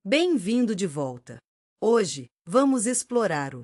Bem-vindo de volta. Hoje, vamos explorar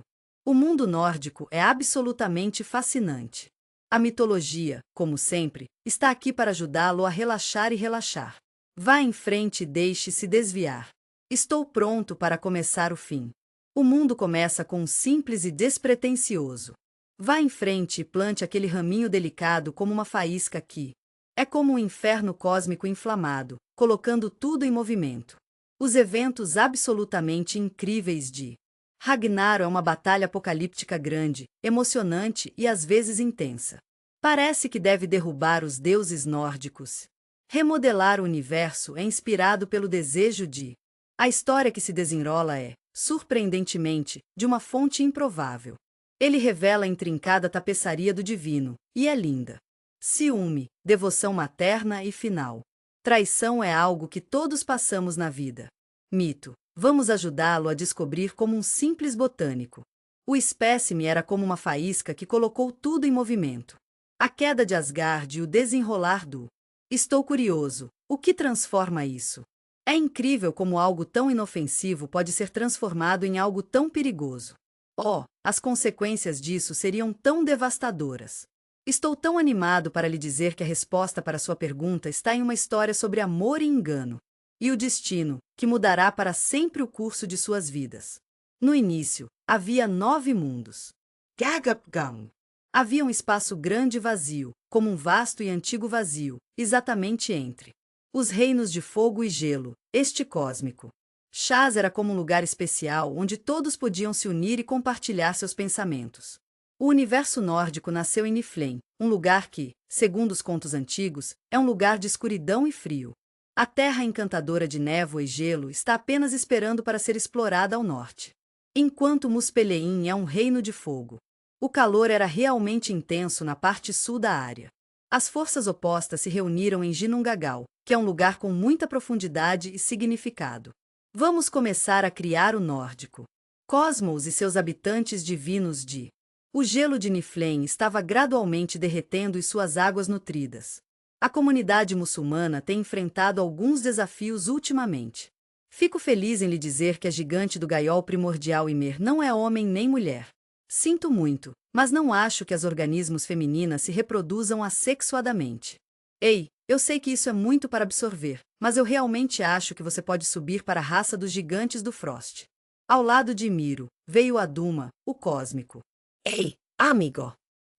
o mundo nórdico é absolutamente fascinante. A mitologia, como sempre, está aqui para ajudá-lo a relaxar e relaxar. Vá em frente e deixe-se desviar. Estou pronto para começar o fim. O mundo começa com um simples e despretensioso. Vá em frente e plante aquele raminho delicado como uma faísca que é como um inferno cósmico inflamado, colocando tudo em movimento. Os eventos absolutamente incríveis de Ragnar é uma batalha apocalíptica grande, emocionante e às vezes intensa. Parece que deve derrubar os deuses nórdicos. Remodelar o universo é inspirado pelo desejo de. A história que se desenrola é, surpreendentemente, de uma fonte improvável. Ele revela a intrincada tapeçaria do divino, e é linda. Ciúme, devoção materna e final. Traição é algo que todos passamos na vida. Mito. Vamos ajudá-lo a descobrir como um simples botânico. O espécime era como uma faísca que colocou tudo em movimento. A queda de Asgard e o desenrolar do. Estou curioso. O que transforma isso? É incrível como algo tão inofensivo pode ser transformado em algo tão perigoso. Oh, as consequências disso seriam tão devastadoras. Estou tão animado para lhe dizer que a resposta para sua pergunta está em uma história sobre amor e engano. E o destino, que mudará para sempre o curso de suas vidas. No início, havia 9 mundos. Gagapgang. Havia um espaço grande e vazio, como um vasto e antigo vazio, exatamente entre os reinos de fogo e gelo, este cósmico. Shaz era como um lugar especial onde todos podiam se unir e compartilhar seus pensamentos. O universo nórdico nasceu em Niflheim, um lugar que, segundo os contos antigos, é um lugar de escuridão e frio. A terra encantadora de névoa e gelo está apenas esperando para ser explorada ao norte. Enquanto Muspelheim é um reino de fogo. O calor era realmente intenso na parte sul da área. As forças opostas se reuniram em Ginnungagap, que é um lugar com muita profundidade e significado. Vamos começar a criar o nórdico. Cosmos e seus habitantes divinos de. O gelo de Niflheim estava gradualmente derretendo e suas águas nutridas. A comunidade muçulmana tem enfrentado alguns desafios ultimamente. Fico feliz em lhe dizer que a gigante do gaiol primordial Ymir não é homem nem mulher. Sinto muito, mas não acho que as organismos femininas se reproduzam assexuadamente. Ei, eu sei que isso é muito para absorver, mas eu realmente acho que você pode subir para a raça dos gigantes do Frost. Ao lado de Miro, veio Aduma, o cósmico. Ei, amigo!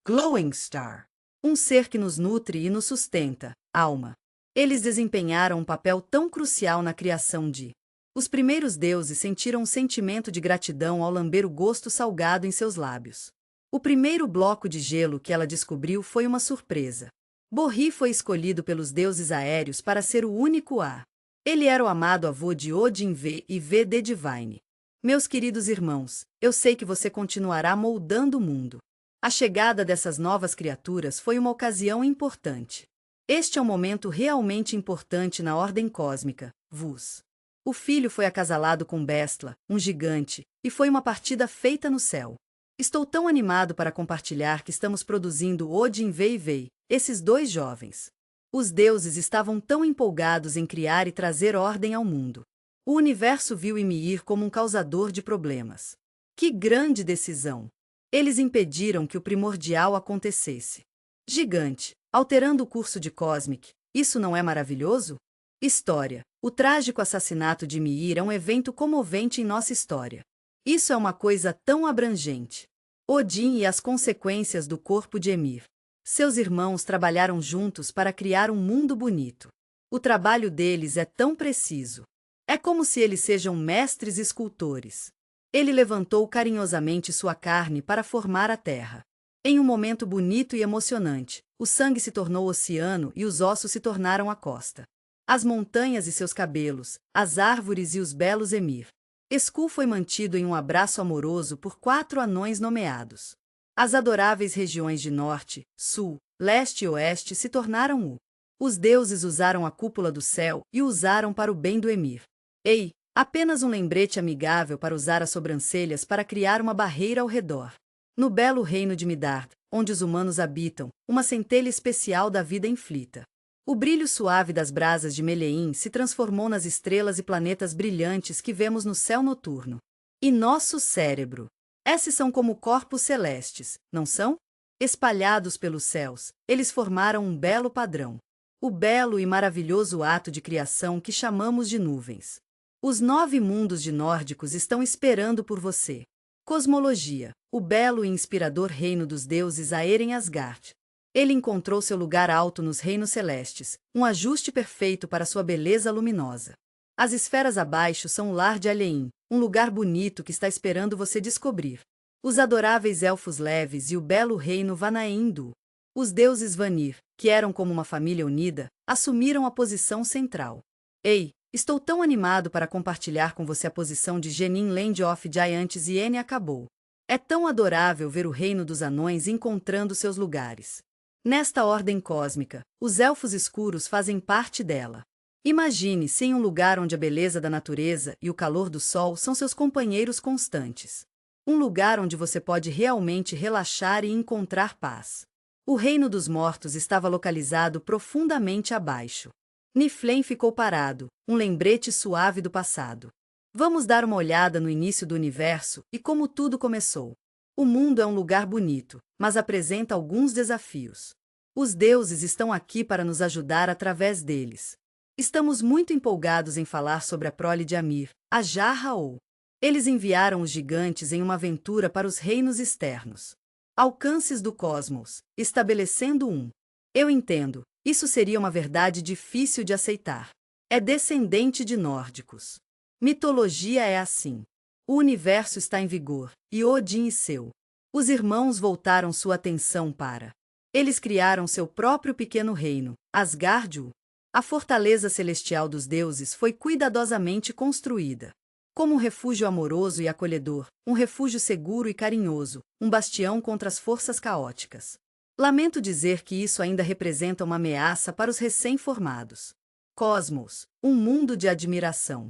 Glowing Star! Um ser que nos nutre e nos sustenta, alma. Eles desempenharam um papel tão crucial na criação de. Os primeiros deuses sentiram um sentimento de gratidão ao lamber o gosto salgado em seus lábios. O primeiro bloco de gelo que ela descobriu foi uma surpresa. Borri foi escolhido pelos deuses aéreos para ser o único a. Ele era o amado avô de Odin V e V de Divine. Meus queridos irmãos, eu sei que você continuará moldando o mundo. A chegada dessas novas criaturas foi uma ocasião importante. Este é um momento realmente importante na ordem cósmica, Vus. O filho foi acasalado com Bestla, um gigante, e foi uma partida feita no céu. Estou tão animado para compartilhar que estamos produzindo Odin V e Vei, esses 2 jovens. Os deuses estavam tão empolgados em criar e trazer ordem ao mundo. O universo viu Ymir como um causador de problemas. Que grande decisão! Eles impediram que o primordial acontecesse. Gigante, alterando o curso de Cosmic, isso não é maravilhoso? História. O trágico assassinato de Ymir é um evento comovente em nossa história. Isso é uma coisa tão abrangente. Odin e as consequências do corpo de Ymir. Seus irmãos trabalharam juntos para criar um mundo bonito. O trabalho deles é tão preciso. É como se eles sejam mestres escultores. Ele levantou carinhosamente sua carne para formar a terra. Em um momento bonito e emocionante, o sangue se tornou oceano e os ossos se tornaram a costa. As montanhas e seus cabelos, as árvores e os belos Ymir. Skul foi mantido em um abraço amoroso por 4 anões nomeados. As adoráveis regiões de norte, sul, leste e oeste se tornaram o. Os deuses usaram a cúpula do céu e o usaram para o bem do Ymir. Ei, apenas um lembrete amigável para usar as sobrancelhas para criar uma barreira ao redor. No belo reino de Midard, onde os humanos habitam, uma centelha especial da vida inflita. O brilho suave das brasas de Meleim se transformou nas estrelas e planetas brilhantes que vemos no céu noturno. E nosso cérebro? Esses são como corpos celestes, não são? Espalhados pelos céus, eles formaram um belo padrão. O belo e maravilhoso ato de criação que chamamos de nuvens. Os 9 mundos de nórdicos estão esperando por você. Cosmologia, o belo e inspirador reino dos deuses Aer em Asgard. Ele encontrou seu lugar alto nos reinos celestes, um ajuste perfeito para sua beleza luminosa. As esferas abaixo são o lar de Alein, um lugar bonito que está esperando você descobrir. Os adoráveis elfos leves e o belo reino Vanaendu. Os deuses Vanir, que eram como uma família unida, assumiram a posição central. Ei, estou tão animado para compartilhar com você a posição de Genin Land of Giants e N acabou. É tão adorável ver o reino dos anões encontrando seus lugares. Nesta ordem cósmica, os elfos escuros fazem parte dela. Imagine-se em um lugar onde a beleza da natureza e o calor do sol são seus companheiros constantes. Um lugar onde você pode realmente relaxar e encontrar paz. O reino dos mortos estava localizado profundamente abaixo. Niflheim ficou parado, um lembrete suave do passado. Vamos dar uma olhada no início do universo e como tudo começou. O mundo é um lugar bonito, mas apresenta alguns desafios. Os deuses estão aqui para nos ajudar através deles. Estamos muito empolgados em falar sobre a prole de Amir, a Jarra-ou. Eles enviaram os gigantes em uma aventura para os reinos externos. Alcances do cosmos, estabelecendo um. Eu entendo, isso seria uma verdade difícil de aceitar. É descendente de nórdicos. Mitologia é assim. O universo está em vigor, e Odin e seu. Os irmãos voltaram sua atenção para. Eles criaram seu próprio pequeno reino, Asgard. A fortaleza celestial dos deuses foi cuidadosamente construída. Como um refúgio amoroso e acolhedor, um refúgio seguro e carinhoso, um bastião contra as forças caóticas. Lamento dizer que isso ainda representa uma ameaça para os recém-formados. Cosmos, um mundo de admiração.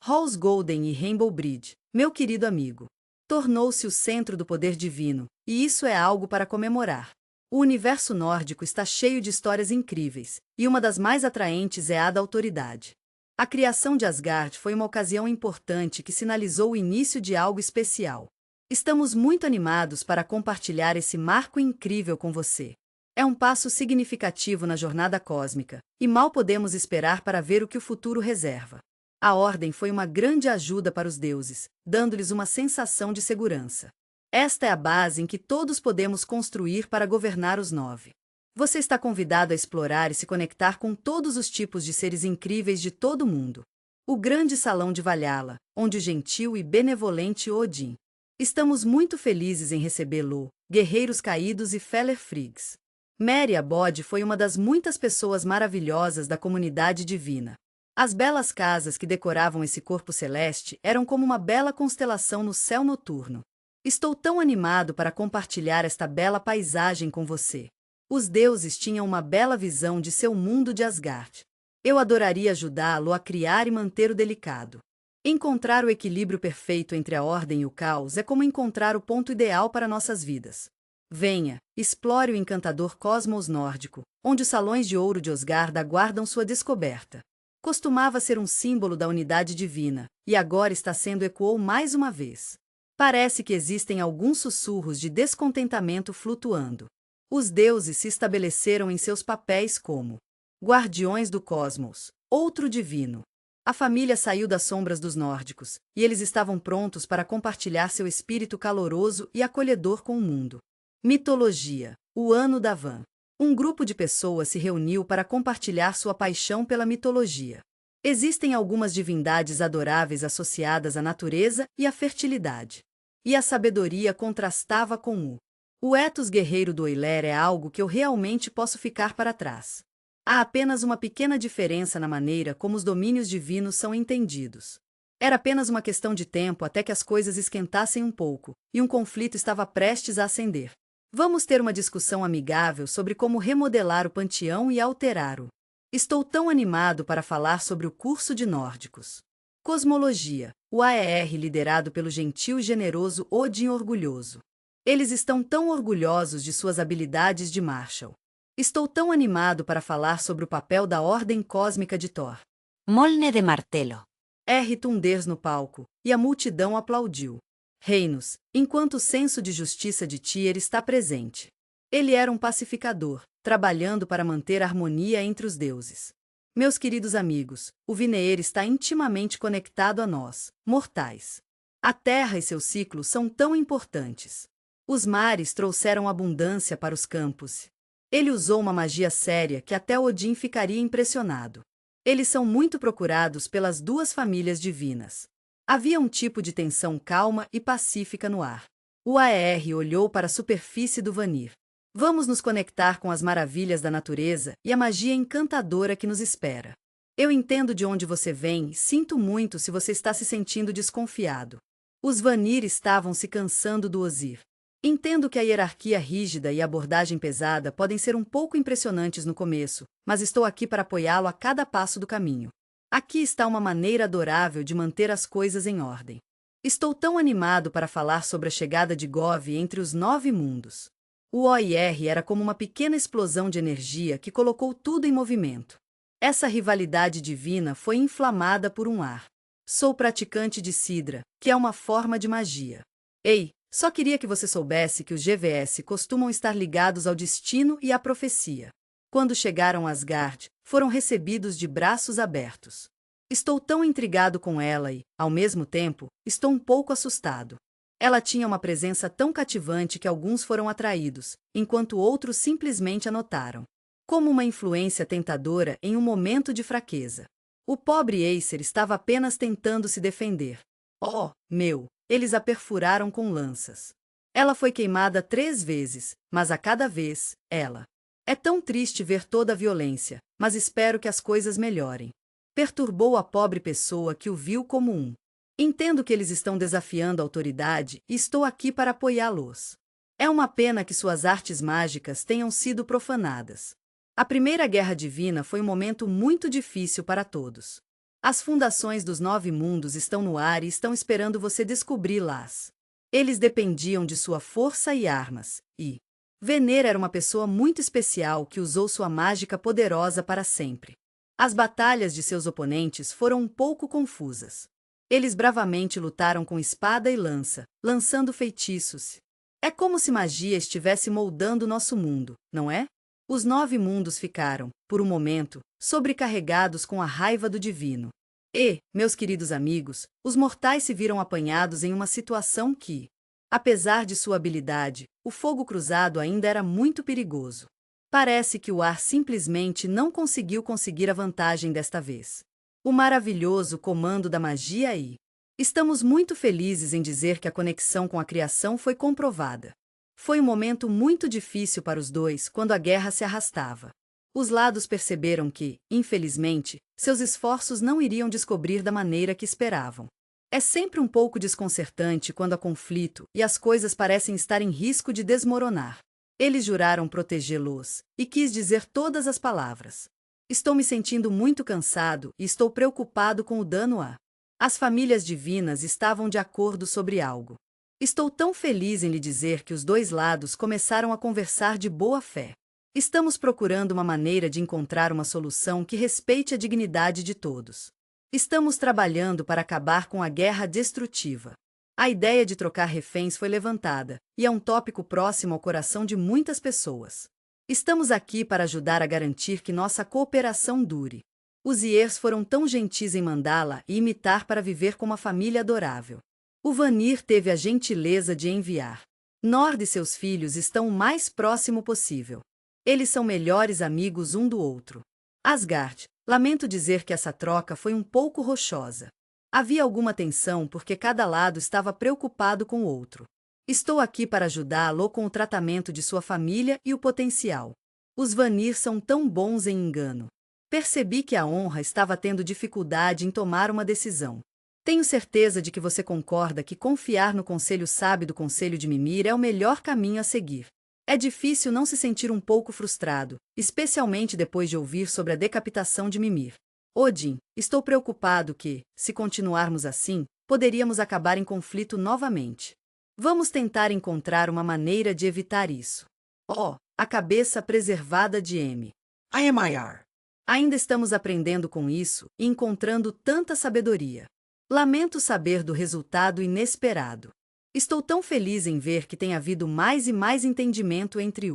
Halls Golden e Rainbow Bridge, meu querido amigo. Tornou-se o centro do poder divino, e isso é algo para comemorar. O universo nórdico está cheio de histórias incríveis, e uma das mais atraentes é a da autoridade. A criação de Asgard foi uma ocasião importante que sinalizou o início de algo especial. Estamos muito animados para compartilhar esse marco incrível com você. É um passo significativo na jornada cósmica, e mal podemos esperar para ver o que o futuro reserva. A ordem foi uma grande ajuda para os deuses, dando-lhes uma sensação de segurança. Esta é a base em que todos podemos construir para governar os 9. Você está convidado a explorar e se conectar com todos os tipos de seres incríveis de todo o mundo. O grande salão de Valhalla, onde o gentil e benevolente Odin. Estamos muito felizes em recebê-lo, guerreiros caídos e Feller Friggs. Mary Abode foi uma das muitas pessoas maravilhosas da comunidade divina. As belas casas que decoravam esse corpo celeste eram como uma bela constelação no céu noturno. Estou tão animado para compartilhar esta bela paisagem com você. Os deuses tinham uma bela visão de seu mundo de Asgard. Eu adoraria ajudá-lo a criar e manter o delicado. Encontrar o equilíbrio perfeito entre a ordem e o caos é como encontrar o ponto ideal para nossas vidas. Venha, explore o encantador cosmos nórdico, onde os salões de ouro de Asgard aguardam sua descoberta. Costumava ser um símbolo da unidade divina, e agora está sendo ecoou mais uma vez. Parece que existem alguns sussurros de descontentamento flutuando. Os deuses se estabeleceram em seus papéis como guardiões do cosmos, outro divino. A família saiu das sombras dos nórdicos, e eles estavam prontos para compartilhar seu espírito caloroso e acolhedor com o mundo. Mitologia, o ano da Van. Um grupo de pessoas se reuniu para compartilhar sua paixão pela mitologia. Existem algumas divindades adoráveis associadas à natureza e à fertilidade. E a sabedoria contrastava com o ethos guerreiro do Oiler é algo que eu realmente posso ficar para trás. Há apenas uma pequena diferença na maneira como os domínios divinos são entendidos. Era apenas uma questão de tempo até que as coisas esquentassem um pouco, e um conflito estava prestes a acender. Vamos ter uma discussão amigável sobre como remodelar o panteão e alterar-o. Estou tão animado para falar sobre o curso de nórdicos. Cosmologia, o AER liderado pelo gentil e generoso Odin Orgulhoso. Eles estão tão orgulhosos de suas habilidades de Marshall. Estou tão animado para falar sobre o papel da Ordem Cósmica de Thor. Molne de martelo. R. Tunders no palco, e a multidão aplaudiu. Reinos, enquanto o senso de justiça de Tyr está presente. Ele era um pacificador, trabalhando para manter a harmonia entre os deuses. Meus queridos amigos, o Vineer está intimamente conectado a nós, mortais. A Terra e seus ciclos são tão importantes. Os mares trouxeram abundância para os campos. Ele usou uma magia séria que até Odin ficaria impressionado. Eles são muito procurados pelas duas famílias divinas. Havia um tipo de tensão calma e pacífica no ar. O Aer olhou para a superfície do Vanir. Vamos nos conectar com as maravilhas da natureza e a magia encantadora que nos espera. Eu entendo de onde você vem e sinto muito se você está se sentindo desconfiado. Os Vanir estavam se cansando do Ozir. Entendo que a hierarquia rígida e a abordagem pesada podem ser um pouco impressionantes no começo, mas estou aqui para apoiá-lo a cada passo do caminho. Aqui está uma maneira adorável de manter as coisas em ordem. Estou tão animado para falar sobre a chegada de Gov entre os 9 mundos. O OIR era como uma pequena explosão de energia que colocou tudo em movimento. Essa rivalidade divina foi inflamada por um ar. Sou praticante de Sidra, que é uma forma de magia. Ei, só queria que você soubesse que os GVS costumam estar ligados ao destino e à profecia. Quando chegaram a Asgard, foram recebidos de braços abertos. Estou tão intrigado com ela e, ao mesmo tempo, estou um pouco assustado. Ela tinha uma presença tão cativante que alguns foram atraídos, enquanto outros simplesmente a notaram. Como uma influência tentadora em um momento de fraqueza. O pobre Acer estava apenas tentando se defender. Oh, meu! Eles a perfuraram com lanças. Ela foi queimada 3 vezes, mas a cada vez, ela. É tão triste ver toda a violência, mas espero que as coisas melhorem. Perturbou a pobre pessoa que o viu como um. Entendo que eles estão desafiando a autoridade e estou aqui para apoiá-los. É uma pena que suas artes mágicas tenham sido profanadas. A Primeira Guerra Divina foi um momento muito difícil para todos. As fundações dos 9 mundos estão no ar e estão esperando você descobri-las. Eles dependiam de sua força e armas, e Vener era uma pessoa muito especial que usou sua mágica poderosa para sempre. As batalhas de seus oponentes foram um pouco confusas. Eles bravamente lutaram com espada e lança, lançando feitiços. É como se magia estivesse moldando nosso mundo, não é? Os 9 mundos ficaram, por um momento, sobrecarregados com a raiva do divino. E, meus queridos amigos, os mortais se viram apanhados em uma situação que, apesar de sua habilidade, o fogo cruzado ainda era muito perigoso. Parece que o ar simplesmente não conseguir a vantagem desta vez. O maravilhoso comando da magia e... Estamos muito felizes em dizer que a conexão com a criação foi comprovada. Foi um momento muito difícil para os dois quando a guerra se arrastava. Os lados perceberam que, infelizmente, seus esforços não iriam descobrir da maneira que esperavam. É sempre um pouco desconcertante quando há conflito e as coisas parecem estar em risco de desmoronar. Eles juraram protegê-los, e quis dizer todas as palavras. Estou me sentindo muito cansado e estou preocupado com o dano a... As famílias divinas estavam de acordo sobre algo. Estou tão feliz em lhe dizer que os dois lados começaram a conversar de boa fé. Estamos procurando uma maneira de encontrar uma solução que respeite a dignidade de todos. Estamos trabalhando para acabar com a guerra destrutiva. A ideia de trocar reféns foi levantada, e é um tópico próximo ao coração de muitas pessoas. Estamos aqui para ajudar a garantir que nossa cooperação dure. Os Iers foram tão gentis em mandá-la e imitar para viver como uma família adorável. O Vanir teve a gentileza de enviar. Nord e seus filhos estão o mais próximo possível. Eles são melhores amigos um do outro. Asgard, lamento dizer que essa troca foi um pouco rochosa. Havia alguma tensão porque cada lado estava preocupado com o outro. Estou aqui para ajudá-lo com o tratamento de sua família e o potencial. Os Vanir são tão bons em engano. Percebi que a honra estava tendo dificuldade em tomar uma decisão. Tenho certeza de que você concorda que confiar no conselho sábio do Conselho de Mimir é o melhor caminho a seguir. É difícil não se sentir um pouco frustrado, especialmente depois de ouvir sobre a decapitação de Mimir. Odin, estou preocupado que, se continuarmos assim, poderíamos acabar em conflito novamente. Vamos tentar encontrar uma maneira de evitar isso. Oh, A cabeça preservada de M. Ayamaiar. Ainda estamos aprendendo com isso e encontrando tanta sabedoria. Lamento saber do resultado inesperado. Estou tão feliz em ver que tem havido mais e mais entendimento entre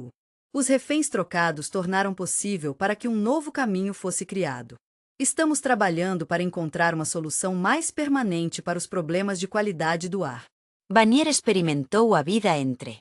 os reféns trocados tornaram possível para que um novo caminho fosse criado. Estamos trabalhando para encontrar uma solução mais permanente para os problemas de qualidade do ar. Vanier experimentou a vida entre.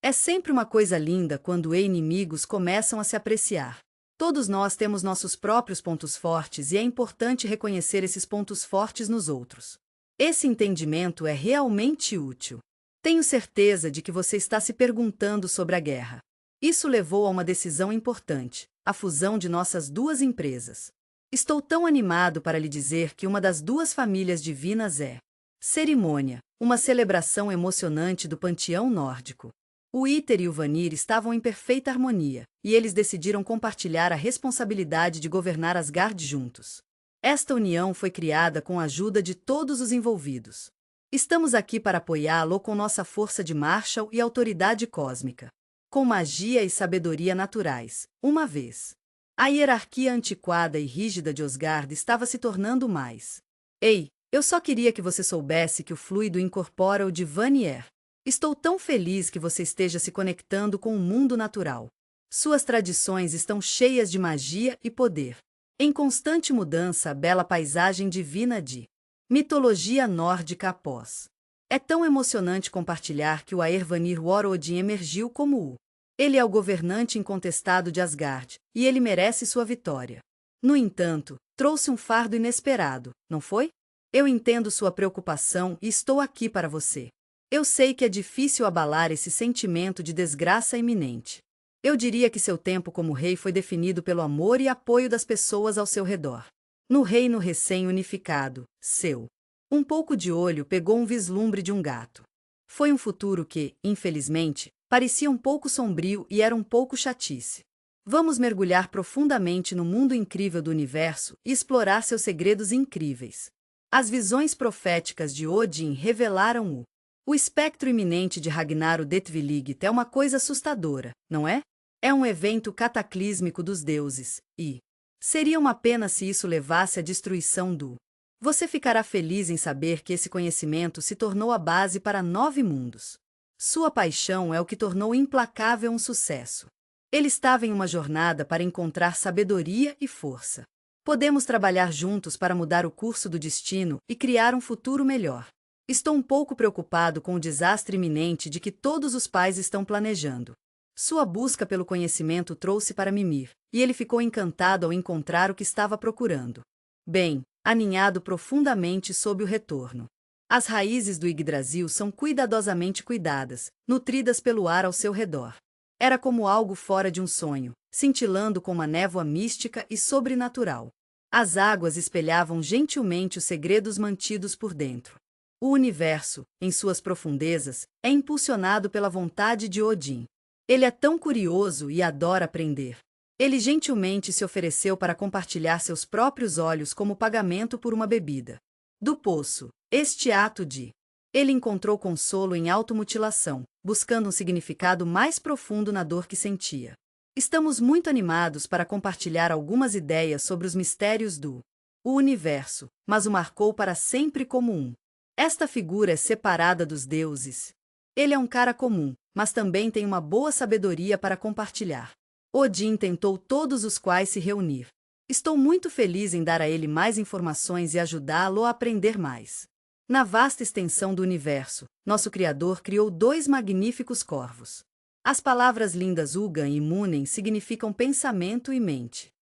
É sempre uma coisa linda quando inimigos começam a se apreciar. Todos nós temos nossos próprios pontos fortes e é importante reconhecer esses pontos fortes nos outros. Esse entendimento é realmente útil. Tenho certeza de que você está se perguntando sobre a guerra. Isso levou a uma decisão importante, a fusão de nossas duas empresas. Estou tão animado para lhe dizer que uma das duas famílias divinas é Cerimônia, uma celebração emocionante do panteão nórdico. O Iter e o Vanir estavam em perfeita harmonia, e eles decidiram compartilhar a responsabilidade de governar Asgard juntos. Esta união foi criada com a ajuda de todos os envolvidos. Estamos aqui para apoiá-lo com nossa força de Marshall e autoridade cósmica. Com magia e sabedoria naturais, uma vez. A hierarquia antiquada e rígida de Asgard estava se tornando mais. Ei, eu só queria que você soubesse que o fluido incorpora o de Vanier. Estou tão feliz que você esteja se conectando com o mundo natural. Suas tradições estão cheias de magia e poder. Em constante mudança, a bela paisagem divina de mitologia nórdica após. É tão emocionante compartilhar que o Aervanir War Odin emergiu como ele é o governante incontestado de Asgard, e ele merece sua vitória. No entanto, trouxe um fardo inesperado, não foi? Eu entendo sua preocupação e estou aqui para você. Eu sei que é difícil abalar esse sentimento de desgraça iminente. Eu diria que seu tempo como rei foi definido pelo amor e apoio das pessoas ao seu redor. No reino recém-unificado, seu um pouco de olho pegou um vislumbre de um gato. Foi um futuro que, infelizmente, parecia um pouco sombrio e era um pouco chatice. Vamos mergulhar profundamente no mundo incrível do universo e explorar seus segredos incríveis. As visões proféticas de Odin revelaram o espectro iminente de Ragnar o Detvilligth é uma coisa assustadora, não é? É um evento cataclísmico dos deuses, e seria uma pena se isso levasse à destruição do. Você ficará feliz em saber que esse conhecimento se tornou a base para 9 mundos. Sua paixão é o que tornou implacável um sucesso. Ele estava em uma jornada para encontrar sabedoria e força. Podemos trabalhar juntos para mudar o curso do destino e criar um futuro melhor. Estou um pouco preocupado com o desastre iminente de que todos os pais estão planejando. Sua busca pelo conhecimento trouxe para Mimir, e ele ficou encantado ao encontrar o que estava procurando. Bem, aninhado profundamente sob o retorno. As raízes do Yggdrasil são cuidadosamente cuidadas, nutridas pelo ar ao seu redor. Era como algo fora de um sonho, cintilando com uma névoa mística e sobrenatural. As águas espelhavam gentilmente os segredos mantidos por dentro. O universo, em suas profundezas, é impulsionado pela vontade de Odin. Ele é tão curioso e adora aprender. Ele gentilmente se ofereceu para compartilhar seus próprios olhos como pagamento por uma bebida. Do poço, este ato de ele encontrou consolo em automutilação, buscando um significado mais profundo na dor que sentia. Estamos muito animados para compartilhar algumas ideias sobre os mistérios do universo, mas o marcou para sempre como esta figura é separada dos deuses. Ele é um cara comum, mas também tem uma boa sabedoria para compartilhar. Odin tentou todos os quais se reunir. Estou muito feliz em dar a ele mais informações e ajudá-lo a aprender mais. Na vasta extensão do universo, nosso Criador criou 2 magníficos corvos. As palavras lindas Ugan e Munen significam pensamento e mente.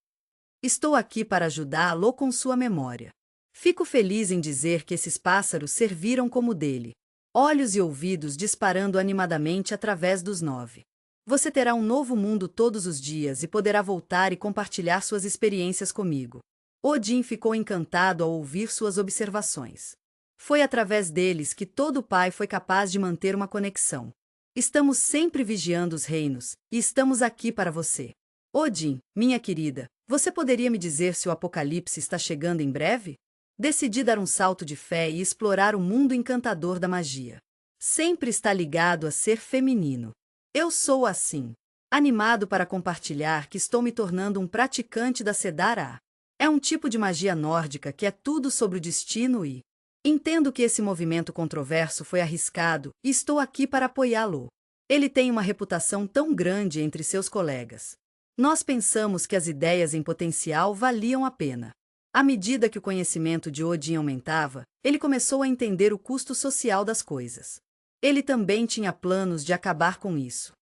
Estou aqui para ajudá-lo com sua memória. Fico feliz em dizer que esses pássaros serviram como dele. Olhos e ouvidos disparando animadamente através dos 9. Você terá um novo mundo todos os dias e poderá voltar e compartilhar suas experiências comigo. Odin ficou encantado ao ouvir suas observações. Foi através deles que todo pai foi capaz de manter uma conexão. Estamos sempre vigiando os reinos, e estamos aqui para você. Odin, minha querida, você poderia me dizer se o apocalipse está chegando em breve? Decidi dar um salto de fé e explorar o mundo encantador da magia. Sempre está ligado a ser feminino. Eu sou assim. Animado para compartilhar que estou me tornando um praticante da Sedara. É um tipo de magia nórdica que é tudo sobre o destino e... Entendo que esse movimento controverso foi arriscado e estou aqui para apoiá-lo. Ele tem uma reputação tão grande entre seus colegas. Nós pensamos que as ideias em potencial valiam a pena. À medida que o conhecimento de Odin aumentava, ele começou a entender o custo social das coisas. Ele também tinha planos de acabar com isso.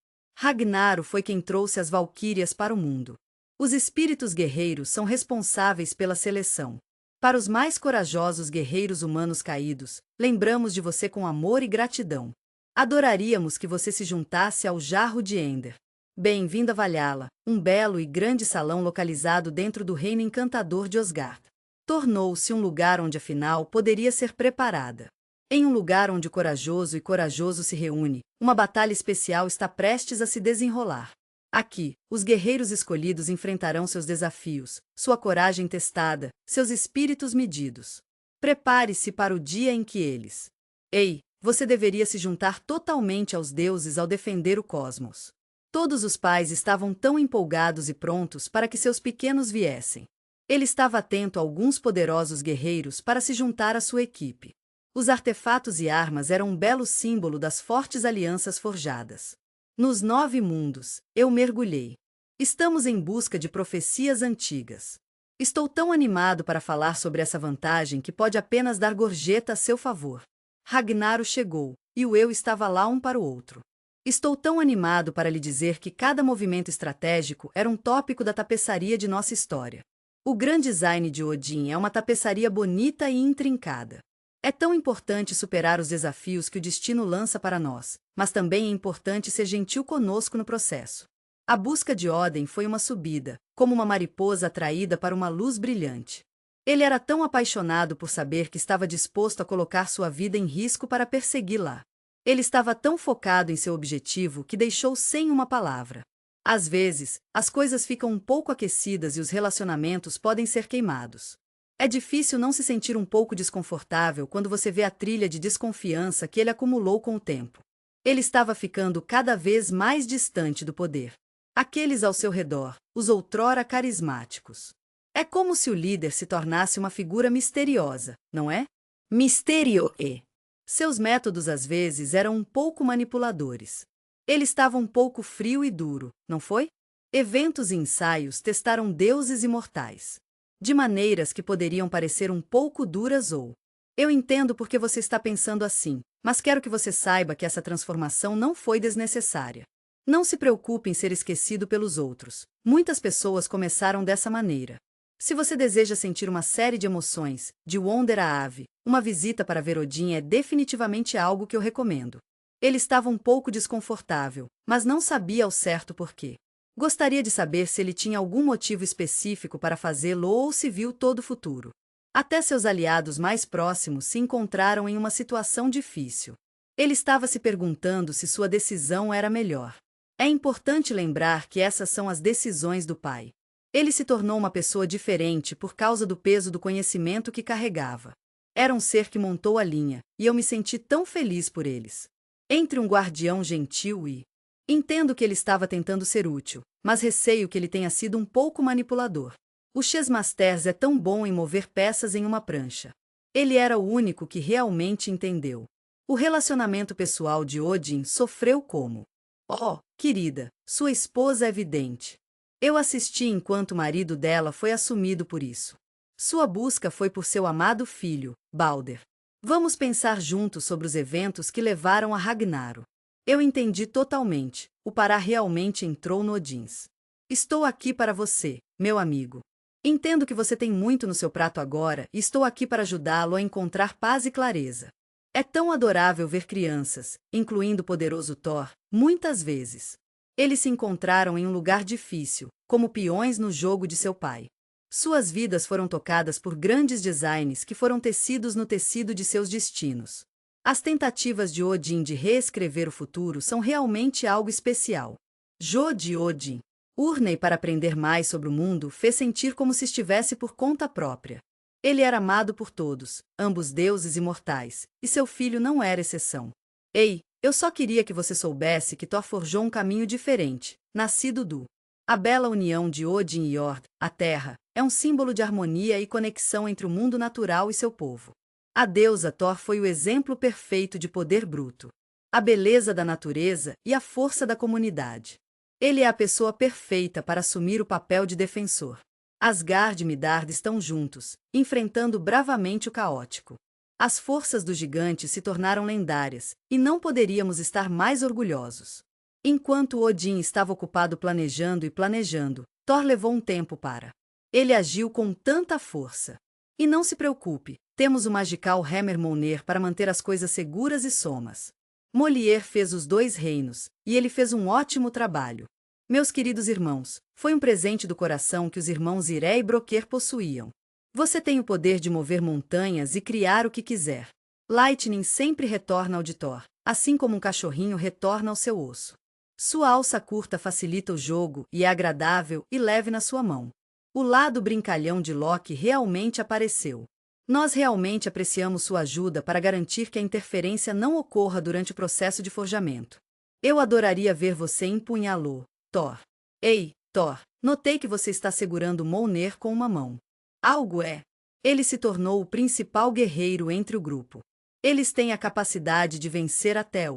Ragnaro foi quem trouxe as valquírias para o mundo. Os espíritos guerreiros são responsáveis pela seleção. Para os mais corajosos guerreiros humanos caídos, lembramos de você com amor e gratidão. Adoraríamos que você se juntasse ao Jarro de Ender. Bem-vindo a Valhalla, um belo e grande salão localizado dentro do reino encantador de Osgard. Tornou-se um lugar onde a final poderia ser preparada. Em um lugar onde corajoso e corajoso se reúne, uma batalha especial está prestes a se desenrolar. Aqui, os guerreiros escolhidos enfrentarão seus desafios, sua coragem testada, seus espíritos medidos. Prepare-se para o dia em que eles... Ei, você deveria se juntar totalmente aos deuses ao defender o cosmos. Todos os pais estavam tão empolgados e prontos para que seus pequenos viessem. Ele estava atento a alguns poderosos guerreiros para se juntar à sua equipe. Os artefatos e armas eram um belo símbolo das fortes alianças forjadas. Nos 9 mundos, eu mergulhei. Estamos em busca de profecias antigas. Estou tão animado para falar sobre essa vantagem que pode apenas dar gorjeta a seu favor. Ragnaro chegou, e o eu estava lá um para o outro. Estou tão animado para lhe dizer que cada movimento estratégico era um tópico da tapeçaria de nossa história. O grande design de Odin é uma tapeçaria bonita e intrincada. É tão importante superar os desafios que o destino lança para nós, mas também é importante ser gentil conosco no processo. A busca de Odin foi uma subida, como uma mariposa atraída para uma luz brilhante. Ele era tão apaixonado por saber que estava disposto a colocar sua vida em risco para persegui-la. Ele estava tão focado em seu objetivo que deixou sem uma palavra. Às vezes, as coisas ficam um pouco aquecidas e os relacionamentos podem ser queimados. É difícil não se sentir um pouco desconfortável quando você vê a trilha de desconfiança que ele acumulou com o tempo. Ele estava ficando cada vez mais distante do poder. Aqueles ao seu redor, os outrora carismáticos. É como se o líder se tornasse uma figura misteriosa, não é? Mistério e... Seus métodos às vezes eram um pouco manipuladores. Ele estava um pouco frio e duro, não foi? Eventos e ensaios testaram deuses imortais. De maneiras que poderiam parecer um pouco duras ou... Eu entendo porque você está pensando assim, mas quero que você saiba que essa transformação não foi desnecessária. Não se preocupe em ser esquecido pelos outros. Muitas pessoas começaram dessa maneira. Se você deseja sentir uma série de emoções, de Wonder a Ave, uma visita para ver Odin é definitivamente algo que eu recomendo. Ele estava um pouco desconfortável, mas não sabia ao certo por quê. Gostaria de saber se ele tinha algum motivo específico para fazê-lo ou se viu todo o futuro. Até seus aliados mais próximos se encontraram em uma situação difícil. Ele estava se perguntando se sua decisão era melhor. É importante lembrar que essas são as decisões do pai. Ele se tornou uma pessoa diferente por causa do peso do conhecimento que carregava. Era um ser que montou a linha, e eu me senti tão feliz por eles. Entre um guardião gentil e... Entendo que ele estava tentando ser útil, mas receio que ele tenha sido um pouco manipulador. O Chessmasters é tão bom em mover peças em uma prancha. Ele era o único que realmente entendeu. O relacionamento pessoal de Odin sofreu como... Oh, querida, sua esposa é vidente. Eu assisti enquanto o marido dela foi assumido por isso. Sua busca foi por seu amado filho, Balder. Vamos pensar juntos sobre os eventos que levaram a Ragnaro. Eu entendi totalmente. O Pará realmente entrou no Odins. Estou aqui para você, meu amigo. Entendo que você tem muito no seu prato agora e estou aqui para ajudá-lo a encontrar paz e clareza. É tão adorável ver crianças, incluindo o poderoso Thor, muitas vezes. Eles se encontraram em um lugar difícil, como peões no jogo de seu pai. Suas vidas foram tocadas por grandes designs que foram tecidos no tecido de seus destinos. As tentativas de Odin de reescrever o futuro são realmente algo especial. Jo de Odin. Urney, para aprender mais sobre o mundo, fez sentir como se estivesse por conta própria. Ele era amado por todos, ambos deuses imortais, e seu filho não era exceção. Ei, Eu só queria que você soubesse que Thor forjou um caminho diferente, nascido do. A bela união de Odin e Jord, a terra, é um símbolo de harmonia e conexão entre o mundo natural e seu povo. A deusa Thor foi o exemplo perfeito de poder bruto, a beleza da natureza e a força da comunidade. Ele é a pessoa perfeita para assumir o papel de defensor. Asgard e Midgard estão juntos, enfrentando bravamente o caótico. As forças do gigante se tornaram lendárias, e não poderíamos estar mais orgulhosos. Enquanto Odin estava ocupado planejando e planejando, Thor levou um tempo para. Ele agiu com tanta força. E não se preocupe, temos o magical Hammer Mjolnir para manter as coisas seguras e somas. Molière fez os dois reinos, e ele fez um ótimo trabalho. Meus queridos irmãos, foi um presente do coração que os irmãos Iré e Broquer possuíam. Você tem o poder de mover montanhas e criar o que quiser. Lightning sempre retorna ao de Thor, assim como um cachorrinho retorna ao seu osso. Sua alça curta facilita o jogo e é agradável e leve na sua mão. O lado brincalhão de Loki realmente apareceu. Nós realmente apreciamos sua ajuda para garantir que a interferência não ocorra durante o processo de forjamento. Eu adoraria ver você empunhá-lo, Thor. Ei, Thor, notei que você está segurando Mjolnir com uma mão. Algo é. Ele se tornou o principal guerreiro entre o grupo. Eles têm a capacidade de vencer até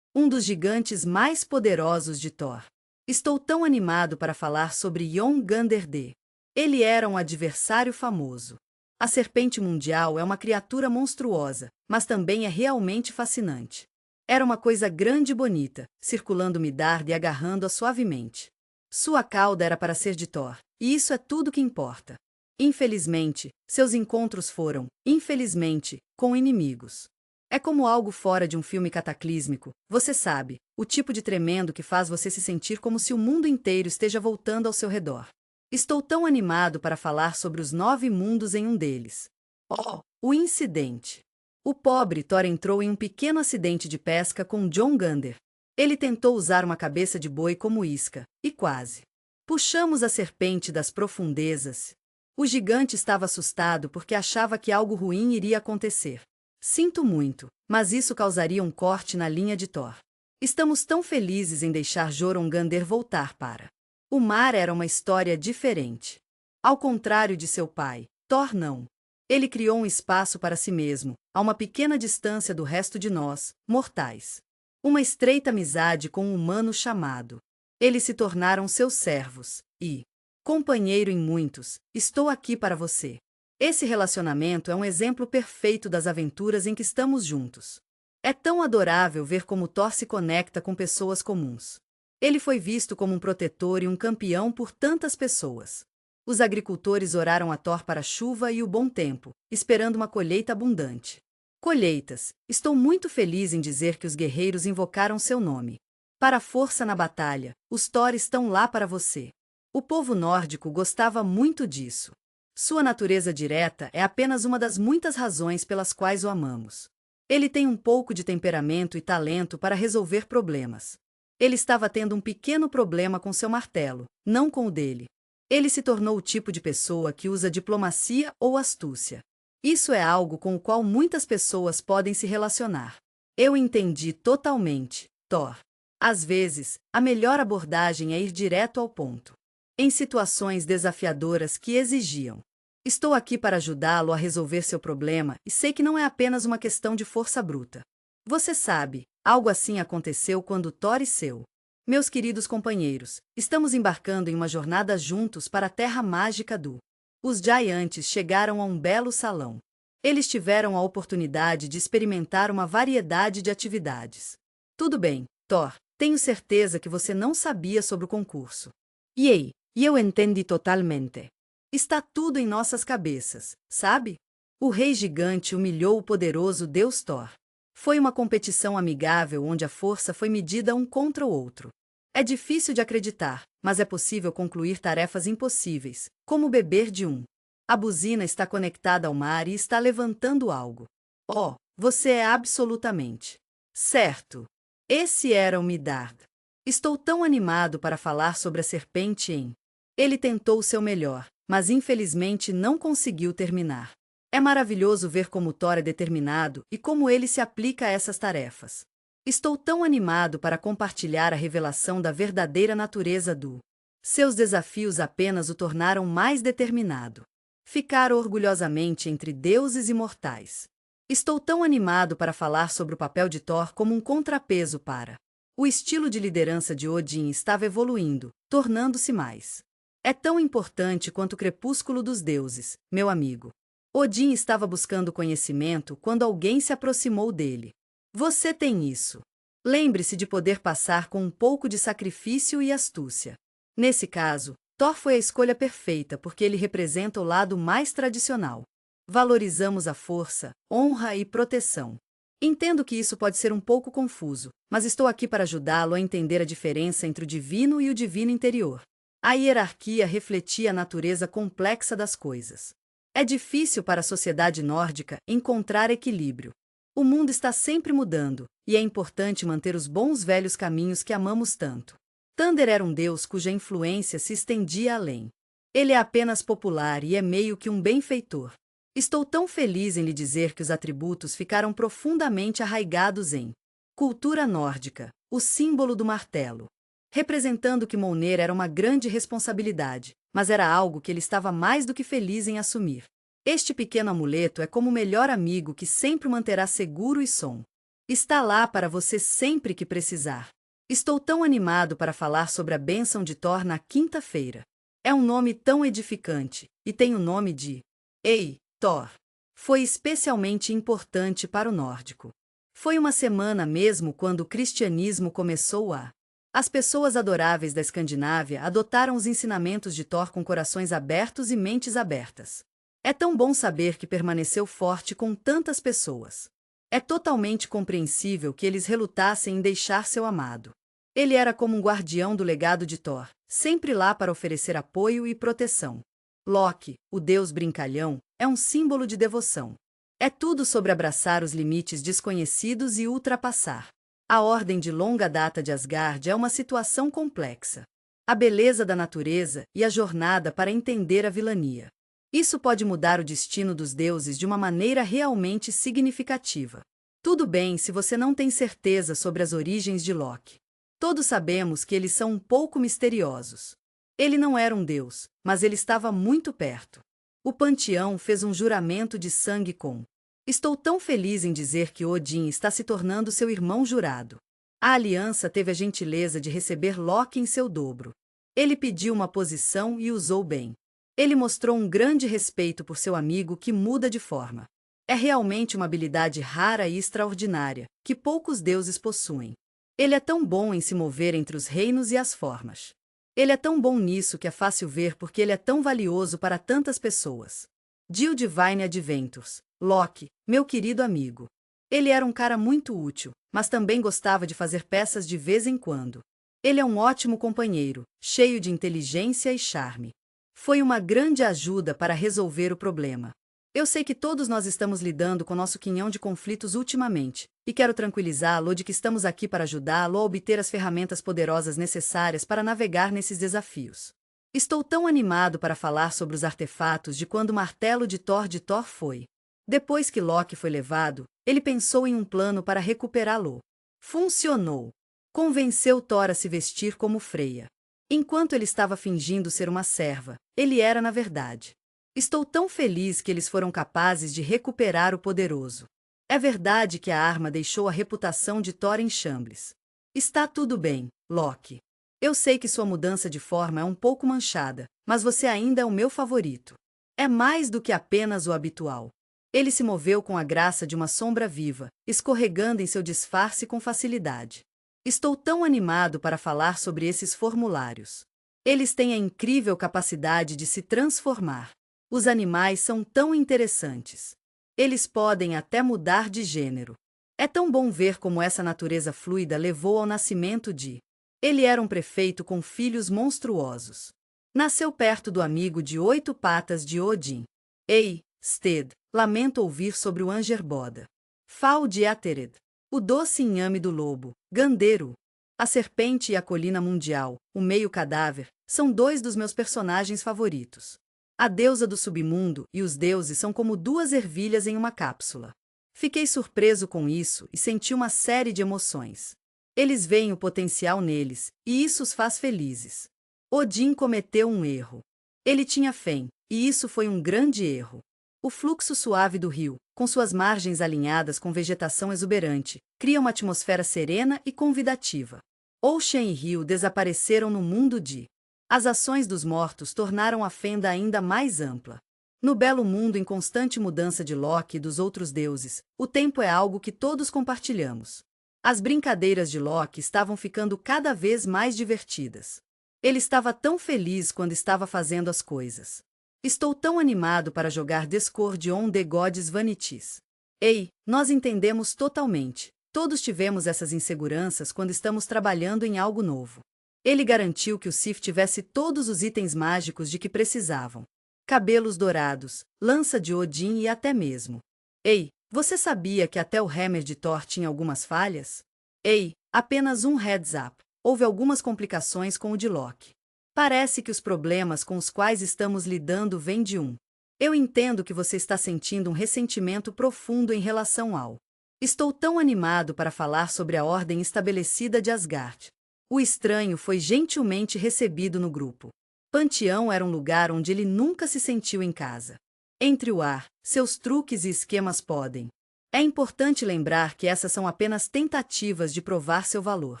um dos gigantes mais poderosos de Thor. Estou tão animado para falar sobre Jormungandr. Ele era um adversário famoso. A serpente mundial é uma criatura monstruosa, mas também é realmente fascinante. Era uma coisa grande e bonita, circulando Midgard e agarrando-a suavemente. Sua cauda era para ser de Thor, e isso é tudo que importa. Infelizmente, seus encontros foram, infelizmente, com inimigos. É como algo fora de um filme cataclísmico, você sabe, o tipo de tremendo que faz você se sentir como se o mundo inteiro esteja voltando ao seu redor. Estou tão animado para falar sobre os 9 mundos em um deles. Oh, o incidente. O pobre Thor entrou em um pequeno acidente de pesca com Jormungandr. Ele tentou usar uma cabeça de boi como isca, e quase. Puxamos a serpente das profundezas. O gigante estava assustado porque achava que algo ruim iria acontecer. Sinto muito, mas isso causaria um corte na linha de Thor. Estamos tão felizes em deixar Jormungandr voltar para. O mar era uma história diferente. Ao contrário de seu pai, Thor não. Ele criou um espaço para si mesmo, a uma pequena distância do resto de nós, mortais. Uma estreita amizade com um humano chamado. Eles se tornaram seus servos, e, companheiro em muitos, estou aqui para você. Esse relacionamento é um exemplo perfeito das aventuras em que estamos juntos. É tão adorável ver como Thor se conecta com pessoas comuns. Ele foi visto como um protetor e um campeão por tantas pessoas. Os agricultores oraram a Thor para a chuva e o bom tempo, esperando uma colheita abundante. Colheitas, estou muito feliz em dizer que os guerreiros invocaram seu nome. Para a força na batalha, os Thor estão lá para você. O povo nórdico gostava muito disso. Sua natureza direta é apenas uma das muitas razões pelas quais o amamos. Ele tem um pouco de temperamento e talento para resolver problemas. Ele estava tendo um pequeno problema com seu martelo, não com o dele. Ele se tornou o tipo de pessoa que usa diplomacia ou astúcia. Isso é algo com o qual muitas pessoas podem se relacionar. Eu entendi totalmente, Thor. Às vezes, a melhor abordagem é ir direto ao ponto. Em situações desafiadoras que exigiam. Estou aqui para ajudá-lo a resolver seu problema e sei que não é apenas uma questão de força bruta. Você sabe, algo assim aconteceu quando Thor e seu. Meus queridos companheiros, estamos embarcando em uma jornada juntos para a terra mágica do. Os gigantes chegaram a um belo salão. Eles tiveram a oportunidade de experimentar uma variedade de atividades. Tudo bem, Thor, tenho certeza que você não sabia sobre o concurso. E eu entendi totalmente. Está tudo em nossas cabeças, sabe? O rei gigante humilhou o poderoso deus Thor. Foi uma competição amigável onde a força foi medida um contra o outro. É difícil de acreditar, mas é possível concluir tarefas impossíveis, como beber de um. A buzina está conectada ao mar e está levantando algo. Oh, você é absolutamente certo. Esse era o Midgard. Estou tão animado para falar sobre a serpente em. Ele tentou o seu melhor, mas infelizmente não conseguiu terminar. É maravilhoso ver como Thor é determinado e como ele se aplica a essas tarefas. Estou tão animado para compartilhar a revelação da verdadeira natureza do. Seus desafios apenas o tornaram mais determinado. Ficar orgulhosamente entre deuses e mortais. Estou tão animado para falar sobre o papel de Thor como um contrapeso para. O estilo de liderança de Odin estava evoluindo, tornando-se mais. É tão importante quanto o crepúsculo dos deuses, meu amigo. Odin estava buscando conhecimento quando alguém se aproximou dele. Você tem isso. Lembre-se de poder passar com um pouco de sacrifício e astúcia. Nesse caso, Thor foi a escolha perfeita porque ele representa o lado mais tradicional. Valorizamos a força, honra e proteção. Entendo que isso pode ser um pouco confuso, mas estou aqui para ajudá-lo a entender a diferença entre o divino e o divino interior. A hierarquia refletia a natureza complexa das coisas. É difícil para a sociedade nórdica encontrar equilíbrio. O mundo está sempre mudando, e é importante manter os bons velhos caminhos que amamos tanto. Thunder era um deus cuja influência se estendia além. Ele é apenas popular e é meio que um benfeitor. Estou tão feliz em lhe dizer que os atributos ficaram profundamente arraigados em cultura nórdica, o símbolo do martelo. Representando que Mjolnir era uma grande responsabilidade, mas era algo que ele estava mais do que feliz em assumir. Este pequeno amuleto é como o melhor amigo que sempre o manterá seguro e som. Está lá para você sempre que precisar. Estou tão animado para falar sobre a bênção de Thor na quinta-feira. É um nome tão edificante, e tem o nome de Ei, Thor. Foi especialmente importante para o nórdico. Foi uma semana mesmo quando o cristianismo começou a. As pessoas adoráveis da Escandinávia adotaram os ensinamentos de Thor com corações abertos e mentes abertas. É tão bom saber que permaneceu forte com tantas pessoas. É totalmente compreensível que eles relutassem em deixar seu amado. Ele era como um guardião do legado de Thor, sempre lá para oferecer apoio e proteção. Loki, o deus brincalhão, é um símbolo de devoção. É tudo sobre abraçar os limites desconhecidos e ultrapassar. A ordem de longa data de Asgard é uma situação complexa. A beleza da natureza e a jornada para entender a vilania. Isso pode mudar o destino dos deuses de uma maneira realmente significativa. Tudo bem se você não tem certeza sobre as origens de Loki. Todos sabemos que eles são um pouco misteriosos. Ele não era um deus, mas ele estava muito perto. O panteão fez um juramento de sangue com. Estou tão feliz em dizer que Odin está se tornando seu irmão jurado. A aliança teve a gentileza de receber Loki em seu dobro. Ele pediu uma posição e usou bem. Ele mostrou um grande respeito por seu amigo que muda de forma. É realmente uma habilidade rara e extraordinária, que poucos deuses possuem. Ele é tão bom em se mover entre os reinos e as formas. Ele é tão bom nisso que é fácil ver porque ele é tão valioso para tantas pessoas. Dio Divine Adventures, Loki, meu querido amigo. Ele era um cara muito útil, mas também gostava de fazer peças de vez em quando. Ele é um ótimo companheiro, cheio de inteligência e charme. Foi uma grande ajuda para resolver o problema. Eu sei que todos nós estamos lidando com nosso quinhão de conflitos ultimamente, e quero tranquilizá-lo de que estamos aqui para ajudá-lo a obter as ferramentas poderosas necessárias para navegar nesses desafios. Estou tão animado para falar sobre os artefatos de quando o martelo de Thor foi. Depois que Loki foi levado, ele pensou em um plano para recuperá-lo. Funcionou. Convenceu Thor a se vestir como Freya. Enquanto ele estava fingindo ser uma serva, ele era na verdade. Estou tão feliz que eles foram capazes de recuperar o poderoso. É verdade que a arma deixou a reputação de Thor em chambliss. Está tudo bem, Loki. Eu sei que sua mudança de forma é um pouco manchada, mas você ainda é o meu favorito. É mais do que apenas o habitual. Ele se moveu com a graça de uma sombra viva, escorregando em seu disfarce com facilidade. Estou tão animado para falar sobre esses formulários. Eles têm a incrível capacidade de se transformar. Os animais são tão interessantes. Eles podem até mudar de gênero. É tão bom ver como essa natureza fluida levou ao nascimento de. Ele era um prefeito com filhos monstruosos. Nasceu perto do amigo de 8 patas de Odin. Ei, Sted, lamento ouvir sobre o Angerboda. Fal de Atered. O doce inhame do lobo, Ganderu. A serpente e a colina mundial, o meio cadáver, são 2 dos meus personagens favoritos. A deusa do submundo e os deuses são como 2 ervilhas em uma cápsula. Fiquei surpreso com isso e senti uma série de emoções. Eles veem o potencial neles, e isso os faz felizes. Odin cometeu um erro. Ele tinha fé, e isso foi um grande erro. O fluxo suave do rio, com suas margens alinhadas com vegetação exuberante, cria uma atmosfera serena e convidativa. Ocean e rio desapareceram no mundo de. As ações dos mortos tornaram a fenda ainda mais ampla. No belo mundo em constante mudança de Loki e dos outros deuses, o tempo é algo que todos compartilhamos. As brincadeiras de Loki estavam ficando cada vez mais divertidas. Ele estava tão feliz quando estava fazendo as coisas. Estou tão animado para jogar Discord on the Gods Vanities. Ei, nós entendemos totalmente. Todos tivemos essas inseguranças quando estamos trabalhando em algo novo. Ele garantiu que o Sif tivesse todos os itens mágicos de que precisavam. Cabelos dourados, lança de Odin e até mesmo. Ei, você sabia que até o Hammer de Thor tinha algumas falhas? Ei, apenas um heads up. Houve algumas complicações com o de Loki. Parece que os problemas com os quais estamos lidando vêm de um. Eu entendo que você está sentindo um ressentimento profundo em relação ao. Estou tão animado para falar sobre a ordem estabelecida de Asgard. O estranho foi gentilmente recebido no grupo. Panteão era um lugar onde ele nunca se sentiu em casa. Entre o ar, seus truques e esquemas podem. É importante lembrar que essas são apenas tentativas de provar seu valor.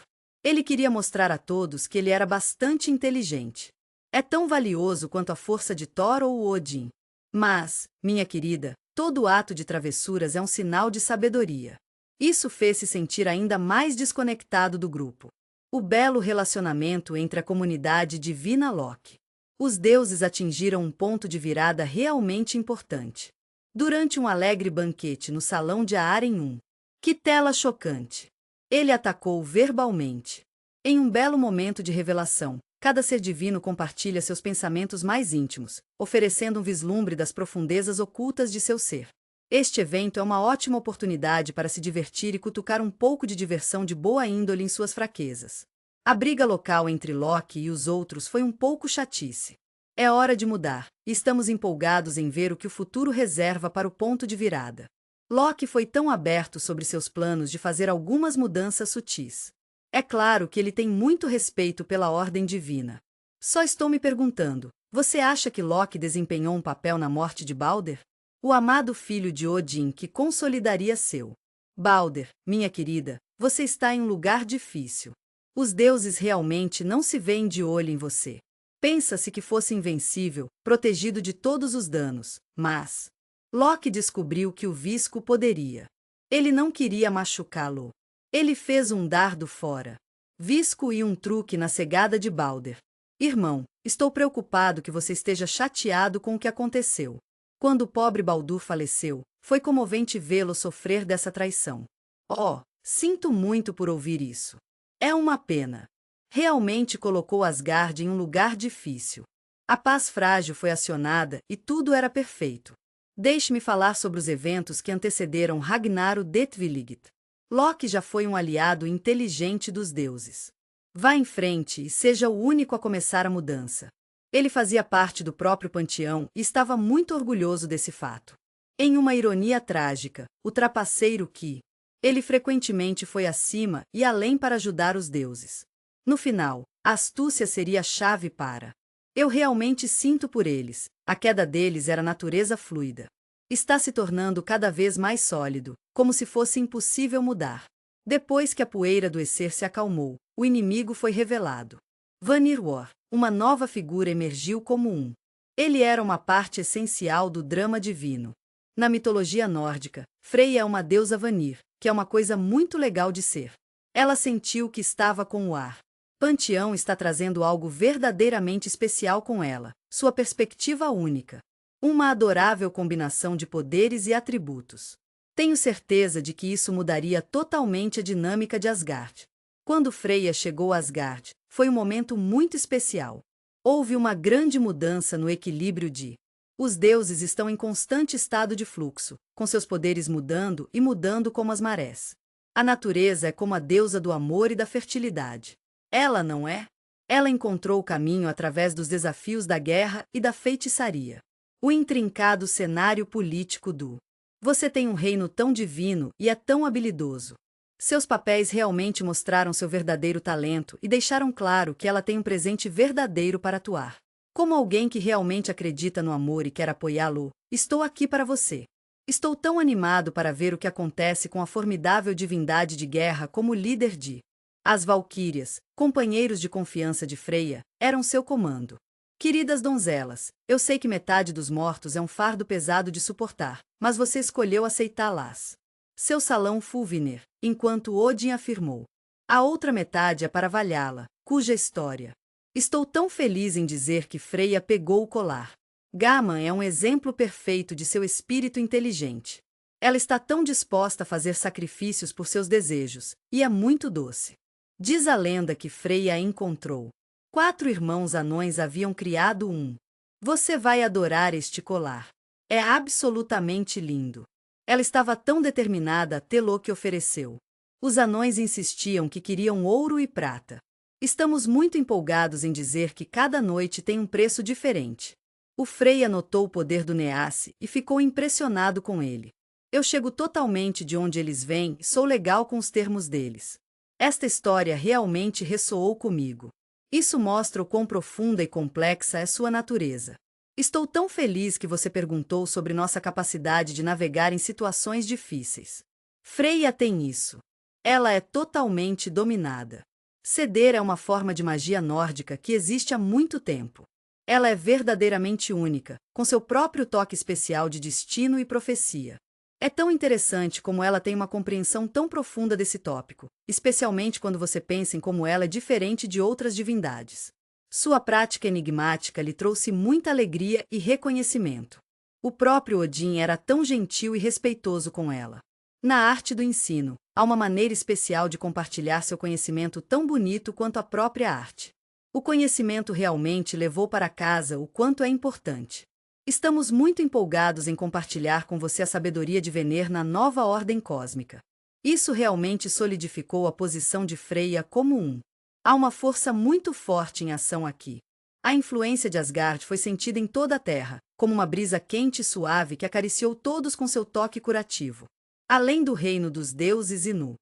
Ele queria mostrar a todos que ele era bastante inteligente. É tão valioso quanto a força de Thor ou Odin. Mas, minha querida, todo ato de travessuras é um sinal de sabedoria. Isso fez-se sentir ainda mais desconectado do grupo. O belo relacionamento entre a comunidade divina Loki. Os deuses atingiram um ponto de virada realmente importante. Durante um alegre banquete no salão de Aren 1. Que tela chocante! Ele atacou verbalmente. Em um belo momento de revelação, cada ser divino compartilha seus pensamentos mais íntimos, oferecendo um vislumbre das profundezas ocultas de seu ser. Este evento é uma ótima oportunidade para se divertir e cutucar um pouco de diversão de boa índole em suas fraquezas. A briga local entre Loki e os outros foi um pouco chatice. É hora de mudar, e estamos empolgados em ver o que o futuro reserva para o ponto de virada. Loki foi tão aberto sobre seus planos de fazer algumas mudanças sutis. É claro que ele tem muito respeito pela ordem divina. Só estou me perguntando, você acha que Loki desempenhou um papel na morte de Balder? O amado filho de Odin que consolidaria seu. Balder, minha querida, você está em um lugar difícil. Os deuses realmente não se veem de olho em você. Pensa-se que fosse invencível, protegido de todos os danos, mas Loki descobriu que o Visco poderia. Ele não queria machucá-lo. Ele fez um dardo fora. Visco e um truque na cegada de Balder. Irmão, estou preocupado que você esteja chateado com o que aconteceu. Quando o pobre Baldur faleceu, foi comovente vê-lo sofrer dessa traição. Oh, sinto muito por ouvir isso. É uma pena. Realmente colocou Asgard em um lugar difícil. A paz frágil foi acionada e tudo era perfeito. Deixe-me falar sobre os eventos que antecederam Ragnar o Detvilligt. Loki já foi um aliado inteligente dos deuses. Vá em frente e seja o único a começar a mudança. Ele fazia parte do próprio panteão e estava muito orgulhoso desse fato. Em uma ironia trágica, o trapaceiro que ele frequentemente foi acima e além para ajudar os deuses. No final, a astúcia seria a chave para. Eu realmente sinto por eles. A queda deles era natureza fluida. Está se tornando cada vez mais sólido, como se fosse impossível mudar. Depois que a poeira do Aesir se acalmou, o inimigo foi revelado. Vanir War, uma nova figura emergiu como um. Ele era uma parte essencial do drama divino. Na mitologia nórdica, Freya é uma deusa Vanir, que é uma coisa muito legal de ser. Ela sentiu que estava com o ar. Panteão está trazendo algo verdadeiramente especial com ela, sua perspectiva única. Uma adorável combinação de poderes e atributos. Tenho certeza de que isso mudaria totalmente a dinâmica de Asgard. Quando Freya chegou a Asgard, foi um momento muito especial. Houve uma grande mudança no equilíbrio de. Os deuses estão em constante estado de fluxo, com seus poderes mudando e mudando como as marés. A natureza é como a deusa do amor e da fertilidade. Ela não é? Ela encontrou o caminho através dos desafios da guerra e da feitiçaria. O intrincado cenário político do Você tem um reino tão divino e é tão habilidoso. Seus papéis realmente mostraram seu verdadeiro talento e deixaram claro que ela tem um presente verdadeiro para atuar. Como alguém que realmente acredita no amor e quer apoiá-lo, estou aqui para você. Estou tão animado para ver o que acontece com a formidável divindade de guerra como líder de. As Valquírias, companheiros de confiança de Freya, eram seu comando. Queridas donzelas, eu sei que metade dos mortos é um fardo pesado de suportar, mas você escolheu aceitá-las. Seu salão Fulviner, enquanto Odin afirmou. A outra metade é para Valhalla, cuja história. Estou tão feliz em dizer que Freya pegou o colar. Gaman é um exemplo perfeito de seu espírito inteligente. Ela está tão disposta a fazer sacrifícios por seus desejos, e é muito doce. Diz a lenda que Freya a encontrou. 4 irmãos anões haviam criado um. Você vai adorar este colar. É absolutamente lindo. Ela estava tão determinada a tê-lo que ofereceu. Os anões insistiam que queriam ouro e prata. Estamos muito empolgados em dizer que cada noite tem um preço diferente. O Freya notou o poder do Neace e ficou impressionado com ele. Eu chego totalmente de onde eles vêm e sou legal com os termos deles. Esta história realmente ressoou comigo. Isso mostra o quão profunda e complexa é sua natureza. Estou tão feliz que você perguntou sobre nossa capacidade de navegar em situações difíceis. Freya tem isso. Ela é totalmente dominada. Ceder é uma forma de magia nórdica que existe há muito tempo. Ela é verdadeiramente única, com seu próprio toque especial de destino e profecia. É tão interessante como ela tem uma compreensão tão profunda desse tópico, especialmente quando você pensa em como ela é diferente de outras divindades. Sua prática enigmática lhe trouxe muita alegria e reconhecimento. O próprio Odin era tão gentil e respeitoso com ela. Na arte do ensino, há uma maneira especial de compartilhar seu conhecimento tão bonito quanto a própria arte. O conhecimento realmente levou para casa o quanto é importante. Estamos muito empolgados em compartilhar com você a sabedoria de Vener na nova ordem cósmica. Isso realmente solidificou a posição de Freya como um. Há uma força muito forte em ação aqui. A influência de Asgard foi sentida em toda a Terra, como uma brisa quente e suave que acariciou todos com seu toque curativo. Além do reino dos deuses e no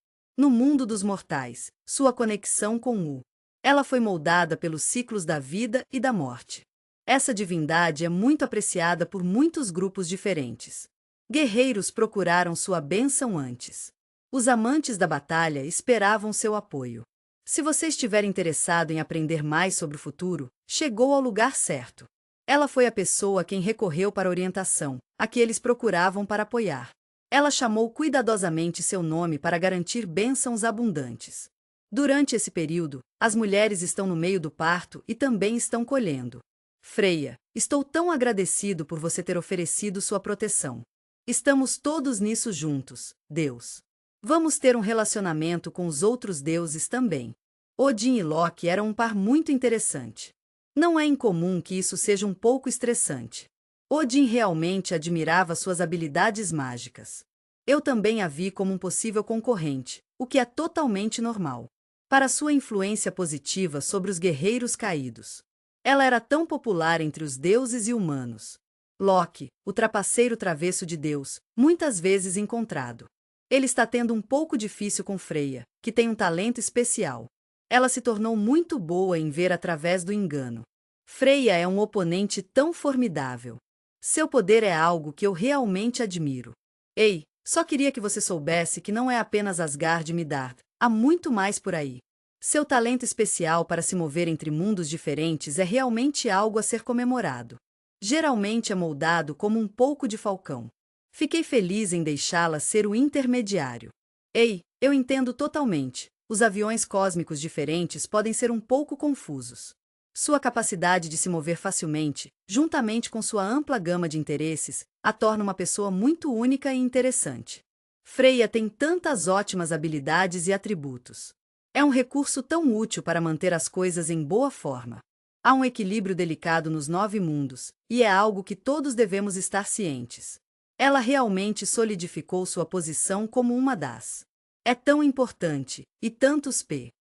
mundo dos mortais, sua conexão com o. Ela foi moldada pelos ciclos da vida e da morte. Essa divindade é muito apreciada por muitos grupos diferentes. Guerreiros procuraram sua bênção antes. Os amantes da batalha esperavam seu apoio. Se você estiver interessado em aprender mais sobre o futuro, chegou ao lugar certo. Ela foi a pessoa a quem recorreu para orientação, a que eles procuravam para apoiar. Ela chamou cuidadosamente seu nome para garantir bênçãos abundantes. Durante esse período, as mulheres estão no meio do parto e também estão colhendo. Freya, estou tão agradecido por você ter oferecido sua proteção. Estamos todos nisso juntos, Deus. Vamos ter um relacionamento com os outros deuses também. Odin e Loki eram um par muito interessante. Não é incomum que isso seja um pouco estressante. Odin realmente admirava suas habilidades mágicas. Eu também a vi como um possível concorrente, o que é totalmente normal. Para sua influência positiva sobre os guerreiros caídos. Ela era tão popular entre os deuses e humanos. Loki, o trapaceiro travesso de Deus, muitas vezes encontrado. Ele está tendo um pouco difícil com Freya, que tem um talento especial. Ela se tornou muito boa em ver através do engano. Freya é um oponente tão formidável. Seu poder é algo que eu realmente admiro. Ei, só queria que você soubesse que não é apenas Asgard e Midgard, há muito mais por aí. Seu talento especial para se mover entre mundos diferentes é realmente algo a ser comemorado. Geralmente é moldado como um pouco de falcão. Fiquei feliz em deixá-la ser o intermediário. Ei, eu entendo totalmente. Os aviões cósmicos diferentes podem ser um pouco confusos. Sua capacidade de se mover facilmente, juntamente com sua ampla gama de interesses, a torna uma pessoa muito única e interessante. Freya tem tantas ótimas habilidades e atributos. É um recurso tão útil para manter as coisas em boa forma. Há um equilíbrio delicado nos 9 mundos, e é algo que todos devemos estar cientes. Ela realmente solidificou sua posição como uma das. É tão importante, e tantos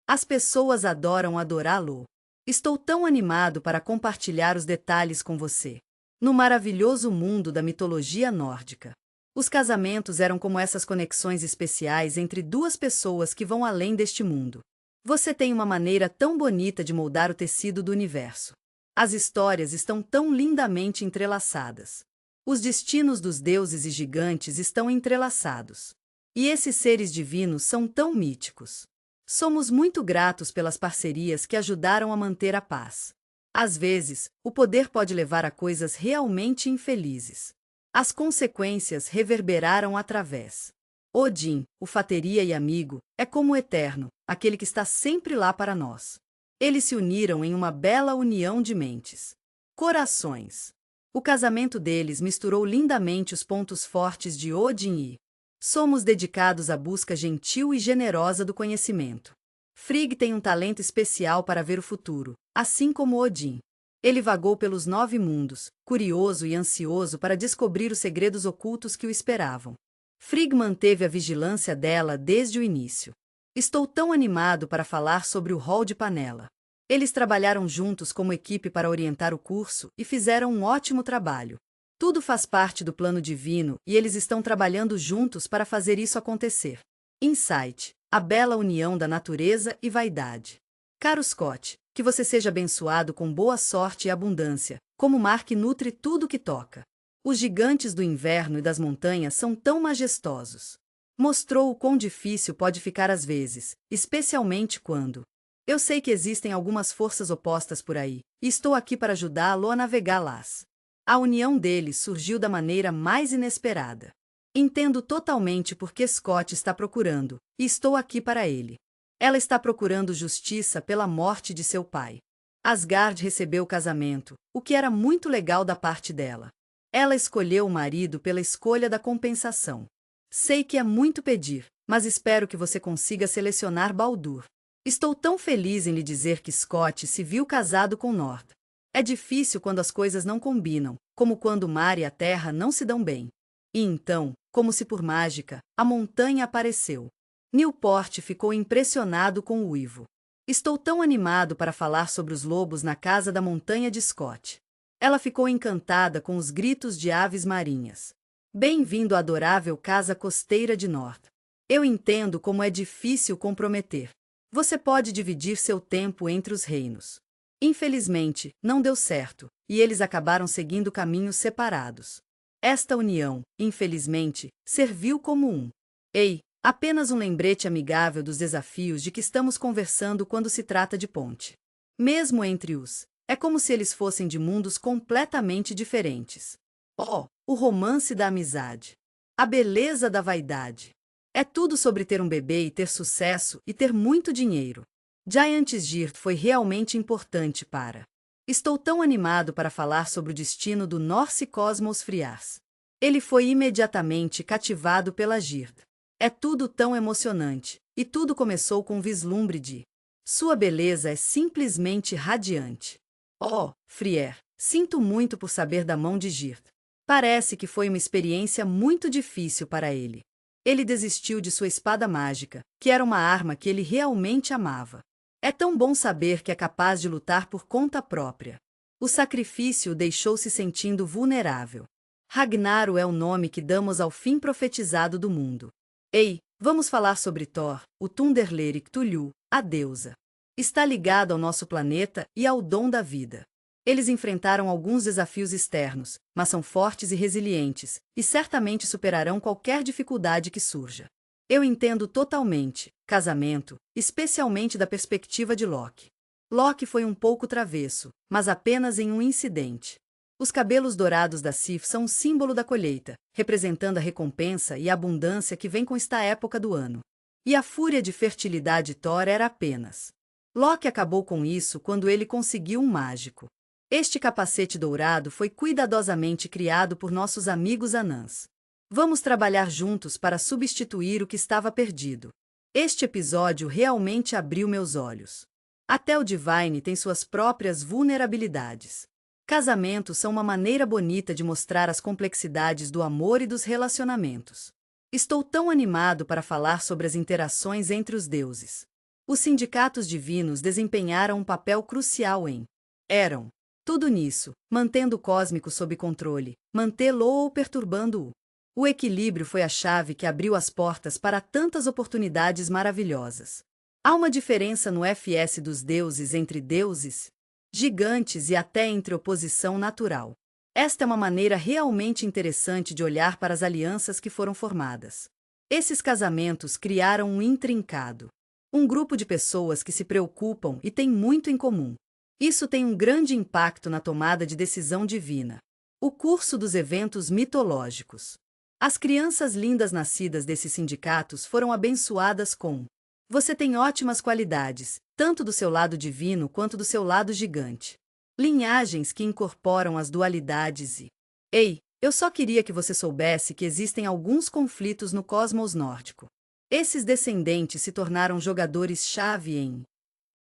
As pessoas adoram adorá-lo. Estou tão animado para compartilhar os detalhes com você. No maravilhoso mundo da mitologia nórdica. Os casamentos eram como essas conexões especiais entre duas pessoas que vão além deste mundo. Você tem uma maneira tão bonita de moldar o tecido do universo. As histórias estão tão lindamente entrelaçadas. Os destinos dos deuses e gigantes estão entrelaçados. E esses seres divinos são tão míticos. Somos muito gratos pelas parcerias que ajudaram a manter a paz. Às vezes, o poder pode levar a coisas realmente infelizes. As consequências reverberaram através. Odin, o fateria e amigo, é como o eterno, aquele que está sempre lá para nós. Eles se uniram em uma bela união de mentes. Corações. O casamento deles misturou lindamente os pontos fortes de Odin e somos dedicados à busca gentil e generosa do conhecimento. Frigg tem um talento especial para ver o futuro, assim como Odin. Ele vagou pelos 9 mundos, curioso e ansioso para descobrir os segredos ocultos que o esperavam. Frigg manteve a vigilância dela desde o início. Estou tão animado para falar sobre o rol de panela. Eles trabalharam juntos como equipe para orientar o curso e fizeram um ótimo trabalho. Tudo faz parte do plano divino e eles estão trabalhando juntos para fazer isso acontecer. Insight, a bela união da natureza e vaidade. Caro Scott, que você seja abençoado com boa sorte e abundância, como o mar que nutre tudo que toca. Os gigantes do inverno e das montanhas são tão majestosos. Mostrou o quão difícil pode ficar às vezes, especialmente quando. Eu sei que existem algumas forças opostas por aí, e estou aqui para ajudá-lo a navegá-las. A união deles surgiu da maneira mais inesperada. Entendo totalmente por que Scott está procurando, e estou aqui para ele. Ela está procurando justiça pela morte de seu pai. Asgard recebeu o casamento, o que era muito legal da parte dela. Ela escolheu o marido pela escolha da compensação. Sei que é muito pedir, mas espero que você consiga selecionar Baldur. Estou tão feliz em lhe dizer que Scott se viu casado com Nord. É difícil quando as coisas não combinam, como quando o mar e a terra não se dão bem. E então, como se por mágica, a montanha apareceu. Newport ficou impressionado com o uivo. Estou tão animado para falar sobre os lobos na casa da montanha de Scott. Ela ficou encantada com os gritos de aves marinhas. Bem-vindo à adorável casa costeira de Nord. Eu entendo como é difícil comprometer. Você pode dividir seu tempo entre os reinos. Infelizmente, não deu certo, e eles acabaram seguindo caminhos separados. Esta união, infelizmente, serviu como um. Ei, apenas um lembrete amigável dos desafios de que estamos conversando quando se trata de ponte. Mesmo entre os, é como se eles fossem de mundos completamente diferentes. Oh, o romance da amizade. A beleza da vaidade. É tudo sobre ter um bebê e ter sucesso e ter muito dinheiro. Giant's foi realmente importante para. Estou tão animado para falar sobre o destino do Norse Cosmos Friars. Ele foi imediatamente cativado pela Gird. É tudo tão emocionante, e tudo começou com um vislumbre de. Sua beleza é simplesmente radiante. Oh, Frier, sinto muito por saber da mão de Gird. Parece que foi uma experiência muito difícil para ele. Ele desistiu de sua espada mágica, que era uma arma que ele realmente amava. É tão bom saber que é capaz de lutar por conta própria. O sacrifício o deixou se sentindo vulnerável. Ragnaro é o nome que damos ao fim profetizado do mundo. Ei, vamos falar sobre Thor, o Thunderlerik Cthulhu, a deusa. Está ligado ao nosso planeta e ao dom da vida. Eles enfrentaram alguns desafios externos, mas são fortes e resilientes, e certamente superarão qualquer dificuldade que surja. Eu entendo totalmente, casamento, especialmente da perspectiva de Loki. Loki foi um pouco travesso, mas apenas em um incidente. Os cabelos dourados da Sif são um símbolo da colheita, representando a recompensa e a abundância que vem com esta época do ano. E a fúria de fertilidade de Thor era apenas. Loki acabou com isso quando ele conseguiu um mágico. Este capacete dourado foi cuidadosamente criado por nossos amigos anãs. Vamos trabalhar juntos para substituir o que estava perdido. Este episódio realmente abriu meus olhos. Até o Divine tem suas próprias vulnerabilidades. Casamentos são uma maneira bonita de mostrar as complexidades do amor e dos relacionamentos. Estou tão animado para falar sobre as interações entre os deuses. Os sindicatos divinos desempenharam um papel crucial em. Eram. Tudo nisso, mantendo o cósmico sob controle, mantê-lo ou perturbando-o. O equilíbrio foi a chave que abriu as portas para tantas oportunidades maravilhosas. Há uma diferença no FS dos deuses entre deuses, gigantes e até entre oposição natural. Esta é uma maneira realmente interessante de olhar para as alianças que foram formadas. Esses casamentos criaram um intrincado. Um grupo de pessoas que se preocupam e têm muito em comum. Isso tem um grande impacto na tomada de decisão divina. O curso dos eventos mitológicos. As crianças lindas nascidas desses sindicatos foram abençoadas com: você tem ótimas qualidades, tanto do seu lado divino quanto do seu lado gigante. Linhagens que incorporam as dualidades e... Ei, eu só queria que você soubesse que existem alguns conflitos no cosmos nórdico. Esses descendentes se tornaram jogadores-chave em...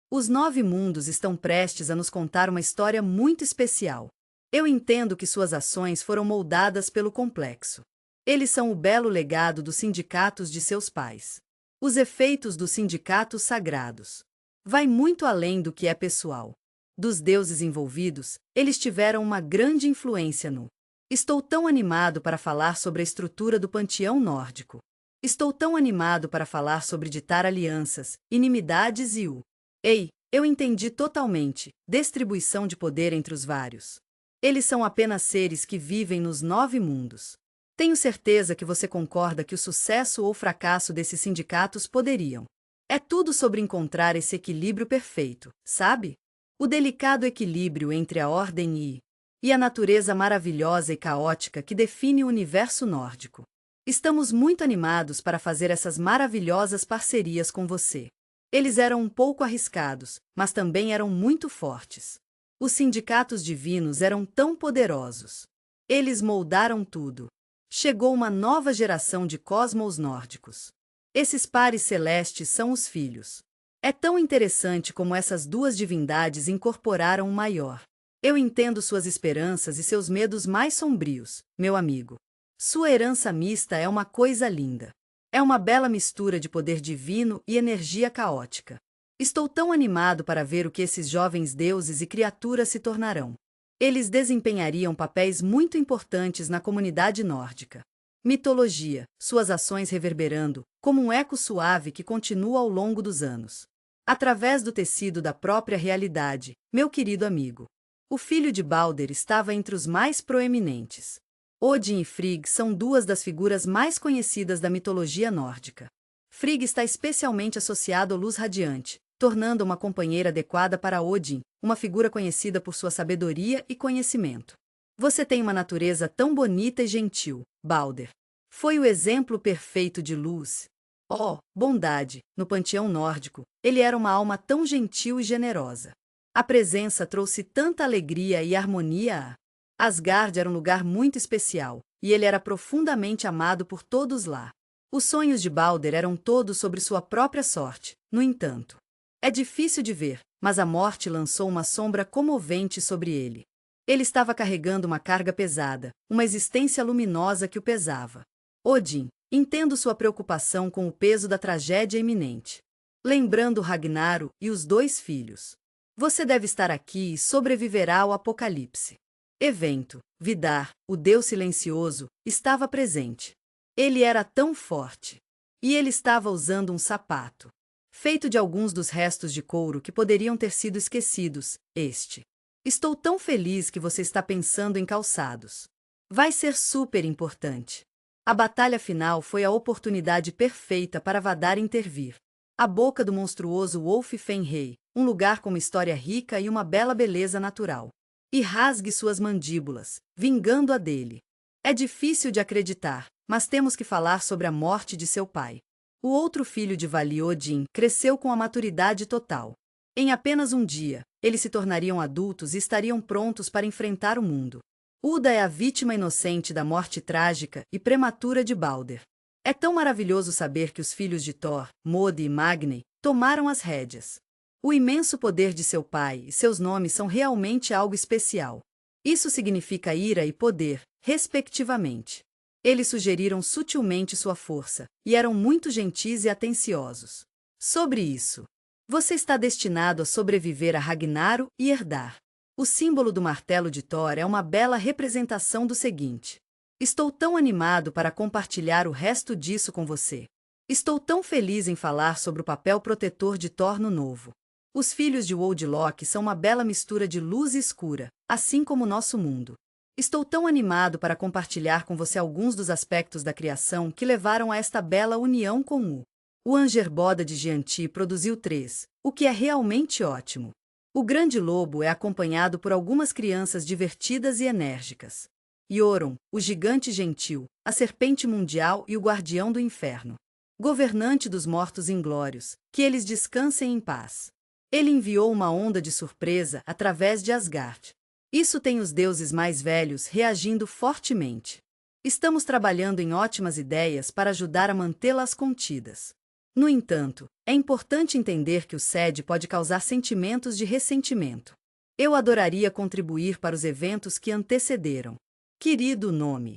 Os 9 mundos estão prestes a nos contar uma história muito especial. Eu entendo que suas ações foram moldadas pelo complexo. Eles são o belo legado dos sindicatos de seus pais. Os efeitos dos sindicatos sagrados. Vai muito além do que é pessoal. Dos deuses envolvidos, eles tiveram uma grande influência no... Estou tão animado para falar sobre a estrutura do panteão nórdico. Estou tão animado para falar sobre ditar alianças, inimidades e o... Ei, eu entendi totalmente. Distribuição de poder entre os vários. Eles são apenas seres que vivem nos 9 mundos. Tenho certeza que você concorda que o sucesso ou fracasso desses sindicatos poderiam. É tudo sobre encontrar esse equilíbrio perfeito, sabe? O delicado equilíbrio entre a ordem e a natureza maravilhosa e caótica que define o universo nórdico. Estamos muito animados para fazer essas maravilhosas parcerias com você. Eles eram um pouco arriscados, mas também eram muito fortes. Os sindicatos divinos eram tão poderosos. Eles moldaram tudo. Chegou uma nova geração de cosmos nórdicos. Esses pares celestes são os filhos. É tão interessante como essas duas divindades incorporaram o maior. Eu entendo suas esperanças e seus medos mais sombrios, meu amigo. Sua herança mista é uma coisa linda. É uma bela mistura de poder divino e energia caótica. Estou tão animado para ver o que esses jovens deuses e criaturas se tornarão. Eles desempenhariam papéis muito importantes na comunidade nórdica. Mitologia, suas ações reverberando, como um eco suave que continua ao longo dos anos. Através do tecido da própria realidade, meu querido amigo. O filho de Balder estava entre os mais proeminentes. Odin e Frigg são duas das figuras mais conhecidas da mitologia nórdica. Frigg está especialmente associado à luz radiante, tornando uma companheira adequada para Odin, uma figura conhecida por sua sabedoria e conhecimento. Você tem uma natureza tão bonita e gentil, Balder. Foi o exemplo perfeito de luz. Oh, bondade, no panteão nórdico, ele era uma alma tão gentil e generosa. A presença trouxe tanta alegria e harmonia a... Asgard era um lugar muito especial, e ele era profundamente amado por todos lá. Os sonhos de Balder eram todos sobre sua própria sorte, no entanto. É difícil de ver, mas a morte lançou uma sombra comovente sobre ele. Ele estava carregando uma carga pesada, uma existência luminosa que o pesava. Odin, entendo sua preocupação com o peso da tragédia iminente. Lembrando Ragnaro e os 2 filhos. Você deve estar aqui e sobreviverá ao apocalipse. Evento, Vidar, o deus silencioso, estava presente. Ele era tão forte. E ele estava usando um sapato. Feito de alguns dos restos de couro que poderiam ter sido esquecidos, Estou tão feliz que você está pensando em calçados. Vai ser super importante. A batalha final foi a oportunidade perfeita para Vadar intervir. A boca do monstruoso Wolf Fenrei, um lugar com uma história rica e uma bela beleza natural. E rasgue suas mandíbulas, vingando a dele. É difícil de acreditar, mas temos que falar sobre a morte de seu pai. O outro filho de Vali, Odin, cresceu com a maturidade total. Em apenas um dia, eles se tornariam adultos e estariam prontos para enfrentar o mundo. Uda é a vítima inocente da morte trágica e prematura de Balder. É tão maravilhoso saber que os filhos de Thor, Modi e Magni, tomaram as rédeas. O imenso poder de seu pai e seus nomes são realmente algo especial. Isso significa ira e poder, respectivamente. Eles sugeriram sutilmente sua força, e eram muito gentis e atenciosos. Sobre isso, você está destinado a sobreviver a Ragnaro e herdar. O símbolo do martelo de Thor é uma bela representação do seguinte. Estou tão animado para compartilhar o resto disso com você. Estou tão feliz em falar sobre o papel protetor de Thor no novo. Os filhos de Wold Loki são uma bela mistura de luz e escura, assim como o nosso mundo. Estou tão animado para compartilhar com você alguns dos aspectos da criação que levaram a esta bela união com o Angerboda de Gianti produziu 3, o que é realmente ótimo. O grande lobo é acompanhado por algumas crianças divertidas e enérgicas. Yoron, o gigante gentil, a serpente mundial e o guardião do inferno. Governante dos mortos inglórios, que eles descansem em paz. Ele enviou uma onda de surpresa através de Asgard. Isso tem os deuses mais velhos reagindo fortemente. Estamos trabalhando em ótimas ideias para ajudar a mantê-las contidas. No entanto, é importante entender que o SED pode causar sentimentos de ressentimento. Eu adoraria contribuir para os eventos que antecederam. Querido nome.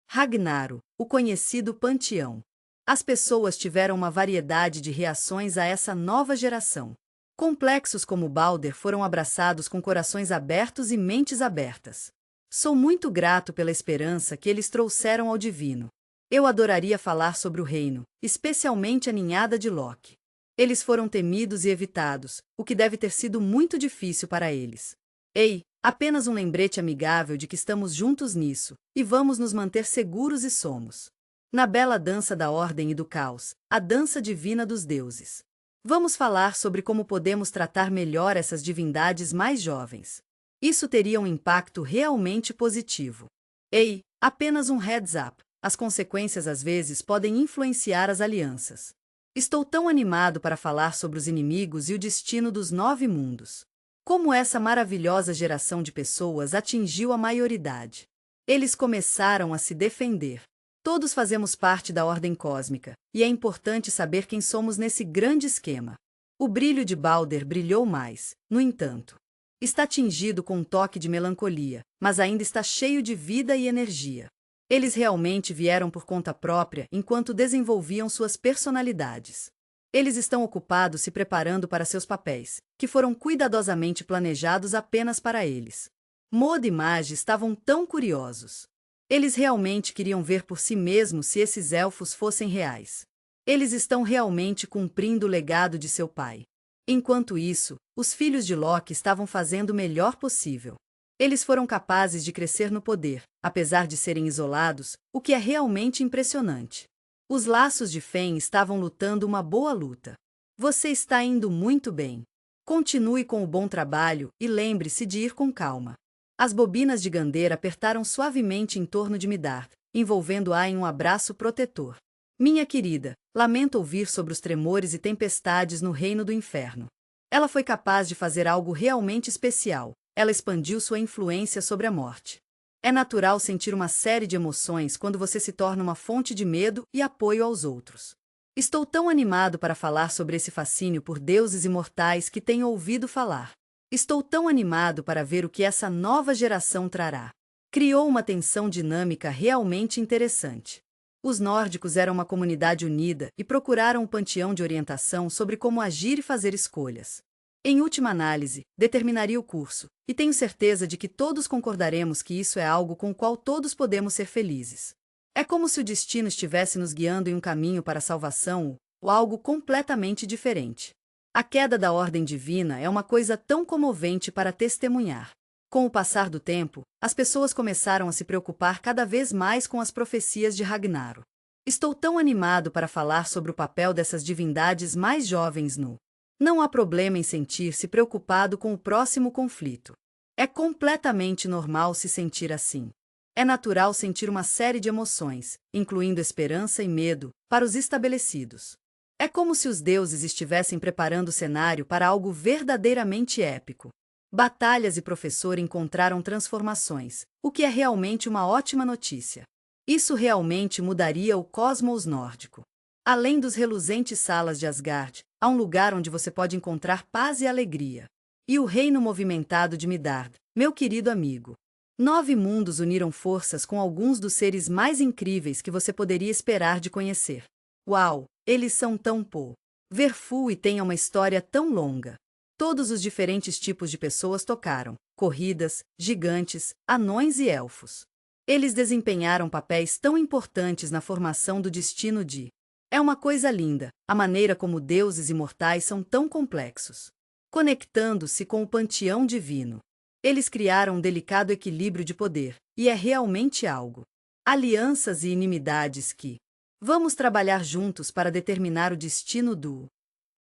Ragnaro, o conhecido panteão. As pessoas tiveram uma variedade de reações a essa nova geração. Complexos como Balder foram abraçados com corações abertos e mentes abertas. Sou muito grato pela esperança que eles trouxeram ao divino. Eu adoraria falar sobre o reino, especialmente a ninhada de Loki. Eles foram temidos e evitados, o que deve ter sido muito difícil para eles. Ei, apenas um lembrete amigável de que estamos juntos nisso, e vamos nos manter seguros e somos. Na bela dança da ordem e do caos, a dança divina dos deuses. Vamos falar sobre como podemos tratar melhor essas divindades mais jovens. Isso teria um impacto realmente positivo. Ei, apenas um heads up, as consequências às vezes podem influenciar as alianças. Estou tão animado para falar sobre os inimigos e o destino dos 9 mundos. Como essa maravilhosa geração de pessoas atingiu a maioridade. Eles começaram a se defender. Todos fazemos parte da ordem cósmica, e é importante saber quem somos nesse grande esquema. O brilho de Balder brilhou mais, no entanto. Está tingido com um toque de melancolia, mas ainda está cheio de vida e energia. Eles realmente vieram por conta própria enquanto desenvolviam suas personalidades. Eles estão ocupados se preparando para seus papéis, que foram cuidadosamente planejados apenas para eles. Mod e Mage estavam tão curiosos. Eles realmente queriam ver por si mesmos se esses elfos fossem reais. Eles estão realmente cumprindo o legado de seu pai. Enquanto isso, os filhos de Loki estavam fazendo o melhor possível. Eles foram capazes de crescer no poder, apesar de serem isolados, o que é realmente impressionante. Os laços de Fen estavam lutando uma boa luta. Você está indo muito bem. Continue com o bom trabalho e lembre-se de ir com calma. As bobinas de Gander apertaram suavemente em torno de Midard, envolvendo-a em um abraço protetor. Minha querida, lamento ouvir sobre os tremores e tempestades no reino do inferno. Ela foi capaz de fazer algo realmente especial. Ela expandiu sua influência sobre a morte. É natural sentir uma série de emoções quando você se torna uma fonte de medo e apoio aos outros. Estou tão animado para falar sobre esse fascínio por deuses imortais que tenho ouvido falar. Estou tão animado para ver o que essa nova geração trará. Criou uma tensão dinâmica realmente interessante. Os nórdicos eram uma comunidade unida e procuraram um panteão de orientação sobre como agir e fazer escolhas. Em última análise, determinaria o curso, e tenho certeza de que todos concordaremos que isso é algo com o qual todos podemos ser felizes. É como se o destino estivesse nos guiando em um caminho para a salvação ou algo completamente diferente. A queda da ordem divina é uma coisa tão comovente para testemunhar. Com o passar do tempo, as pessoas começaram a se preocupar cada vez mais com as profecias de Ragnaro. Estou tão animado para falar sobre o papel dessas divindades mais jovens no. Não há problema em sentir-se preocupado com o próximo conflito. É completamente normal se sentir assim. É natural sentir uma série de emoções, incluindo esperança e medo, para os estabelecidos. É como se os deuses estivessem preparando o cenário para algo verdadeiramente épico. Batalhas e professor encontraram transformações, o que é realmente uma ótima notícia. Isso realmente mudaria o cosmos nórdico. Além dos reluzentes salas de Asgard, há um lugar onde você pode encontrar paz e alegria. E o reino movimentado de Midard, meu querido amigo. 9 mundos uniram forças com alguns dos seres mais incríveis que você poderia esperar de conhecer. Uau, eles são tão powerful e têm uma história tão longa. Todos os diferentes tipos de pessoas tocaram, corridas, gigantes, anões e elfos. Eles desempenharam papéis tão importantes na formação do destino de. É uma coisa linda, a maneira como deuses imortais são tão complexos. Conectando-se com o panteão divino. Eles criaram um delicado equilíbrio de poder, e é realmente algo. Alianças e inimidades que. Vamos trabalhar juntos para determinar o destino do.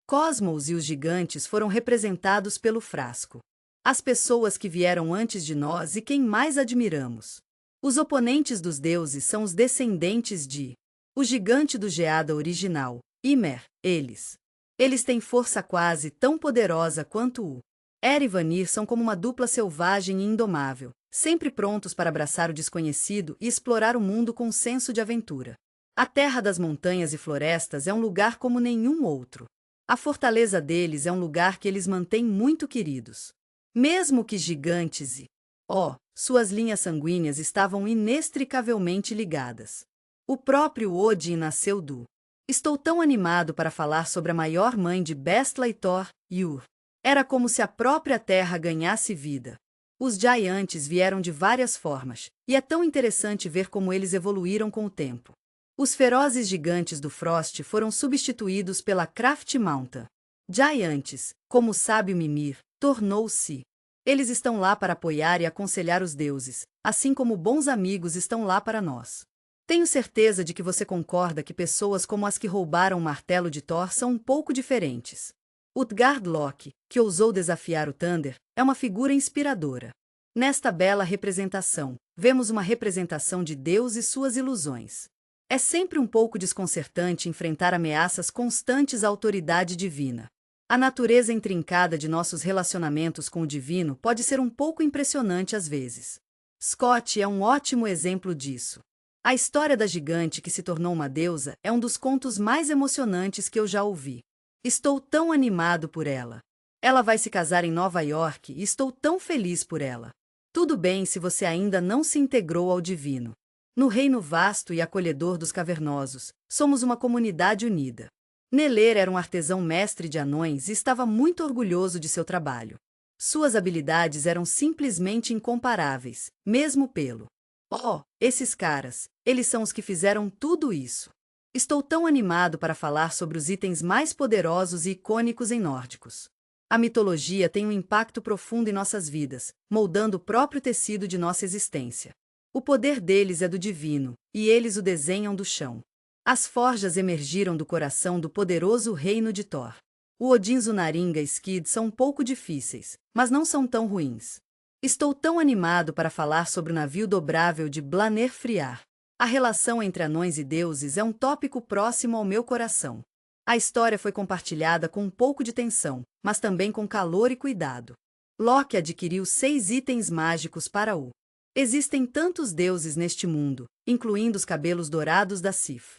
Cosmos e os gigantes foram representados pelo frasco. As pessoas que vieram antes de nós e quem mais admiramos. Os oponentes dos deuses são os descendentes de. O gigante do Geada original, Ymer, eles. Eles têm força quase tão poderosa quanto o. Er e Vanir são como uma dupla selvagem e indomável, sempre prontos para abraçar o desconhecido e explorar o mundo com senso de aventura. A terra das montanhas e florestas é um lugar como nenhum outro. A fortaleza deles é um lugar que eles mantêm muito queridos. Mesmo que gigantes e. Suas linhas sanguíneas estavam inextricavelmente ligadas. O próprio Odin nasceu do. Estou tão animado para falar sobre a maior mãe de Bestla e Thor, Ur. Era como se a própria terra ganhasse vida. Os gigantes vieram de várias formas, e é tão interessante ver como eles evoluíram com o tempo. Os ferozes gigantes do Frost foram substituídos pela Craft Mountain. Gigantes, como o sábio Mimir, tornou-se. Eles estão lá para apoiar e aconselhar os deuses, assim como bons amigos estão lá para nós. Tenho certeza de que você concorda que pessoas como as que roubaram o martelo de Thor são um pouco diferentes. Utgard Loki, que ousou desafiar o Thunder, é uma figura inspiradora. Nesta bela representação, vemos uma representação de Deus e suas ilusões. É sempre um pouco desconcertante enfrentar ameaças constantes à autoridade divina. A natureza intrincada de nossos relacionamentos com o divino pode ser um pouco impressionante às vezes. Scott é um ótimo exemplo disso. A história da gigante que se tornou uma deusa é um dos contos mais emocionantes que eu já ouvi. Estou tão animado por ela. Ela vai se casar em Nova York e estou tão feliz por ela. Tudo bem se você ainda não se integrou ao divino. No reino vasto e acolhedor dos cavernosos, somos uma comunidade unida. Neler era um artesão mestre de anões e estava muito orgulhoso de seu trabalho. Suas habilidades eram simplesmente incomparáveis, mesmo pelo. Esses caras, eles são os que fizeram tudo isso. Estou tão animado para falar sobre os itens mais poderosos e icônicos em nórdicos. A mitologia tem um impacto profundo em nossas vidas, moldando o próprio tecido de nossa existência. O poder deles é do divino, e eles o desenham do chão. As forjas emergiram do coração do poderoso reino de Thor. O Odinzunaringa e Skid são um pouco difíceis, mas não são tão ruins. Estou tão animado para falar sobre o navio dobrável de Blanir Friar. A relação entre anões e deuses é um tópico próximo ao meu coração. A história foi compartilhada com um pouco de tensão, mas também com calor e cuidado. Loki adquiriu 6 itens mágicos para o. Existem tantos deuses neste mundo, incluindo os cabelos dourados da Sif.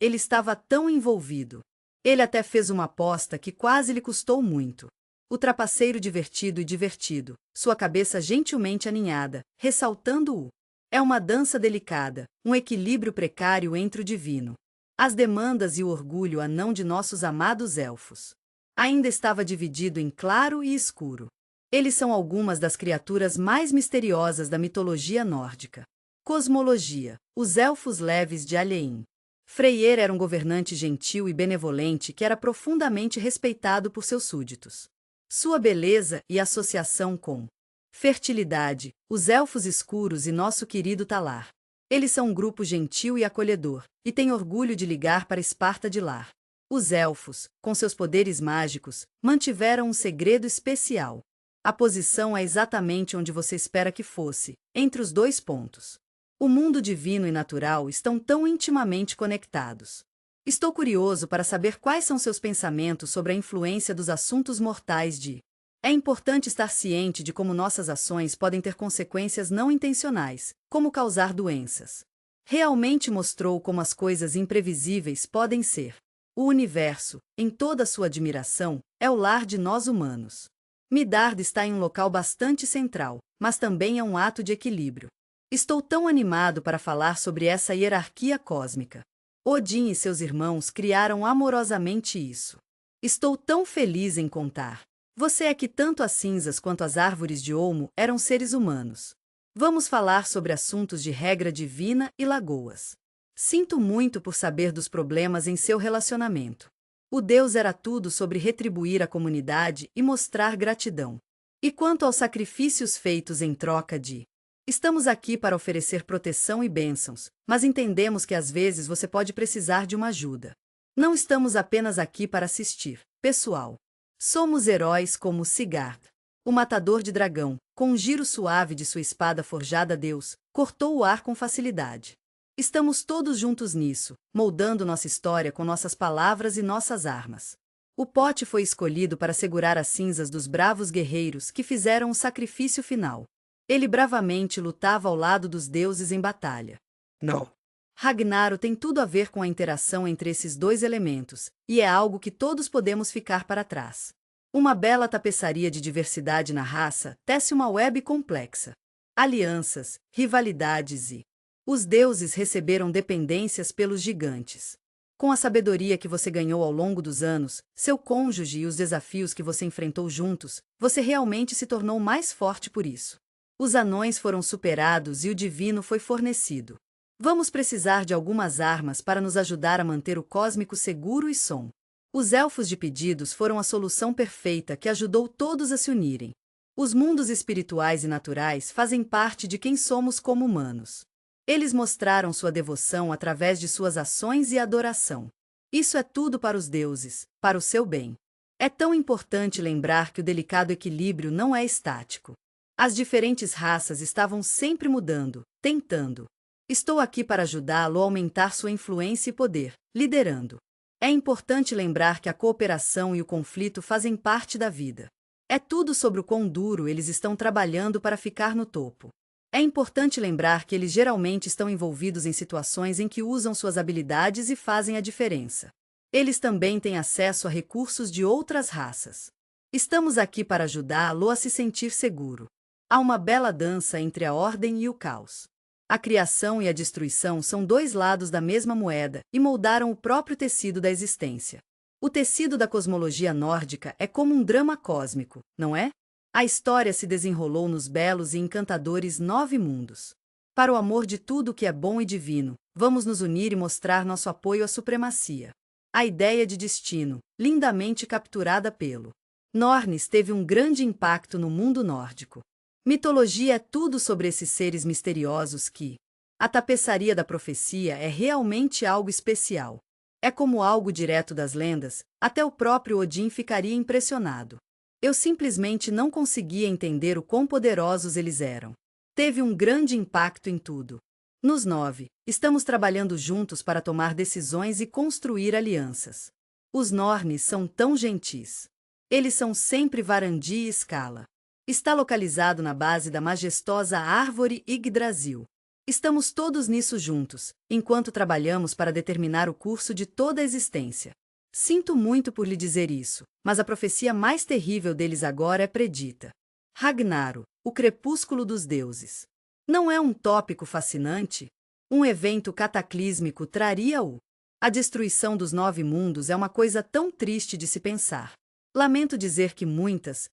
Ele estava tão envolvido. Ele até fez uma aposta que quase lhe custou muito. O trapaceiro divertido, sua cabeça gentilmente aninhada, ressaltando o. É uma dança delicada, um equilíbrio precário entre o divino. As demandas e o orgulho anão de nossos amados elfos. Ainda estava dividido em claro e escuro. Eles são algumas das criaturas mais misteriosas da mitologia nórdica. Cosmologia. Os elfos leves de Alein. Freyr era um governante gentil e benevolente que era profundamente respeitado por seus súditos. Sua beleza e associação com fertilidade, os elfos escuros e nosso querido Talar. Eles são um grupo gentil e acolhedor, e têm orgulho de ligar para Esparta de Lar. Os elfos, com seus poderes mágicos, mantiveram um segredo especial. A posição é exatamente onde você espera que fosse, entre os 2 pontos. O mundo divino e natural estão tão intimamente conectados. Estou curioso para saber quais são seus pensamentos sobre a influência dos assuntos mortais de. É importante estar ciente de como nossas ações podem ter consequências não intencionais, como causar doenças. Realmente mostrou como as coisas imprevisíveis podem ser. O universo, em toda sua admiração, é o lar de nós humanos. Midgard está em um local bastante central, mas também é um ato de equilíbrio. Estou tão animado para falar sobre essa hierarquia cósmica. Odin e seus irmãos criaram amorosamente isso. Estou tão feliz em contar. Você é que tanto as cinzas quanto as árvores de olmo eram seres humanos. Vamos falar sobre assuntos de regra divina e lagoas. Sinto muito por saber dos problemas em seu relacionamento. O Deus era tudo sobre retribuir a comunidade e mostrar gratidão. E quanto aos sacrifícios feitos em troca de... Estamos aqui para oferecer proteção e bênçãos, mas entendemos que às vezes você pode precisar de uma ajuda. Não estamos apenas aqui para assistir, pessoal. Somos heróis como Sigurd, o matador de dragão, com um giro suave de sua espada forjada. Deus cortou o ar com facilidade. Estamos todos juntos nisso, moldando nossa história com nossas palavras e nossas armas. O pote foi escolhido para segurar as cinzas dos bravos guerreiros que fizeram o sacrifício final. Ele bravamente lutava ao lado dos deuses em batalha. Não. Ragnarok tem tudo a ver com a interação entre esses dois elementos, e é algo que todos podemos ficar para trás. Uma bela tapeçaria de diversidade na raça tece uma web complexa. Alianças, rivalidades e... Os deuses receberam dependências pelos gigantes. Com a sabedoria que você ganhou ao longo dos anos, seu cônjuge e os desafios que você enfrentou juntos, você realmente se tornou mais forte por isso. Os anões foram superados e o divino foi fornecido. Vamos precisar de algumas armas para nos ajudar a manter o cósmico seguro e som. Os elfos de pedidos foram a solução perfeita que ajudou todos a se unirem. Os mundos espirituais e naturais fazem parte de quem somos como humanos. Eles mostraram sua devoção através de suas ações e adoração. Isso é tudo para os deuses, para o seu bem. É tão importante lembrar que o delicado equilíbrio não é estático. As diferentes raças estavam sempre mudando, tentando. Estou aqui para ajudá-lo a aumentar sua influência e poder, liderando. É importante lembrar que a cooperação e o conflito fazem parte da vida. É tudo sobre o quão duro eles estão trabalhando para ficar no topo. É importante lembrar que eles geralmente estão envolvidos em situações em que usam suas habilidades e fazem a diferença. Eles também têm acesso a recursos de outras raças. Estamos aqui para ajudá-lo a se sentir seguro. Há uma bela dança entre a ordem e o caos. A criação e a destruição são dois lados da mesma moeda e moldaram o próprio tecido da existência. O tecido da cosmologia nórdica é como um drama cósmico, não é? A história se desenrolou nos belos e encantadores 9 mundos. Para o amor de tudo que é bom e divino, vamos nos unir e mostrar nosso apoio à supremacia. A ideia de destino, lindamente capturada pelo Nornes, teve um grande impacto no mundo nórdico. Mitologia é tudo sobre esses seres misteriosos que... A tapeçaria da profecia é realmente algo especial. É como algo direto das lendas, até o próprio Odin ficaria impressionado. Eu simplesmente não conseguia entender o quão poderosos eles eram. Teve um grande impacto em tudo. Nos 9, estamos trabalhando juntos para tomar decisões e construir alianças. Os Nornes são tão gentis. Eles são sempre Varandi e Escala. Está localizado na base da majestosa árvore Yggdrasil. Estamos todos nisso juntos, enquanto trabalhamos para determinar o curso de toda a existência. Sinto muito por lhe dizer isso, mas a profecia mais terrível deles agora é predita. Ragnarok, o crepúsculo dos deuses. Não é um tópico fascinante? Um evento cataclísmico traria-o. A destruição dos 9 mundos é uma coisa tão triste de se pensar. Lamento dizer que muitas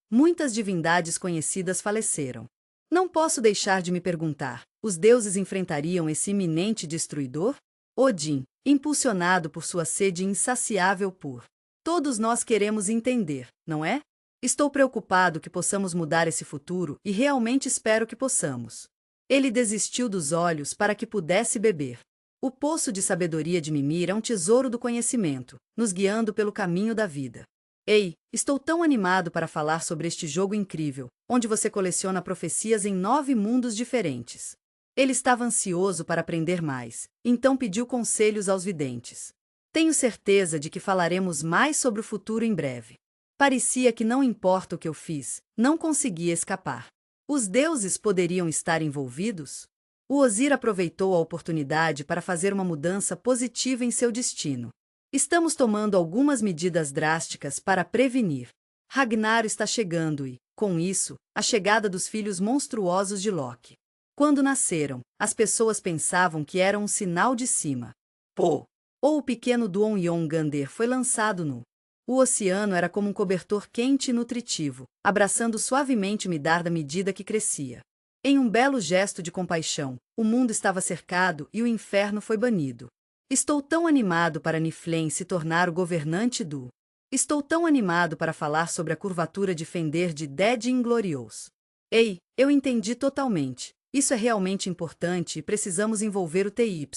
divindades conhecidas faleceram. Não posso deixar de me perguntar, os deuses enfrentariam esse iminente destruidor? Odin, impulsionado por sua sede insaciável por... Todos nós queremos entender, não é? Estou preocupado que possamos mudar esse futuro e realmente espero que possamos. Ele desistiu dos olhos para que pudesse beber. O poço de sabedoria de Mimir é um tesouro do conhecimento, nos guiando pelo caminho da vida. Ei, estou tão animado para falar sobre este jogo incrível, onde você coleciona profecias em 9 mundos diferentes. Ele estava ansioso para aprender mais, então pediu conselhos aos videntes. Tenho certeza de que falaremos mais sobre o futuro em breve. Parecia que não importa o que eu fiz, não conseguia escapar. Os deuses poderiam estar envolvidos? O Ozir aproveitou a oportunidade para fazer uma mudança positiva em seu destino. Estamos tomando algumas medidas drásticas para prevenir. Ragnar está chegando e, com isso, a chegada dos filhos monstruosos de Loki. Quando nasceram, as pessoas pensavam que era um sinal de cima. Ou o pequeno Duon Yongander foi lançado no... O oceano era como um cobertor quente e nutritivo, abraçando suavemente Midar à medida que crescia. Em um belo gesto de compaixão, o mundo estava cercado e o inferno foi banido. Estou tão animado para Niflheim se tornar o governante do... Estou tão animado para falar sobre a curvatura de Fender de Dead Inglorious. Ei, eu entendi totalmente. Isso é realmente importante e precisamos envolver o TY.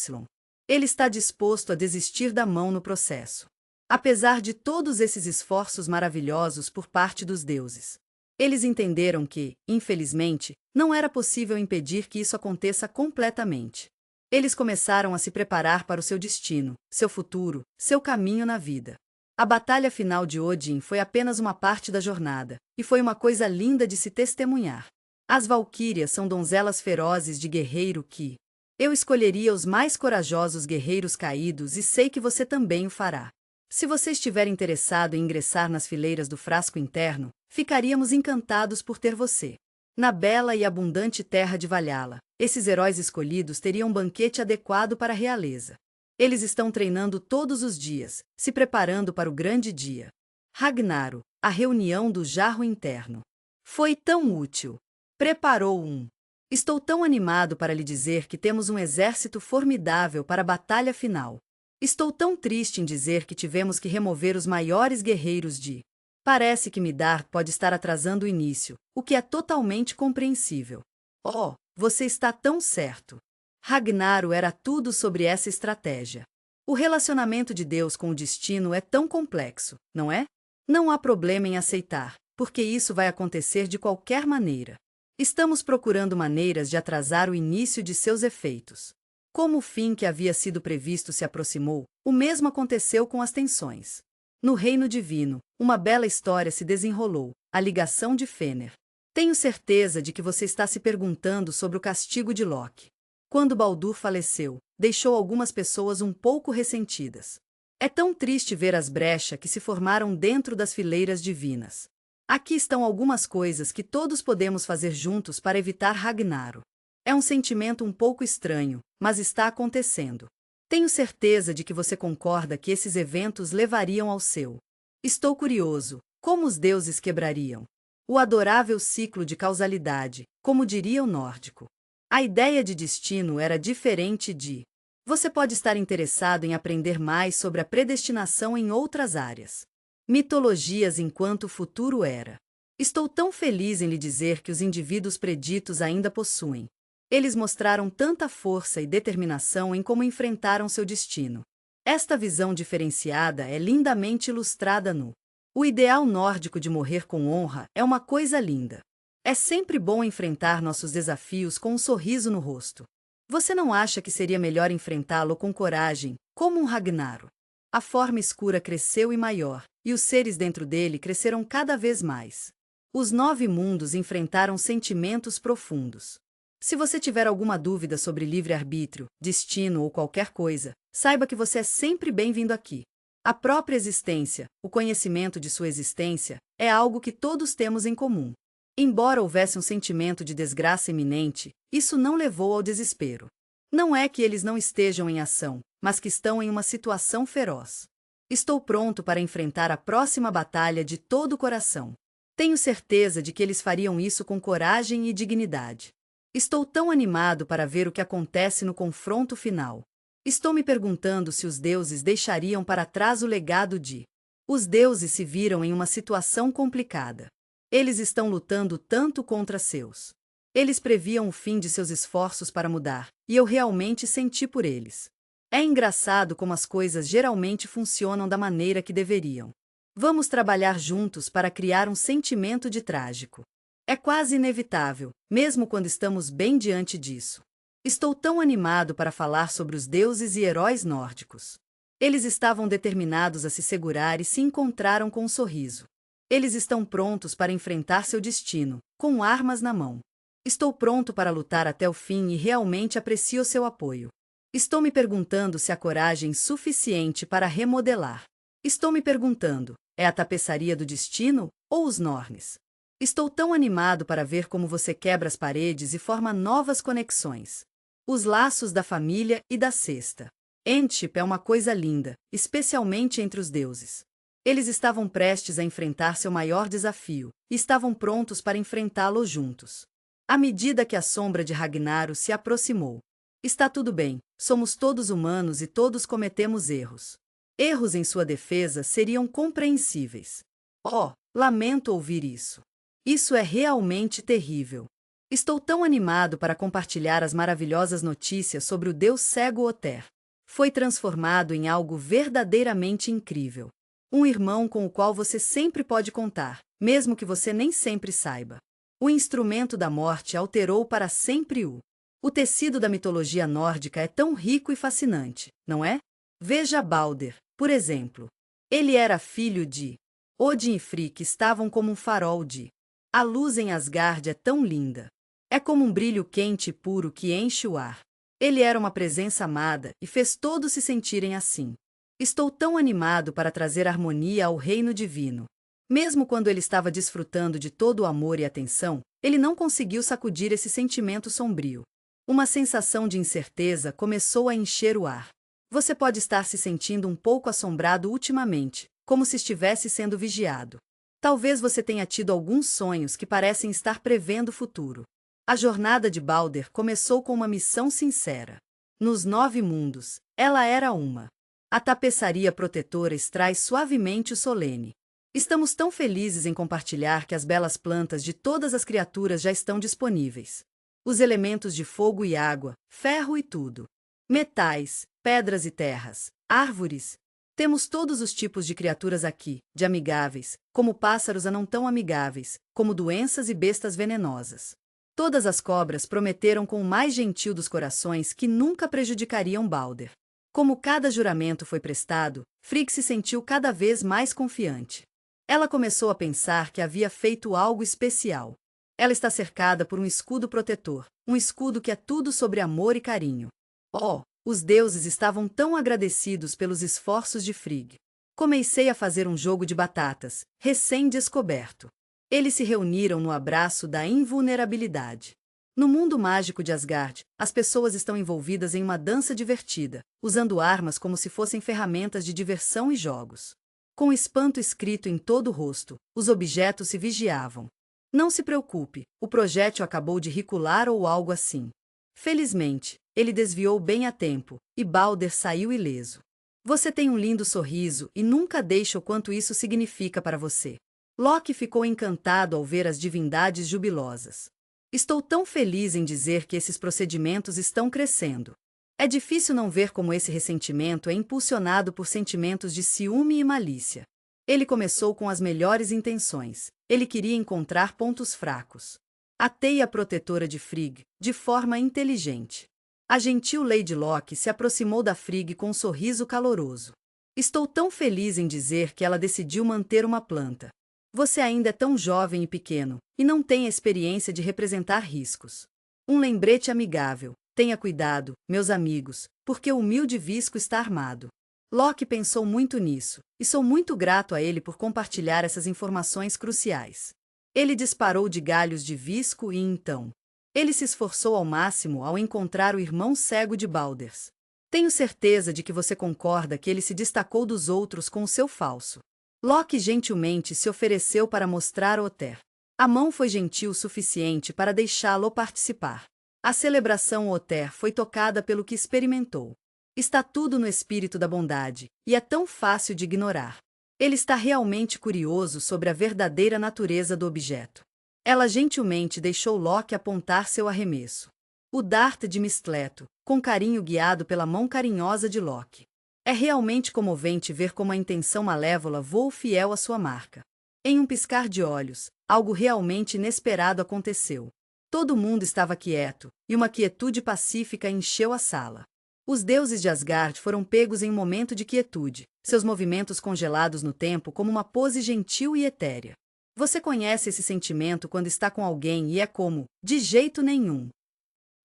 Ele está disposto a desistir da mão no processo. Apesar de todos esses esforços maravilhosos por parte dos deuses. Eles entenderam que, infelizmente, não era possível impedir que isso aconteça completamente. Eles começaram a se preparar para o seu destino, seu futuro, seu caminho na vida. A batalha final de Odin foi apenas uma parte da jornada, e foi uma coisa linda de se testemunhar. As valquírias são donzelas ferozes de guerreiro que... Eu escolheria os mais corajosos guerreiros caídos e sei que você também o fará. Se você estiver interessado em ingressar nas fileiras do frasco interno, ficaríamos encantados por ter você. Na bela e abundante terra de Valhalla, esses heróis escolhidos teriam um banquete adequado para a realeza. Eles estão treinando todos os dias, se preparando para o grande dia. Ragnarok, a reunião do jarro interno. Foi tão útil. Preparou um. Estou tão animado para lhe dizer que temos um exército formidável para a batalha final. Estou tão triste em dizer que tivemos que remover os maiores guerreiros de... Parece que Midar pode estar atrasando o início, o que é totalmente compreensível. Oh, você está tão certo. Ragnarok era tudo sobre essa estratégia. O relacionamento de Deus com o destino é tão complexo, não é? Não há problema em aceitar, porque isso vai acontecer de qualquer maneira. Estamos procurando maneiras de atrasar o início de seus efeitos. Como o fim que havia sido previsto se aproximou, o mesmo aconteceu com as tensões. No reino divino, uma bela história se desenrolou, a ligação de Fënir. Tenho certeza de que você está se perguntando sobre o castigo de Loki. Quando Baldur faleceu, deixou algumas pessoas um pouco ressentidas. É tão triste ver as brechas que se formaram dentro das fileiras divinas. Aqui estão algumas coisas que todos podemos fazer juntos para evitar Ragnarok. É um sentimento um pouco estranho, mas está acontecendo. Tenho certeza de que você concorda que esses eventos levariam ao seu. Estou curioso, como os deuses quebrariam o adorável ciclo de causalidade, como diria o nórdico. A ideia de destino era diferente de... Você pode estar interessado em aprender mais sobre a predestinação em outras áreas. Mitologias enquanto o futuro era. Estou tão feliz em lhe dizer que os indivíduos preditos ainda possuem. Eles mostraram tanta força e determinação em como enfrentaram seu destino. Esta visão diferenciada é lindamente ilustrada no... O ideal nórdico de morrer com honra é uma coisa linda. É sempre bom enfrentar nossos desafios com um sorriso no rosto. Você não acha que seria melhor enfrentá-lo com coragem, como um Ragnarok? A forma escura cresceu e maior, e os seres dentro dele cresceram cada vez mais. Os 9 mundos enfrentaram sentimentos profundos. Se você tiver alguma dúvida sobre livre-arbítrio, destino ou qualquer coisa, saiba que você é sempre bem-vindo aqui. A própria existência, o conhecimento de sua existência, é algo que todos temos em comum. Embora houvesse um sentimento de desgraça iminente, isso não levou ao desespero. Não é que eles não estejam em ação, mas que estão em uma situação feroz. Estou pronto para enfrentar a próxima batalha de todo o coração. Tenho certeza de que eles fariam isso com coragem e dignidade. Estou tão animado para ver o que acontece no confronto final. Estou me perguntando se os deuses deixariam para trás o legado de... Os deuses se viram em uma situação complicada. Eles estão lutando tanto contra seus. Eles previam o fim de seus esforços para mudar, e eu realmente senti por eles. É engraçado como as coisas geralmente funcionam da maneira que deveriam. Vamos trabalhar juntos para criar um sentimento de trágico. É quase inevitável, mesmo quando estamos bem diante disso. Estou tão animado para falar sobre os deuses e heróis nórdicos. Eles estavam determinados a se segurar e se encontraram com um sorriso. Eles estão prontos para enfrentar seu destino, com armas na mão. Estou pronto para lutar até o fim e realmente aprecio seu apoio. Estou me perguntando se há coragem suficiente para remodelar. Estou me perguntando, é a tapeçaria do destino ou os Norns? Estou tão animado para ver como você quebra as paredes e forma novas conexões. Os laços da família e da cesta. Entship é uma coisa linda, especialmente entre os deuses. Eles estavam prestes a enfrentar seu maior desafio, e estavam prontos para enfrentá-lo juntos. À medida que a sombra de Ragnaro se aproximou. Está tudo bem, somos todos humanos e todos cometemos erros. Erros em sua defesa seriam compreensíveis. Oh, lamento ouvir isso. Isso é realmente terrível. Estou tão animado para compartilhar as maravilhosas notícias sobre o Deus cego Oter. Foi transformado em algo verdadeiramente incrível. Um irmão com o qual você sempre pode contar, mesmo que você nem sempre saiba. O instrumento da morte alterou para sempre o tecido da mitologia nórdica é tão rico e fascinante, não é? Veja Balder, por exemplo. Ele era filho de Odin e Frigg estavam como um farol de a luz em Asgard é tão linda. É como um brilho quente e puro que enche o ar. Ele era uma presença amada e fez todos se sentirem assim. Estou tão animado para trazer harmonia ao reino divino. Mesmo quando ele estava desfrutando de todo o amor e atenção, ele não conseguiu sacudir esse sentimento sombrio. Uma sensação de incerteza começou a encher o ar. Você pode estar se sentindo um pouco assombrado ultimamente, como se estivesse sendo vigiado. Talvez você tenha tido alguns sonhos que parecem estar prevendo o futuro. A jornada de Balder começou com uma missão sincera. Nos 9 mundos, ela era uma. A tapeçaria protetora extrai suavemente o solene. Estamos tão felizes em compartilhar que as belas plantas de todas as criaturas já estão disponíveis. Os elementos de fogo e água, ferro e tudo. Metais, pedras e terras, árvores. Temos todos os tipos de criaturas aqui, de amigáveis, como pássaros a não tão amigáveis, como doenças e bestas venenosas. Todas as cobras prometeram com o mais gentil dos corações que nunca prejudicariam Balder. Como cada juramento foi prestado, Frigg se sentiu cada vez mais confiante. Ela começou a pensar que havia feito algo especial. Ela está cercada por um escudo protetor, um escudo que é tudo sobre amor e carinho. Oh, os deuses estavam tão agradecidos pelos esforços de Frigg. Comecei a fazer um jogo de batatas, recém-descoberto. Eles se reuniram no abraço da invulnerabilidade. No mundo mágico de Asgard, as pessoas estão envolvidas em uma dança divertida, usando armas como se fossem ferramentas de diversão e jogos. Com espanto escrito em todo o rosto, os objetos se vigiavam. Não se preocupe, o projétil acabou de recuar ou algo assim. Felizmente, ele desviou bem a tempo, e Balder saiu ileso. Você tem um lindo sorriso e nunca deixa o quanto isso significa para você. Loki ficou encantado ao ver as divindades jubilosas. Estou tão feliz em dizer que esses procedimentos estão crescendo. É difícil não ver como esse ressentimento é impulsionado por sentimentos de ciúme e malícia. Ele começou com as melhores intenções. Ele queria encontrar pontos fracos. A teia protetora de Frigg, de forma inteligente. A gentil Lady Loki se aproximou da Frigg com um sorriso caloroso. Estou tão feliz em dizer que ela decidiu manter uma planta. Você ainda é tão jovem e pequeno, e não tem a experiência de representar riscos. Um lembrete amigável. Tenha cuidado, meus amigos, porque o humilde visco está armado. Loki pensou muito nisso, e sou muito grato a ele por compartilhar essas informações cruciais. Ele disparou de galhos de visco e então. Ele se esforçou ao máximo ao encontrar o irmão cego de Balders. Tenho certeza de que você concorda que ele se destacou dos outros com o seu falso. Loki gentilmente se ofereceu para mostrar Oter. A mão foi gentil o suficiente para deixá-lo participar. A celebração Oter foi tocada pelo que experimentou. Está tudo no espírito da bondade, e é tão fácil de ignorar. Ele está realmente curioso sobre a verdadeira natureza do objeto. Ela gentilmente deixou Loki apontar seu arremesso. O dart de Mistleto, com carinho guiado pela mão carinhosa de Loki. É realmente comovente ver como a intenção malévola voou fiel à sua marca. Em um piscar de olhos, algo realmente inesperado aconteceu. Todo mundo estava quieto, e uma quietude pacífica encheu a sala. Os deuses de Asgard foram pegos em um momento de quietude, seus movimentos congelados no tempo como uma pose gentil e etérea. Você conhece esse sentimento quando está com alguém e é como, de jeito nenhum.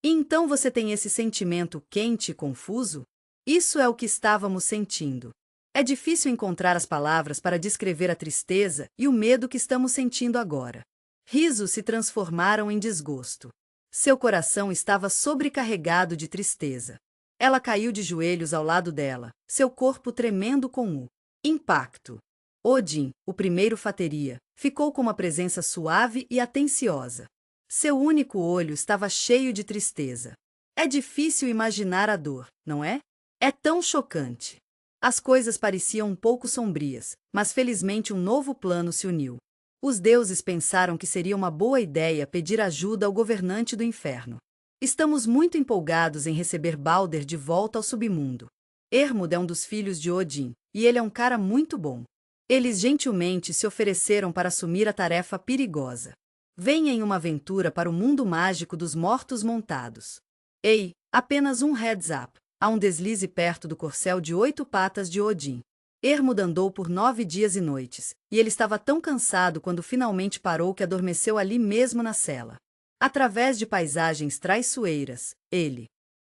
E então você tem esse sentimento quente e confuso? Isso é o que estávamos sentindo. É difícil encontrar as palavras para descrever a tristeza e o medo que estamos sentindo agora. Risos se transformaram em desgosto. Seu coração estava sobrecarregado de tristeza. Ela caiu de joelhos ao lado dela, seu corpo tremendo com o impacto. Odin, o primeiro fateria, ficou com uma presença suave e atenciosa. Seu único olho estava cheio de tristeza. É difícil imaginar a dor, não é? É tão chocante. As coisas pareciam um pouco sombrias, mas felizmente um novo plano se uniu. Os deuses pensaram que seria uma boa ideia pedir ajuda ao governante do inferno. Estamos muito empolgados em receber Balder de volta ao submundo. Hermod é um dos filhos de Odin, e ele é um cara muito bom. Eles gentilmente se ofereceram para assumir a tarefa perigosa. Venha em uma aventura para o mundo mágico dos mortos montados. Ei, apenas um heads up. Há um deslize perto do corcel de 8 patas de Odin. Hermod andou por 9 dias e noites, e ele estava tão cansado quando finalmente parou que adormeceu ali mesmo na cela. Através de paisagens traiçoeiras,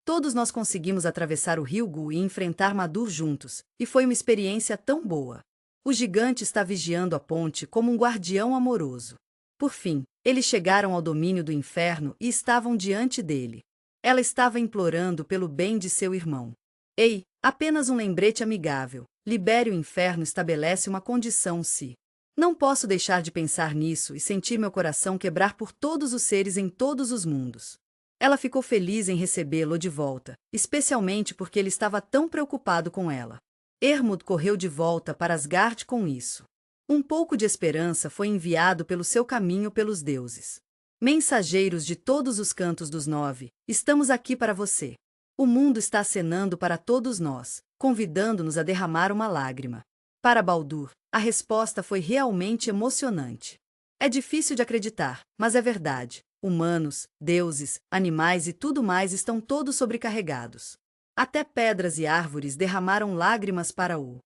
todos nós conseguimos atravessar o rio Gu e enfrentar Madur juntos, e foi uma experiência tão boa. O gigante está vigiando a ponte como um guardião amoroso. Por fim, eles chegaram ao domínio do inferno e estavam diante dele. Ela estava implorando pelo bem de seu irmão. Ei, apenas um lembrete amigável. Libere o inferno estabelece uma condição se. Não posso deixar de pensar nisso e sentir meu coração quebrar por todos os seres em todos os mundos. Ela ficou feliz em recebê-lo de volta, especialmente porque ele estava tão preocupado com ela. Hermod correu de volta para Asgard com isso. Um pouco de esperança foi enviado pelo seu caminho pelos deuses. Mensageiros de todos os cantos dos 9, estamos aqui para você. O mundo está acenando para todos nós, convidando-nos a derramar uma lágrima. Para Baldur, a resposta foi realmente emocionante. É difícil de acreditar, mas é verdade. Humanos, deuses, animais e tudo mais estão todos sobrecarregados. Até pedras e árvores derramaram lágrimas para o.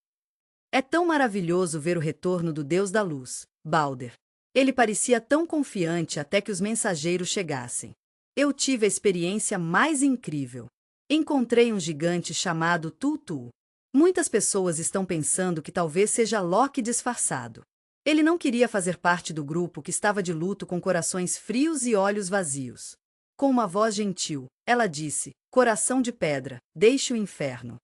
É tão maravilhoso ver o retorno do Deus da Luz, Balder. Ele parecia tão confiante até que os mensageiros chegassem. Eu tive a experiência mais incrível. Encontrei um gigante chamado Tutu. Muitas pessoas estão pensando que talvez seja Loki disfarçado. Ele não queria fazer parte do grupo que estava de luto com corações frios e olhos vazios. Com uma voz gentil, ela disse: "Coração de pedra, deixe o inferno.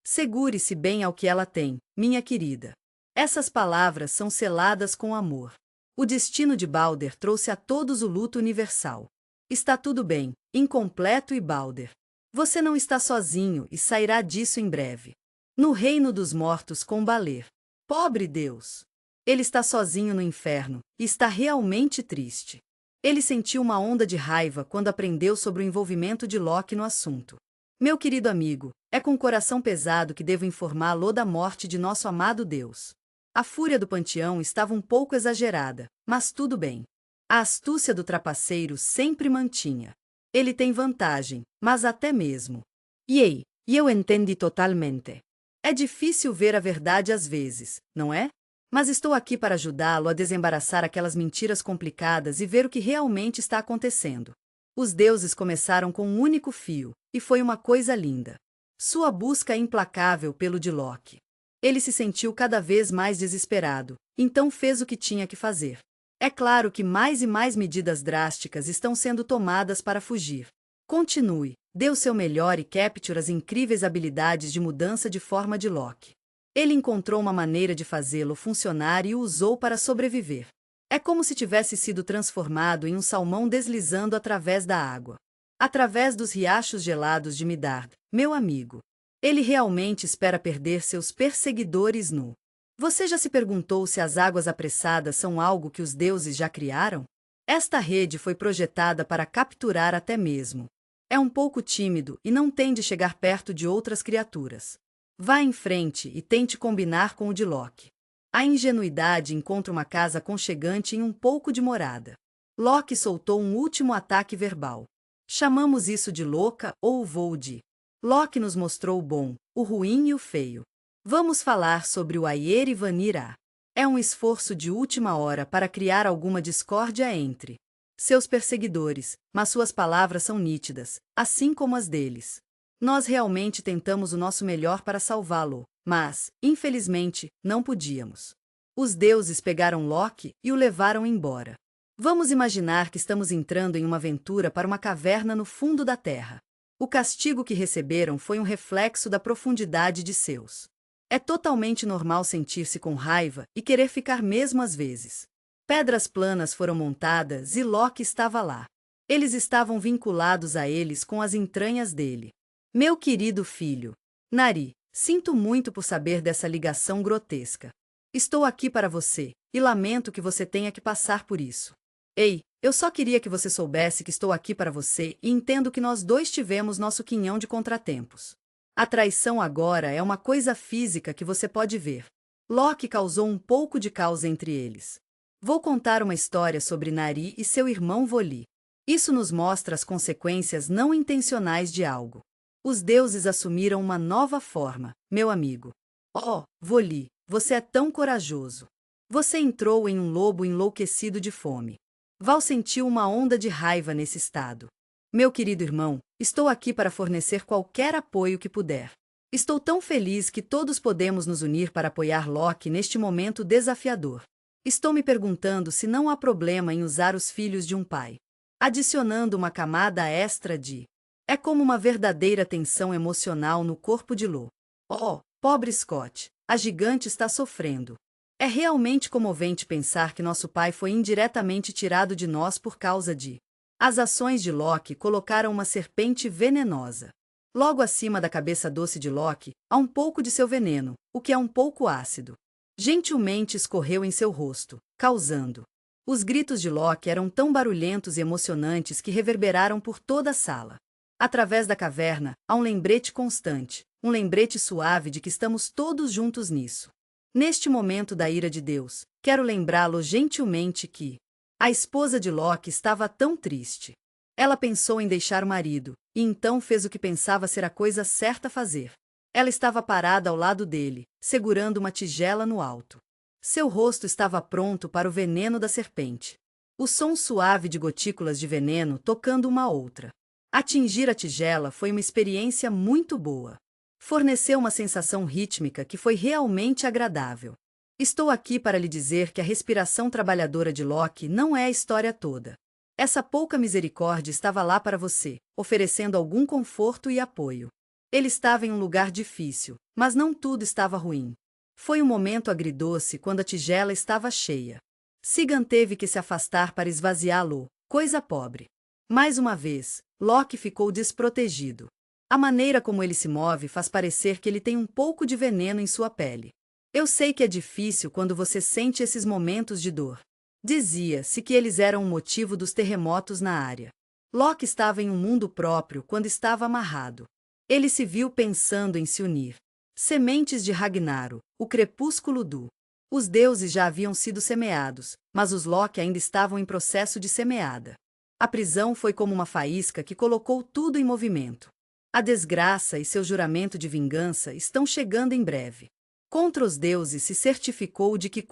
Segure-se bem ao que ela tem, minha querida." Essas palavras são seladas com amor. O destino de Balder trouxe a todos o luto universal. Está tudo bem, incompleto e Balder. Você não está sozinho e sairá disso em breve. No reino dos mortos com Baler. Pobre Deus! Ele está sozinho no inferno e está realmente triste. Ele sentiu uma onda de raiva quando aprendeu sobre o envolvimento de Loki no assunto. Meu querido amigo, é com o coração pesado que devo informá-lo da morte de nosso amado Deus. A fúria do panteão estava um pouco exagerada, mas tudo bem. A astúcia do trapaceiro sempre mantinha. Ele tem vantagem, mas até mesmo. E eu entendi totalmente. É difícil ver a verdade às vezes, não é? Mas estou aqui para ajudá-lo a desembaraçar aquelas mentiras complicadas e ver o que realmente está acontecendo. Os deuses começaram com um único fio, e foi uma coisa linda. Sua busca implacável pelo de Loki. Ele se sentiu cada vez mais desesperado, então fez o que tinha que fazer. É claro que mais e mais medidas drásticas estão sendo tomadas para fugir. Continue, dê o seu melhor e capture as incríveis habilidades de mudança de forma de Loki. Ele encontrou uma maneira de fazê-lo funcionar e o usou para sobreviver. É como se tivesse sido transformado em um salmão deslizando através da água. Através dos riachos gelados de Midgard, meu amigo. Ele realmente espera perder seus perseguidores nu. Você já se perguntou se as águas apressadas são algo que os deuses já criaram? Esta rede foi projetada para capturar até mesmo. É um pouco tímido e não tem de chegar perto de outras criaturas. Vá em frente e tente combinar com o de Loki. A ingenuidade encontra uma casa aconchegante em um pouco de morada. Loki soltou um último ataque verbal. Chamamos isso de louca ou o voo de. Loki nos mostrou o bom, o ruim e o feio. Vamos falar sobre o Aer e Vanir. É um esforço de última hora para criar alguma discórdia entre seus perseguidores, mas suas palavras são nítidas, assim como as deles. Nós realmente tentamos o nosso melhor para salvá-lo, mas, infelizmente, não podíamos. Os deuses pegaram Loki e o levaram embora. Vamos imaginar que estamos entrando em uma aventura para uma caverna no fundo da Terra. O castigo que receberam foi um reflexo da profundidade de seus. É totalmente normal sentir-se com raiva e querer ficar mesmo às vezes. Pedras planas foram montadas e Loki estava lá. Eles estavam vinculados a eles com as entranhas dele. Meu querido filho. Nari, sinto muito por saber dessa ligação grotesca. Estou aqui para você, e lamento que você tenha que passar por isso. Ei, eu só queria que você soubesse que estou aqui para você e entendo que nós dois tivemos nosso quinhão de contratempos. A traição agora é uma coisa física que você pode ver. Loki causou um pouco de caos entre eles. Vou contar uma história sobre Nari e seu irmão Voli. Isso nos mostra as consequências não intencionais de algo. Os deuses assumiram uma nova forma, meu amigo. Oh, Voli, você é tão corajoso. Você entrou em um lobo enlouquecido de fome. Val sentiu uma onda de raiva nesse estado. Meu querido irmão, estou aqui para fornecer qualquer apoio que puder. Estou tão feliz que todos podemos nos unir para apoiar Loki neste momento desafiador. Estou me perguntando se não há problema em usar os filhos de um pai, adicionando uma camada extra de... É como uma verdadeira tensão emocional no corpo de Lo. Oh, pobre Scott, a gigante está sofrendo. É realmente comovente pensar que nosso pai foi indiretamente tirado de nós por causa de... As ações de Loki colocaram uma serpente venenosa. Logo acima da cabeça doce de Loki, há um pouco de seu veneno, o que é um pouco ácido. Gentilmente escorreu em seu rosto, causando... Os gritos de Loki eram tão barulhentos e emocionantes que reverberaram por toda a sala. Através da caverna, há um lembrete constante, um lembrete suave de que estamos todos juntos nisso. Neste momento da ira de Deus, quero lembrá-lo gentilmente que a esposa de Loki estava tão triste. Ela pensou em deixar o marido, e então fez o que pensava ser a coisa certa a fazer. Ela estava parada ao lado dele, segurando uma tigela no alto. Seu rosto estava pronto para o veneno da serpente. O som suave de gotículas de veneno tocando uma outra. Atingir a tigela foi uma experiência muito boa. Forneceu uma sensação rítmica que foi realmente agradável. Estou aqui para lhe dizer que a respiração trabalhadora de Loki não é a história toda. Essa pouca misericórdia estava lá para você, oferecendo algum conforto e apoio. Ele estava em um lugar difícil, mas não tudo estava ruim. Foi um momento agridoce quando a tigela estava cheia. Sigan teve que se afastar para esvaziá-lo, coisa pobre. Mais uma vez, Loki ficou desprotegido. A maneira como ele se move faz parecer que ele tem um pouco de veneno em sua pele. Eu sei que é difícil quando você sente esses momentos de dor. Dizia-se que eles eram o motivo dos terremotos na área. Loki estava em um mundo próprio quando estava amarrado. Ele se viu pensando em se unir. Sementes de Ragnaro, o crepúsculo do... Os deuses já haviam sido semeados, mas os Loki ainda estavam em processo de semeada. A prisão foi como uma faísca que colocou tudo em movimento. A desgraça e seu juramento de vingança estão chegando em breve. Contra os deuses se certificou de que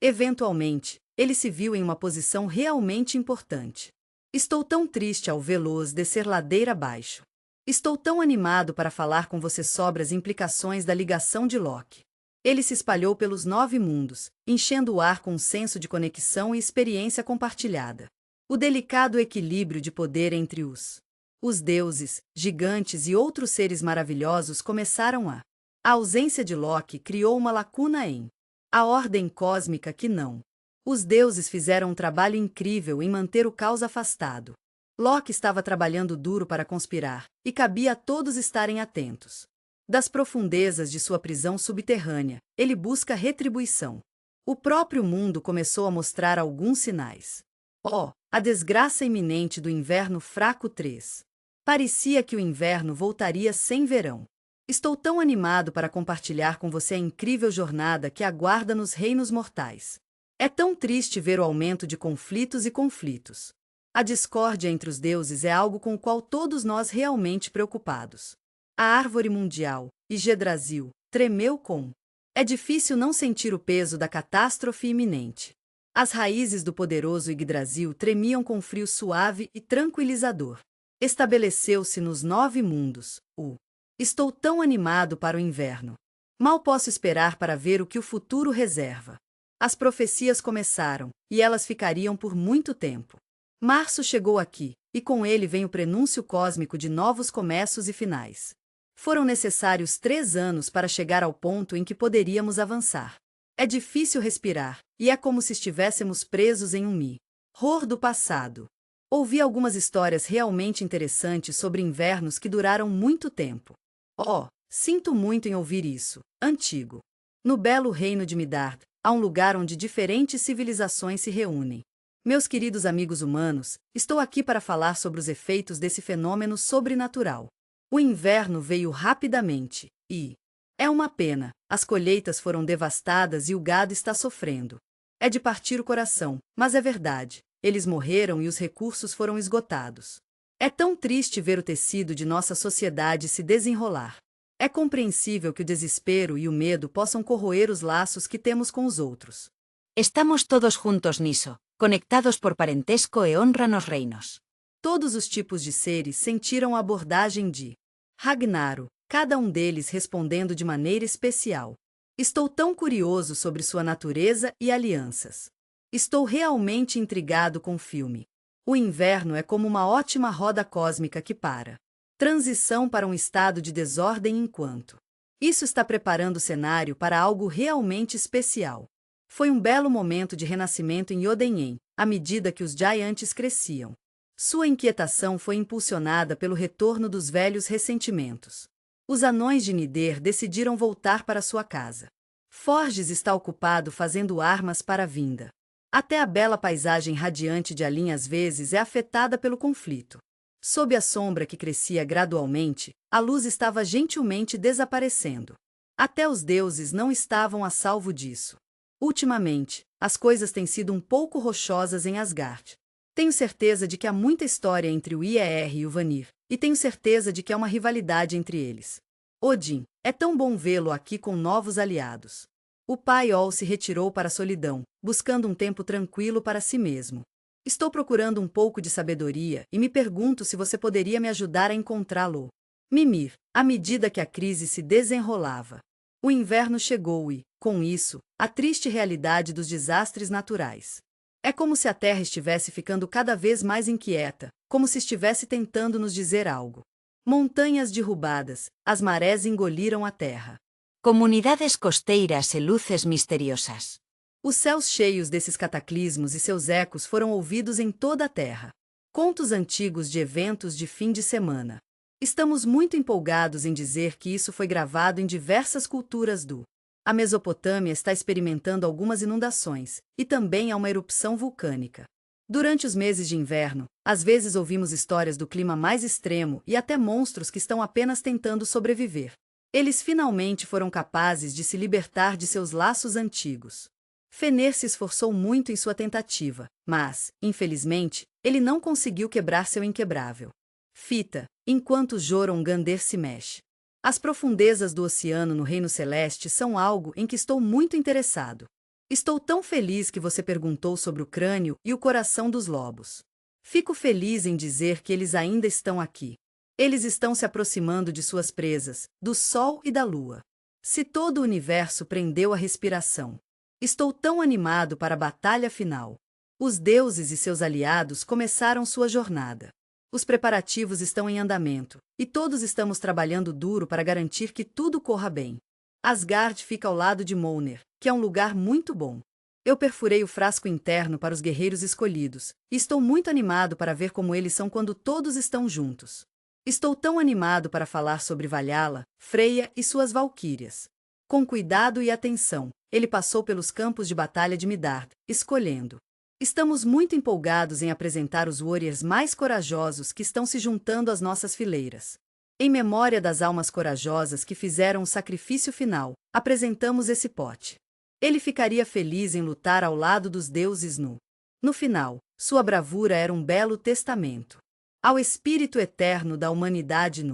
eventualmente, ele se viu em uma posição realmente importante. Estou tão triste ao vê-los descer ladeira abaixo. Estou tão animado para falar com você sobre as implicações da ligação de Loki. Ele se espalhou pelos 9 mundos, enchendo o ar com um senso de conexão e experiência compartilhada. O delicado equilíbrio de poder entre os deuses, gigantes e outros seres maravilhosos começaram a... A ausência de Loki criou uma lacuna em... A ordem cósmica que não. Os deuses fizeram um trabalho incrível em manter o caos afastado. Loki estava trabalhando duro para conspirar, e cabia a todos estarem atentos. Das profundezas de sua prisão subterrânea, ele busca retribuição. O próprio mundo começou a mostrar alguns sinais. Oh, a desgraça iminente do inverno fraco 3. Parecia que o inverno voltaria sem verão. Estou tão animado para compartilhar com você a incrível jornada que aguarda nos reinos mortais. É tão triste ver o aumento de conflitos e conflitos. A discórdia entre os deuses é algo com o qual todos nós realmente preocupados. A árvore mundial, Yggdrasil, tremeu com... É difícil não sentir o peso da catástrofe iminente. As raízes do poderoso Yggdrasil tremiam com frio suave e tranquilizador. Estabeleceu-se nos 9 mundos. Estou tão animado para o inverno. Mal posso esperar para ver o que o futuro reserva. As profecias começaram, e elas ficariam por muito tempo. Março chegou aqui, e com ele vem o prenúncio cósmico de novos começos e finais. Foram necessários 3 anos para chegar ao ponto em que poderíamos avançar. É difícil respirar, e é como se estivéssemos presos em um horror do passado. Ouvi algumas histórias realmente interessantes sobre invernos que duraram muito tempo. Oh, sinto muito em ouvir isso. Antigo. No belo reino de Midard, há um lugar onde diferentes civilizações se reúnem. Meus queridos amigos humanos, estou aqui para falar sobre os efeitos desse fenômeno sobrenatural. O inverno veio rapidamente, e é uma pena, as colheitas foram devastadas e o gado está sofrendo. É de partir o coração, mas é verdade, eles morreram e os recursos foram esgotados. É tão triste ver o tecido de nossa sociedade se desenrolar. É compreensível que o desespero e o medo possam corroer os laços que temos com os outros. Estamos todos juntos nisso, conectados por parentesco e honra nos reinos. Todos os tipos de seres sentiram a abordagem de Ragnaro, cada um deles respondendo de maneira especial. Estou tão curioso sobre sua natureza e alianças. Estou realmente intrigado com o filme. O inverno é como uma ótima roda cósmica que para. Transição para um estado de desordem enquanto. Isso está preparando o cenário para algo realmente especial. Foi um belo momento de renascimento em Jotunheim, à medida que os gigantes cresciam. Sua inquietação foi impulsionada pelo retorno dos velhos ressentimentos. Os anões de Nider decidiram voltar para sua casa. Forges está ocupado fazendo armas para a vinda. Até a bela paisagem radiante de Alin às vezes é afetada pelo conflito. Sob a sombra que crescia gradualmente, a luz estava gentilmente desaparecendo. Até os deuses não estavam a salvo disso. Ultimamente, as coisas têm sido um pouco rochosas em Asgard. Tenho certeza de que há muita história entre o Ir e o Vanir, e tenho certeza de que há uma rivalidade entre eles. Odin, é tão bom vê-lo aqui com novos aliados. O pai Ol se retirou para a solidão, buscando um tempo tranquilo para si mesmo. Estou procurando um pouco de sabedoria e me pergunto se você poderia me ajudar a encontrá-lo. Mimir, à medida que a crise se desenrolava. O inverno chegou e, com isso, a triste realidade dos desastres naturais. É como se a Terra estivesse ficando cada vez mais inquieta, como se estivesse tentando nos dizer algo. Montanhas derrubadas, as marés engoliram a terra. Comunidades costeiras e luces misteriosas. Os céus cheios desses cataclismos e seus ecos foram ouvidos em toda a terra. Contos antigos de eventos de fim de semana. Estamos muito empolgados em dizer que isso foi gravado em diversas culturas do A Mesopotâmia está experimentando algumas inundações, e também há uma erupção vulcânica. Durante os meses de inverno, às vezes ouvimos histórias do clima mais extremo e até monstros que estão apenas tentando sobreviver. Eles finalmente foram capazes de se libertar de seus laços antigos. Fenrir se esforçou muito em sua tentativa, mas, infelizmente, ele não conseguiu quebrar seu inquebrável. Fita, enquanto Jormungandr se mexe. As profundezas do oceano no Reino Celeste são algo em que estou muito interessado. Estou tão feliz que você perguntou sobre o crânio e o coração dos lobos. Fico feliz em dizer que eles ainda estão aqui. Eles estão se aproximando de suas presas, do Sol e da Lua. Se todo o universo prendeu a respiração. Estou tão animado para a batalha final. Os deuses e seus aliados começaram sua jornada. Os preparativos estão em andamento, e todos estamos trabalhando duro para garantir que tudo corra bem. Asgard fica ao lado de Mjolnir, que é um lugar muito bom. Eu perfurei o frasco interno para os guerreiros escolhidos, e estou muito animado para ver como eles são quando todos estão juntos. Estou tão animado para falar sobre Valhalla, Freya e suas valquírias. Com cuidado e atenção, ele passou pelos campos de batalha de Midard, escolhendo. Estamos muito empolgados em apresentar os warriors mais corajosos que estão se juntando às nossas fileiras. Em memória das almas corajosas que fizeram o sacrifício final, apresentamos esse pote. Ele ficaria feliz em lutar ao lado dos deuses no final, sua bravura era um belo testamento ao espírito eterno da humanidade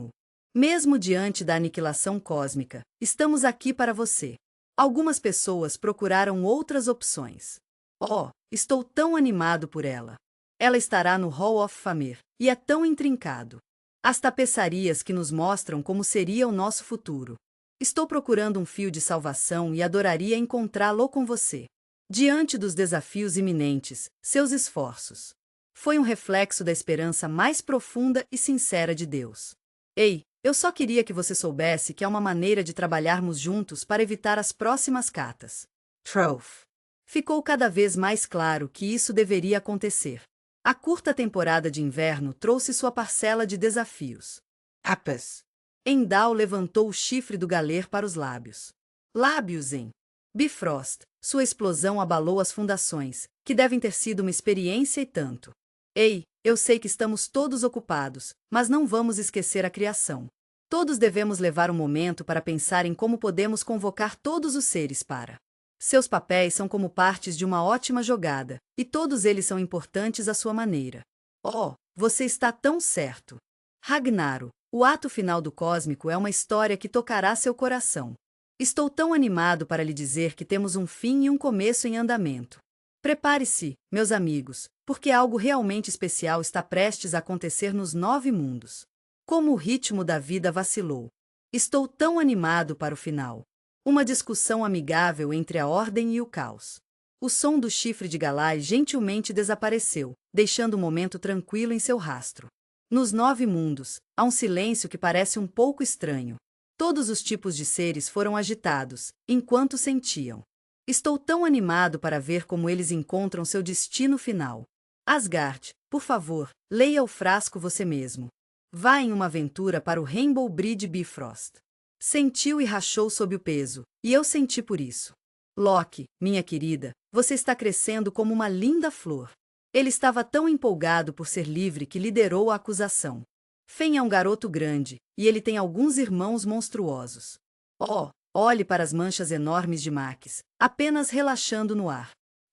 mesmo diante da aniquilação cósmica, estamos aqui para você. Algumas pessoas procuraram outras opções. Oh, estou tão animado por ela. Ela estará no Hall of Fame, e é tão intrincado. As tapeçarias que nos mostram como seria o nosso futuro. Estou procurando um fio de salvação e adoraria encontrá-lo com você. Diante dos desafios iminentes, seus esforços. Foi um reflexo da esperança mais profunda e sincera de Deus. Ei, eu só queria que você soubesse que há uma maneira de trabalharmos juntos para evitar as próximas catas. Trough. Ficou cada vez mais claro que isso deveria acontecer. A curta temporada de inverno trouxe sua parcela de desafios. Apis. Endal levantou o chifre do galer para os lábios. Lábios em Bifrost. Sua explosão abalou as fundações, que devem ter sido uma experiência e tanto. Ei, eu sei que estamos todos ocupados, mas não vamos esquecer a criação. Todos devemos levar um momento para pensar em como podemos convocar todos os seres para. Seus papéis são como partes de uma ótima jogada, e todos eles são importantes à sua maneira. Oh, você está tão certo! Ragnaro, o ato final do cósmico é uma história que tocará seu coração. Estou tão animado para lhe dizer que temos um fim e um começo em andamento. Prepare-se, meus amigos, porque algo realmente especial está prestes a acontecer nos 9 mundos. Como o ritmo da vida vacilou. Estou tão animado para o final. Uma discussão amigável entre a ordem e o caos. O som do chifre de Galai gentilmente desapareceu, deixando o momento tranquilo em seu rastro. Nos 9 mundos, há um silêncio que parece um pouco estranho. Todos os tipos de seres foram agitados, enquanto sentiam. Estou tão animado para ver como eles encontram seu destino final. Asgard, por favor, leia o frasco você mesmo. Vá em uma aventura para o Rainbow Bridge Bifrost. Sentiu e rachou sob o peso, e eu senti por isso. Loki, minha querida, você está crescendo como uma linda flor. Ele estava tão empolgado por ser livre que liderou a acusação. Fen é um garoto grande, e ele tem alguns irmãos monstruosos. Oh, olhe para as manchas enormes de Max, apenas relaxando no ar.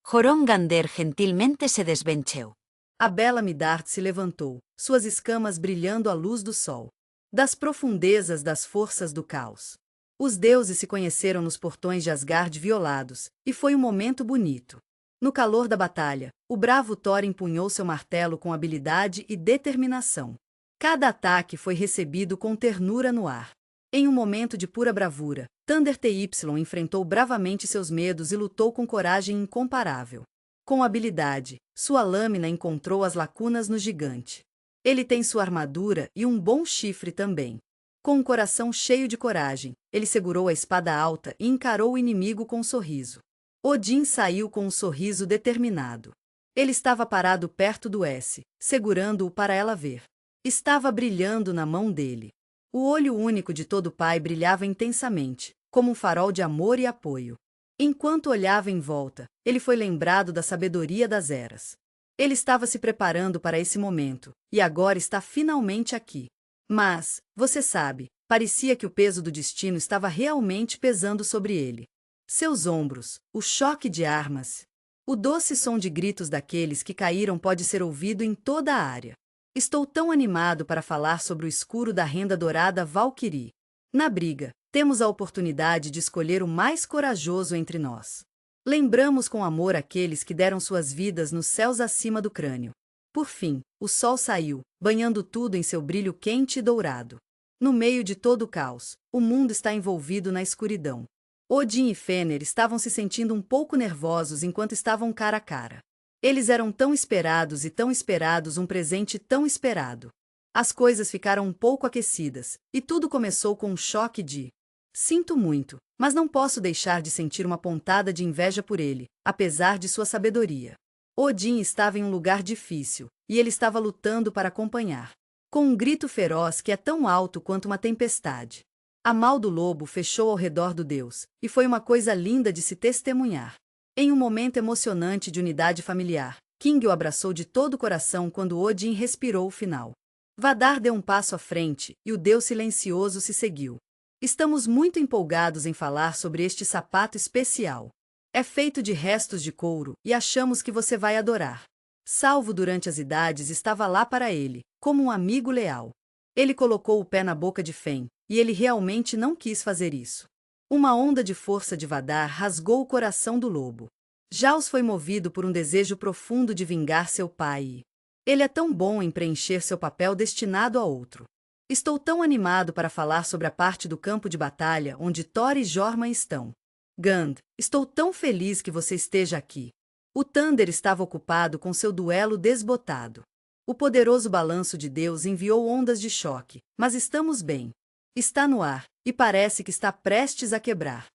Jorungander gentilmente se desbencheu. A bela Midart se levantou, suas escamas brilhando à luz do sol. Das profundezas das forças do caos. Os deuses se conheceram nos portões de Asgard violados, e foi um momento bonito. No calor da batalha, o bravo Thor empunhou seu martelo com habilidade e determinação. Cada ataque foi recebido com ternura no ar. Em um momento de pura bravura, Thunder TY enfrentou bravamente seus medos e lutou com coragem incomparável. Com habilidade, sua lâmina encontrou as lacunas no gigante. Ele tem sua armadura e um bom chifre também. Com um coração cheio de coragem, ele segurou a espada alta e encarou o inimigo com um sorriso. Odin saiu com um sorriso determinado. Ele estava parado perto do S, segurando-o para ela ver. Estava brilhando na mão dele. O olho único de todo pai brilhava intensamente, como um farol de amor e apoio. Enquanto olhava em volta, ele foi lembrado da sabedoria das eras. Ele estava se preparando para esse momento, e agora está finalmente aqui. Mas, você sabe, parecia que o peso do destino estava realmente pesando sobre ele. Seus ombros, o choque de armas. O doce som de gritos daqueles que caíram pode ser ouvido em toda a área. Estou tão animado para falar sobre o escuro da renda dourada Valkyrie. Na briga, temos a oportunidade de escolher o mais corajoso entre nós. Lembramos com amor aqueles que deram suas vidas nos céus acima do crânio. Por fim, o sol saiu, banhando tudo em seu brilho quente e dourado. No meio de todo o caos, o mundo está envolvido na escuridão. Odin e Fënir estavam se sentindo um pouco nervosos enquanto estavam cara a cara. Eles eram tão esperados e tão esperados, um presente tão esperado. As coisas ficaram um pouco aquecidas, e tudo começou com um choque de... Sinto muito, mas não posso deixar de sentir uma pontada de inveja por ele, apesar de sua sabedoria. Odin estava em um lugar difícil, e ele estava lutando para acompanhar. Com um grito feroz que é tão alto quanto uma tempestade. A mal do lobo fechou ao redor do deus, e foi uma coisa linda de se testemunhar. Em um momento emocionante de unidade familiar, King o abraçou de todo o coração quando Odin respirou o final. Vadar deu um passo à frente, e o deus silencioso se seguiu. Estamos muito empolgados em falar sobre este sapato especial. É feito de restos de couro, e achamos que você vai adorar. Salvo durante as idades estava lá para ele, como um amigo leal. Ele colocou o pé na boca de Fen, e ele realmente não quis fazer isso. Uma onda de força de Vadar rasgou o coração do lobo. Jaws foi movido por um desejo profundo de vingar seu pai e... Ele é tão bom em preencher seu papel destinado a outro. Estou tão animado para falar sobre a parte do campo de batalha onde Thor e Jorma estão. Gand, estou tão feliz que você esteja aqui. O Thunder estava ocupado com seu duelo desbotado. O poderoso balanço de Deus enviou ondas de choque, mas estamos bem. Está no ar, e parece que está prestes a quebrar.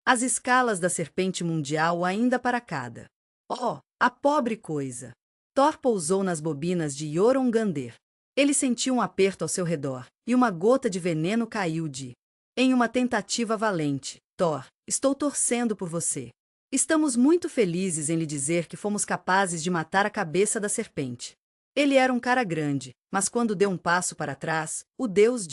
As escalas da serpente mundial ainda para cada. Oh, a pobre coisa! Thor pousou nas bobinas de Jormungandr. Ele sentiu um aperto ao seu redor, e uma gota de veneno caiu em uma tentativa valente. Thor, estou torcendo por você. Estamos muito felizes em lhe dizer que fomos capazes de matar a cabeça da serpente. Ele era um cara grande, mas quando deu um passo para trás, o deus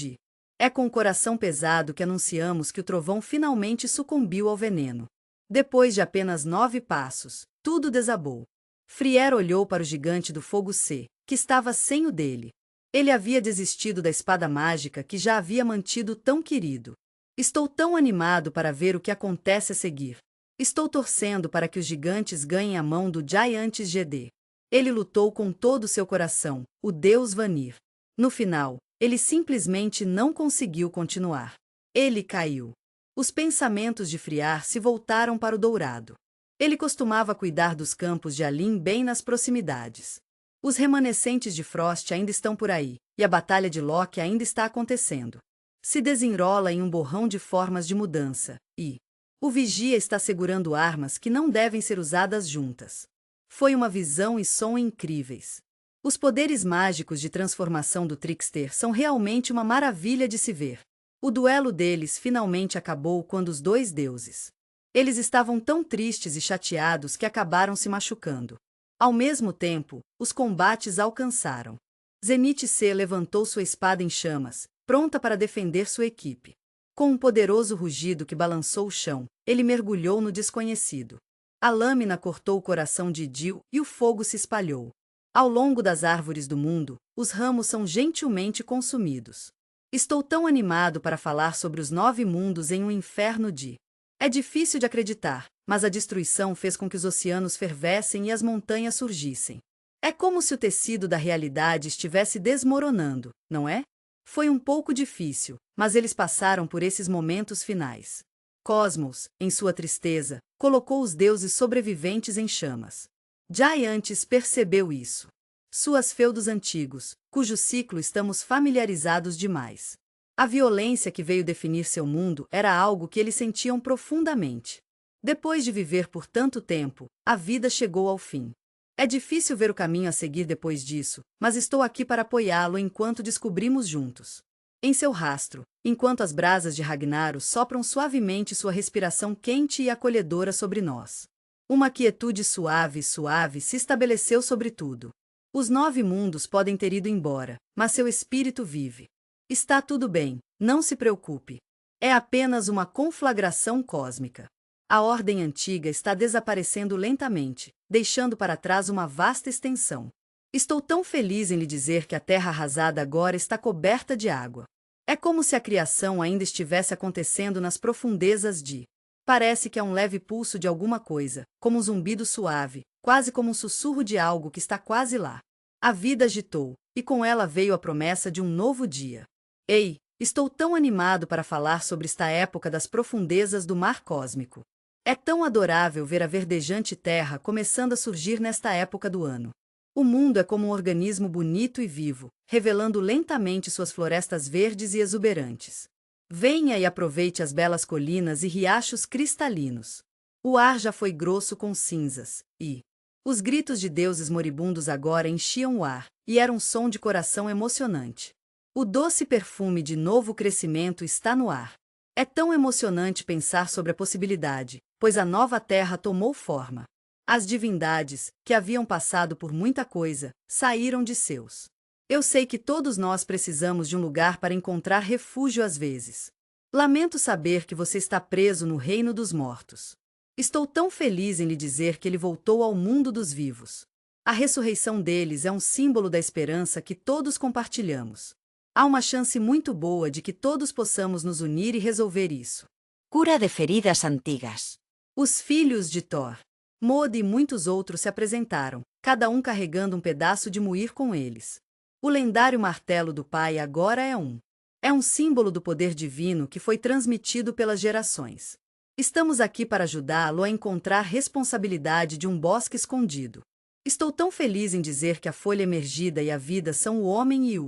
é com o coração pesado que anunciamos que o trovão finalmente sucumbiu ao veneno. Depois de apenas 9 passos, tudo desabou. Frier olhou para o gigante do fogo C, que estava sem o dele. Ele havia desistido da espada mágica que já havia mantido tão querido. Estou tão animado para ver o que acontece a seguir. Estou torcendo para que os gigantes ganhem a mão do Giants GD. Ele lutou com todo o seu coração, o deus Vanir. No final, ele simplesmente não conseguiu continuar. Ele caiu. Os pensamentos de Friar se voltaram para o dourado. Ele costumava cuidar dos campos de Alim bem nas proximidades. Os remanescentes de Frost ainda estão por aí, e a batalha de Loki ainda está acontecendo. Se desenrola em um borrão de formas de mudança, e o vigia está segurando armas que não devem ser usadas juntas. Foi uma visão e som incríveis. Os poderes mágicos de transformação do Trickster são realmente uma maravilha de se ver. O duelo deles finalmente acabou quando os dois deuses. Eles estavam tão tristes e chateados que acabaram se machucando. Ao mesmo tempo, os combates alcançaram. Zenith C levantou sua espada em chamas, pronta para defender sua equipe. Com um poderoso rugido que balançou o chão, ele mergulhou no desconhecido. A lâmina cortou o coração de Idil e o fogo se espalhou. Ao longo das árvores do mundo, os ramos são gentilmente consumidos. Estou tão animado para falar sobre os 9 mundos em um inferno de... É difícil de acreditar, mas a destruição fez com que os oceanos fervessem e as montanhas surgissem. É como se o tecido da realidade estivesse desmoronando, não é? Foi um pouco difícil, mas eles passaram por esses momentos finais. Cosmos, em sua tristeza, colocou os deuses sobreviventes em chamas. Giants percebeu isso. Suas feudos antigos, cujo ciclo estamos familiarizados demais. A violência que veio definir seu mundo era algo que eles sentiam profundamente. Depois de viver por tanto tempo, a vida chegou ao fim. É difícil ver o caminho a seguir depois disso, mas estou aqui para apoiá-lo enquanto descobrimos juntos. Em seu rastro, enquanto as brasas de Ragnaros sopram suavemente sua respiração quente e acolhedora sobre nós. Uma quietude suave se estabeleceu sobre tudo. Os 9 mundos podem ter ido embora, mas seu espírito vive. Está tudo bem, não se preocupe. É apenas uma conflagração cósmica. A ordem antiga está desaparecendo lentamente, deixando para trás uma vasta extensão. Estou tão feliz em lhe dizer que a terra arrasada agora está coberta de água. É como se a criação ainda estivesse acontecendo nas profundezas de... Parece que há um leve pulso de alguma coisa, como um zumbido suave, quase como um sussurro de algo que está quase lá. A vida agitou, e com ela veio a promessa de um novo dia. Ei, estou tão animado para falar sobre esta época das profundezas do mar cósmico. É tão adorável ver a verdejante terra começando a surgir nesta época do ano. O mundo é como um organismo bonito e vivo, revelando lentamente suas florestas verdes e exuberantes. Venha e aproveite as belas colinas e riachos cristalinos. O ar já foi grosso com cinzas, e os gritos de deuses moribundos agora enchiam o ar, e era um som de coração emocionante. O doce perfume de novo crescimento está no ar. É tão emocionante pensar sobre a possibilidade, pois a nova terra tomou forma. As divindades, que haviam passado por muita coisa, saíram de seus. Eu sei que todos nós precisamos de um lugar para encontrar refúgio às vezes. Lamento saber que você está preso no reino dos mortos. Estou tão feliz em lhe dizer que ele voltou ao mundo dos vivos. A ressurreição deles é um símbolo da esperança que todos compartilhamos. Há uma chance muito boa de que todos possamos nos unir e resolver isso. Cura de feridas antigas. Os filhos de Thor, Mod e muitos outros se apresentaram, cada um carregando um pedaço de Muir com eles. O lendário martelo do pai agora é um símbolo do poder divino que foi transmitido pelas gerações. Estamos aqui para ajudá-lo a encontrar responsabilidade de um bosque escondido. Estou tão feliz em dizer que a folha emergida e a vida são o homem e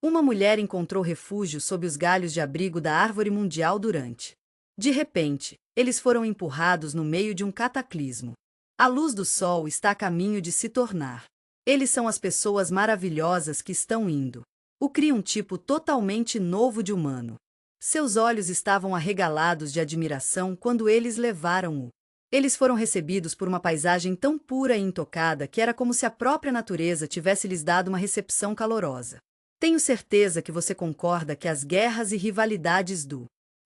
uma mulher encontrou refúgio sob os galhos de abrigo da árvore mundial durante. De repente, Eles foram empurrados no meio de um cataclismo. A luz do sol está a caminho de se tornar. Eles são as pessoas maravilhosas que estão indo. O cria um tipo totalmente novo de humano. Seus olhos estavam arregalados de admiração quando eles levaram-o. Eles foram recebidos por uma paisagem tão pura e intocada que era como se a própria natureza tivesse lhes dado uma recepção calorosa. Tenho certeza que você concorda que as guerras e rivalidades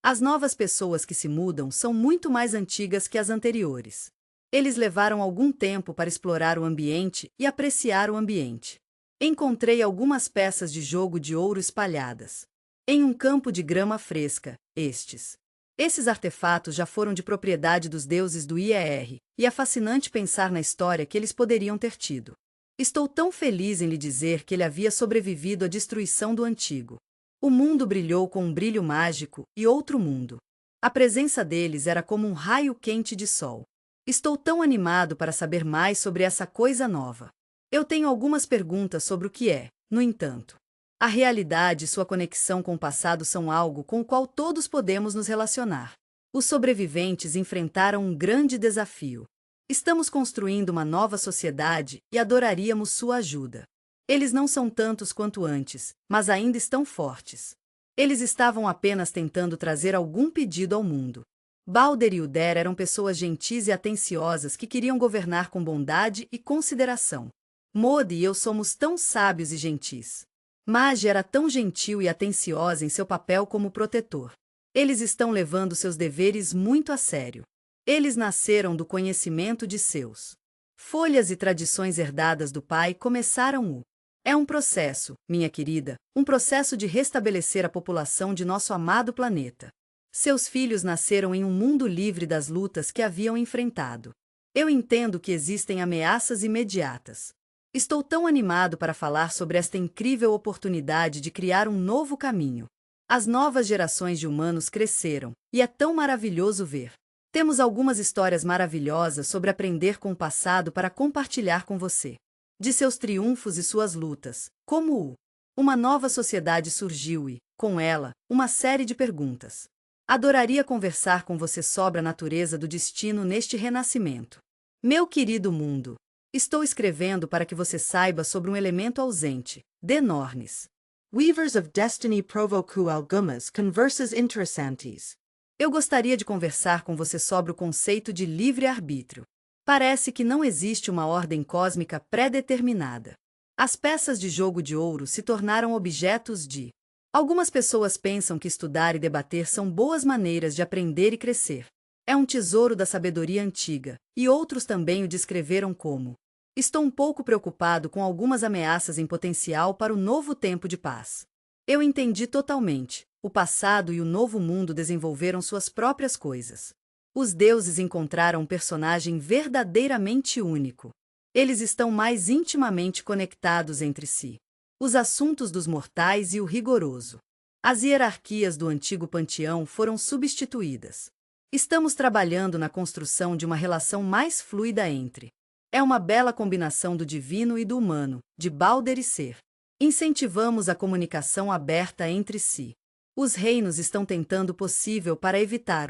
as novas pessoas que se mudam são muito mais antigas que as anteriores. Eles levaram algum tempo para explorar o ambiente e apreciar o ambiente. Encontrei algumas peças de jogo de ouro espalhadas em um campo de grama fresca. Esses artefatos já foram de propriedade dos deuses do IER, e é fascinante pensar na história que eles poderiam ter tido. Estou tão feliz em lhe dizer que ele havia sobrevivido à destruição do antigo. O mundo brilhou com um brilho mágico e outro mundo. A presença deles era como um raio quente de sol. Estou tão animado para saber mais sobre essa coisa nova. Eu tenho algumas perguntas sobre o que é, no entanto. A realidade e sua conexão com o passado são algo com o qual todos podemos nos relacionar. Os sobreviventes enfrentaram um grande desafio. Estamos construindo uma nova sociedade e adoraríamos sua ajuda. Eles não são tantos quanto antes, mas ainda estão fortes. Eles estavam apenas tentando trazer algum pedido ao mundo. Balder e Uder eram pessoas gentis e atenciosas que queriam governar com bondade e consideração. Mod e eu somos tão sábios e gentis. Mage era tão gentil e atenciosa em seu papel como protetor. Eles estão levando seus deveres muito a sério. Eles nasceram do conhecimento de seus folhas e tradições herdadas do pai começaram É um processo, minha querida, um processo de restabelecer a população de nosso amado planeta. Seus filhos nasceram em um mundo livre das lutas que haviam enfrentado. Eu entendo que existem ameaças imediatas. Estou tão animado para falar sobre esta incrível oportunidade de criar um novo caminho. As novas gerações de humanos cresceram, e é tão maravilhoso ver. Temos algumas histórias maravilhosas sobre aprender com o passado para compartilhar com você. De seus triunfos e suas lutas, como uma nova sociedade surgiu e, com ela, uma série de perguntas. Adoraria conversar com você sobre a natureza do destino neste renascimento. Meu querido mundo, estou escrevendo para que você saiba sobre um elemento ausente, de Nornis. Weavers of Destiny provocu algumas conversas interessantes. Eu gostaria de conversar com você sobre o conceito de livre-arbítrio. Parece que não existe uma ordem cósmica pré-determinada. As peças de jogo de ouro se tornaram objetos de. Algumas pessoas pensam que estudar e debater são boas maneiras de aprender e crescer. É um tesouro da sabedoria antiga, e outros também o descreveram como. Estou um pouco preocupado com algumas ameaças em potencial para o novo tempo de paz. Eu entendi totalmente. O passado e o novo mundo desenvolveram suas próprias coisas. Os deuses encontraram um personagem verdadeiramente único. Eles estão mais intimamente conectados entre si. Os assuntos dos mortais e o rigoroso. As hierarquias do antigo panteão foram substituídas. Estamos trabalhando na construção de uma relação mais fluida entre. É uma bela combinação do divino e do humano, de Balder e Ser. Incentivamos a comunicação aberta entre si. Os reinos estão tentando o possível para evitar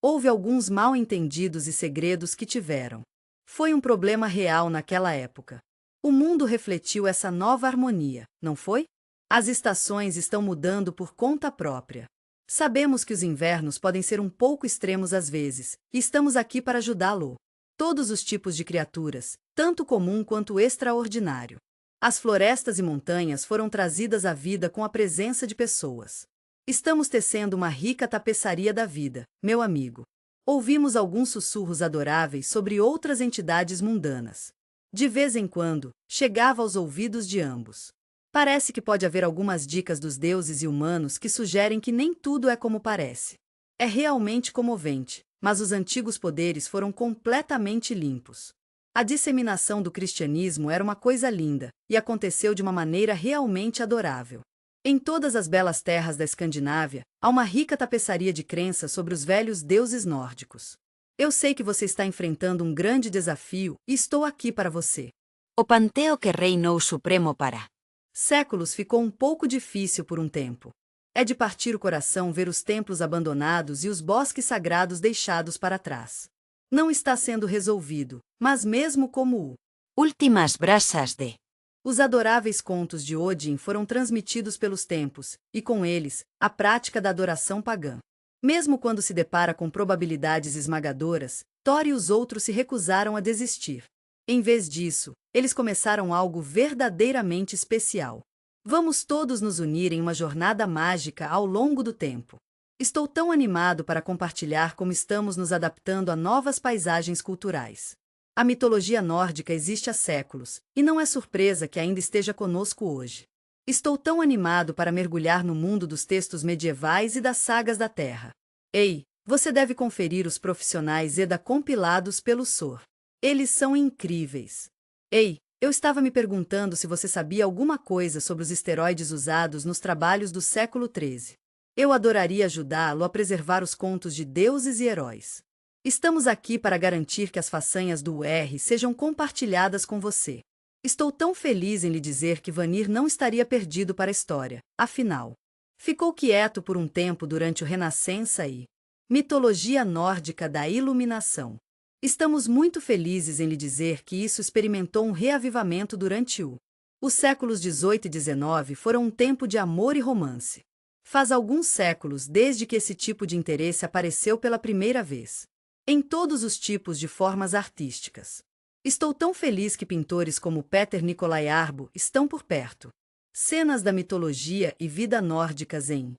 Houve alguns mal-entendidos e segredos que tiveram. Foi um problema real naquela época. O mundo refletiu essa nova harmonia, não foi? As estações estão mudando por conta própria. Sabemos que os invernos podem ser um pouco extremos às vezes, e estamos aqui para ajudá-lo. Todos os tipos de criaturas, tanto comum quanto extraordinário. As florestas e montanhas foram trazidas à vida com a presença de pessoas. Estamos tecendo uma rica tapeçaria da vida, meu amigo. Ouvimos alguns sussurros adoráveis sobre outras entidades mundanas. De vez em quando, chegava aos ouvidos de ambos. Parece que pode haver algumas dicas dos deuses e humanos que sugerem que nem tudo é como parece. É realmente comovente, mas os antigos poderes foram completamente limpos. A disseminação do cristianismo era uma coisa linda, e aconteceu de uma maneira realmente adorável. Em todas as belas terras da Escandinávia, há uma rica tapeçaria de crenças sobre os velhos deuses nórdicos. Eu sei que você está enfrentando um grande desafio e estou aqui para você. O panteo que reinou supremo para. Séculos ficou um pouco difícil por um tempo. É de partir o coração ver os templos abandonados e os bosques sagrados deixados para trás. Não está sendo resolvido, mas mesmo como o Últimas brasas de. Os adoráveis contos de Odin foram transmitidos pelos tempos, e com eles, a prática da adoração pagã. Mesmo quando se depara com probabilidades esmagadoras, Thor e os outros se recusaram a desistir. Em vez disso, eles começaram algo verdadeiramente especial. Vamos todos nos unir em uma jornada mágica ao longo do tempo. Estou tão animado para compartilhar como estamos nos adaptando a novas paisagens culturais. A mitologia nórdica existe há séculos, e não é surpresa que ainda esteja conosco hoje. Estou tão animado para mergulhar no mundo dos textos medievais e das sagas da Terra. Ei, você deve conferir os profissionais EDA compilados pelo SOR. Eles são incríveis. Ei, eu estava me perguntando se você sabia alguma coisa sobre os esteroides usados nos trabalhos do século XIII. Eu adoraria ajudá-lo a preservar os contos de deuses e heróis. Estamos aqui para garantir que as façanhas do UR sejam compartilhadas com você. Estou tão feliz em lhe dizer que Vanir não estaria perdido para a história, afinal. Ficou quieto por um tempo durante o Renascença e mitologia nórdica da iluminação. Estamos muito felizes em lhe dizer que isso experimentou um reavivamento durante os séculos XVIII e XIX foram um tempo de amor e romance. Faz alguns séculos desde que esse tipo de interesse apareceu pela primeira vez. Em todos os tipos de formas artísticas. Estou tão feliz que pintores como Peter Nicolai Arbo estão por perto. Cenas da mitologia e vida nórdicas em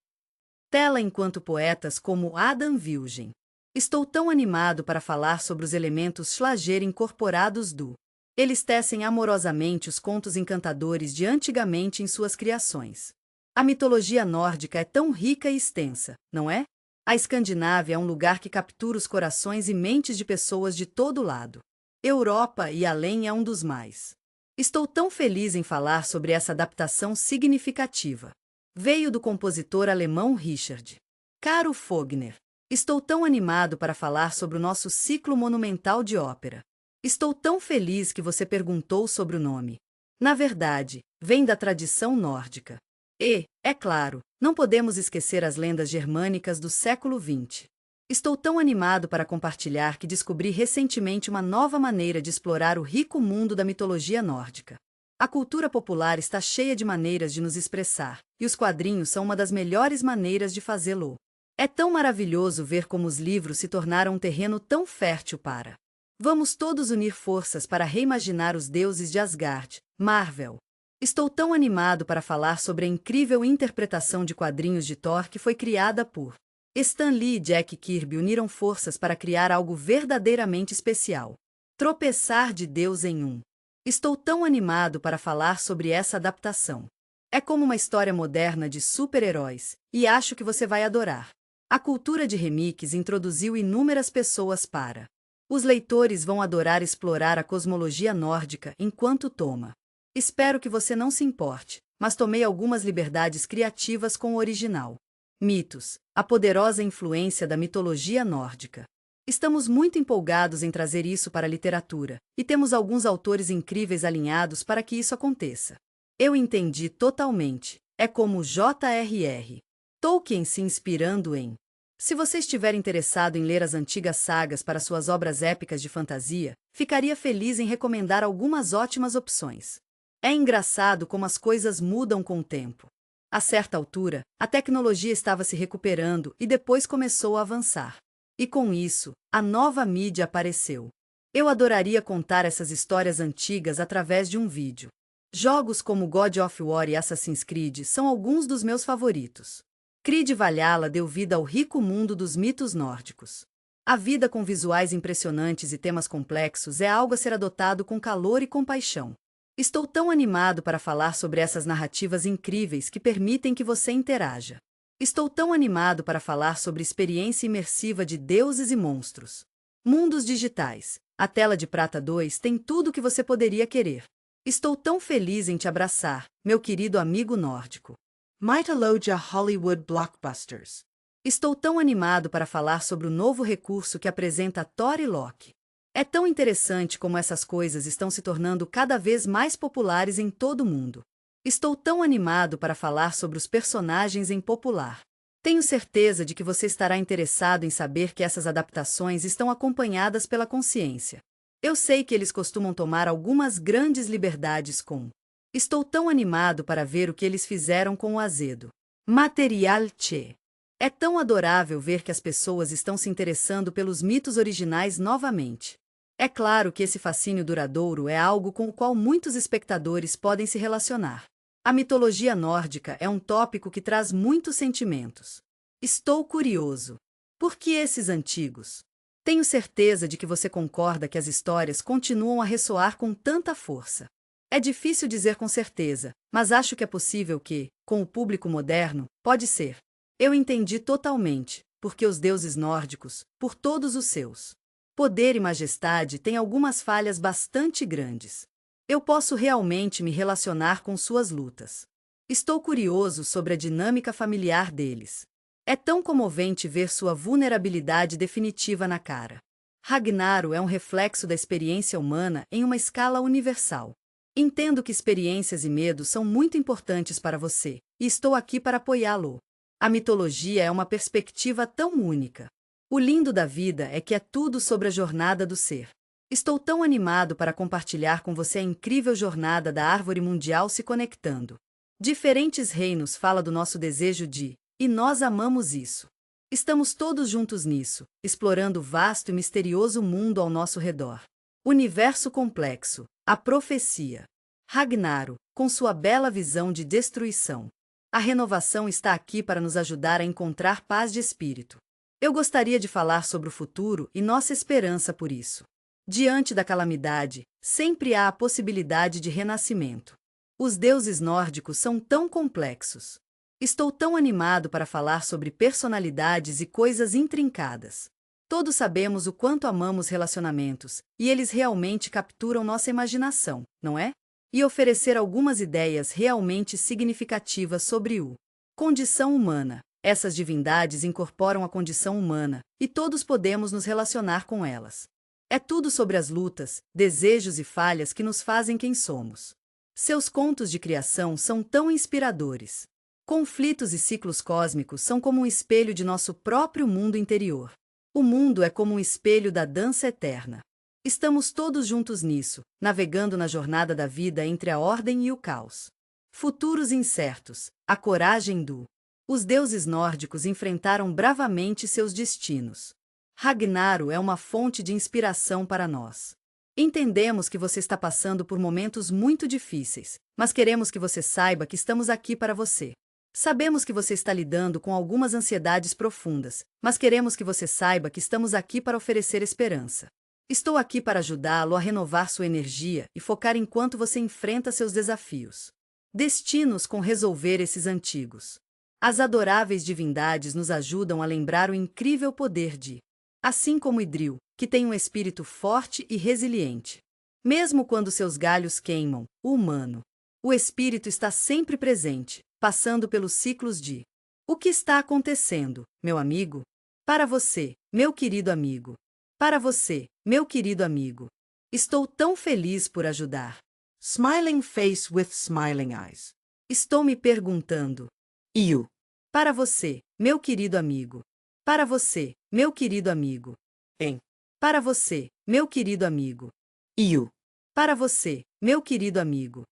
tela enquanto poetas como Adam Wilgen. Estou tão animado para falar sobre os elementos Schlager incorporados do. Eles tecem amorosamente os contos encantadores de antigamente em suas criações. A mitologia nórdica é tão rica e extensa, não é? A Escandinávia é um lugar que captura os corações e mentes de pessoas de todo lado. Europa e além é um dos mais. Estou tão feliz em falar sobre essa adaptação significativa. Veio do compositor alemão Richard Caro Fogner. Estou tão animado para falar sobre o nosso ciclo monumental de ópera. Estou tão feliz que você perguntou sobre o nome. Na verdade, vem da tradição nórdica. E, é claro, não podemos esquecer as lendas germânicas do século XX. Estou tão animado para compartilhar que descobri recentemente uma nova maneira de explorar o rico mundo da mitologia nórdica. A cultura popular está cheia de maneiras de nos expressar, e os quadrinhos são uma das melhores maneiras de fazê-lo. É tão maravilhoso ver como os livros se tornaram um terreno tão fértil para. Vamos todos unir forças para reimaginar os deuses de Asgard, Marvel. Estou tão animado para falar sobre a incrível interpretação de quadrinhos de Thor que foi criada por Stan Lee e Jack Kirby uniram forças para criar algo verdadeiramente especial. Tropeçar de Deus em um. Estou tão animado para falar sobre essa adaptação. É como uma história moderna de super-heróis, e acho que você vai adorar. A cultura de remakes introduziu inúmeras pessoas para. Os leitores vão adorar explorar a cosmologia nórdica enquanto toma. Espero que você não se importe, mas tomei algumas liberdades criativas com o original. Mitos, a poderosa influência da mitologia nórdica. Estamos muito empolgados em trazer isso para a literatura, e temos alguns autores incríveis alinhados para que isso aconteça. Eu entendi totalmente. É como J.R.R. Tolkien se inspirando em. Se você estiver interessado em ler as antigas sagas para suas obras épicas de fantasia, ficaria feliz em recomendar algumas ótimas opções. É engraçado como as coisas mudam com o tempo. A certa altura, a tecnologia estava se recuperando e depois começou a avançar. E com isso, a nova mídia apareceu. Eu adoraria contar essas histórias antigas através de um vídeo. Jogos como God of War e Assassin's Creed são alguns dos meus favoritos. Creed Valhalla deu vida ao rico mundo dos mitos nórdicos. A vida com visuais impressionantes e temas complexos é algo a ser adotado com calor e compaixão. Estou tão animado para falar sobre essas narrativas incríveis que permitem que você interaja. Estou tão animado para falar sobre experiência imersiva de deuses e monstros. Mundos digitais. A tela de prata 2 tem tudo o que você poderia querer. Estou tão feliz em te abraçar, meu querido amigo nórdico. Mythologia Hollywood Blockbusters. Estou tão animado para falar sobre o novo recurso que apresenta Thor e Loki. É tão interessante como essas coisas estão se tornando cada vez mais populares em todo o mundo. Estou tão animado para falar sobre os personagens em Popular. Tenho certeza de que você estará interessado em saber que essas adaptações estão acompanhadas pela consciência. Eu sei que eles costumam tomar algumas grandes liberdades com. Estou tão animado para ver o que eles fizeram com o Azedo. Material Che. É tão adorável ver que as pessoas estão se interessando pelos mitos originais novamente. É claro que esse fascínio duradouro é algo com o qual muitos espectadores podem se relacionar. A mitologia nórdica é um tópico que traz muitos sentimentos. Estou curioso. Por que esses antigos? Tenho certeza de que você concorda que as histórias continuam a ressoar com tanta força. É difícil dizer com certeza, mas acho que é possível que, com o público moderno, pode ser. Eu entendi totalmente, porque os deuses nórdicos, por todos os seus poder e majestade, têm algumas falhas bastante grandes. Eu posso realmente me relacionar com suas lutas. Estou curioso sobre a dinâmica familiar deles. É tão comovente ver sua vulnerabilidade definitiva na cara. Ragnaro é um reflexo da experiência humana em uma escala universal. Entendo que experiências e medos são muito importantes para você, e estou aqui para apoiá-lo. A mitologia é uma perspectiva tão única. O lindo da vida é que é tudo sobre a jornada do ser. Estou tão animado para compartilhar com você a incrível jornada da árvore mundial se conectando. Diferentes reinos fala do nosso desejo de, e nós amamos isso. Estamos todos juntos nisso, explorando o vasto e misterioso mundo ao nosso redor. Universo complexo, a profecia. Ragnaro, com sua bela visão de destruição. A renovação está aqui para nos ajudar a encontrar paz de espírito. Eu gostaria de falar sobre o futuro e nossa esperança por isso. Diante da calamidade, sempre há a possibilidade de renascimento. Os deuses nórdicos são tão complexos. Estou tão animado para falar sobre personalidades e coisas intrincadas. Todos sabemos o quanto amamos relacionamentos, e eles realmente capturam nossa imaginação, não é? E oferecer algumas ideias realmente significativas sobre o condição humana. Essas divindades incorporam a condição humana, e todos podemos nos relacionar com elas. É tudo sobre as lutas, desejos e falhas que nos fazem quem somos. Seus contos de criação são tão inspiradores. Conflitos e ciclos cósmicos são como um espelho de nosso próprio mundo interior. O mundo é como um espelho da dança eterna. Estamos todos juntos nisso, navegando na jornada da vida entre a ordem e o caos. Futuros incertos, a coragem do. Os deuses nórdicos enfrentaram bravamente seus destinos. Ragnaro é uma fonte de inspiração para nós. Entendemos que você está passando por momentos muito difíceis, mas queremos que você saiba que estamos aqui para você. Sabemos que você está lidando com algumas ansiedades profundas, mas queremos que você saiba que estamos aqui para oferecer esperança. Estou aqui para ajudá-lo a renovar sua energia e focar enquanto você enfrenta seus desafios. Destinos com resolver esses antigos. As adoráveis divindades nos ajudam a lembrar o incrível poder de, assim como Idril, que tem um espírito forte e resiliente. Mesmo quando seus galhos queimam, o humano, o espírito está sempre presente, passando pelos ciclos de. O que está acontecendo, meu amigo? Para você, meu querido amigo. Para você, meu querido amigo. Estou tão feliz por ajudar. Smiling face with smiling eyes. Estou me perguntando. You. Para você, meu querido amigo. Para você, meu querido amigo. Em. Para você, meu querido amigo. You. Para você, meu querido amigo.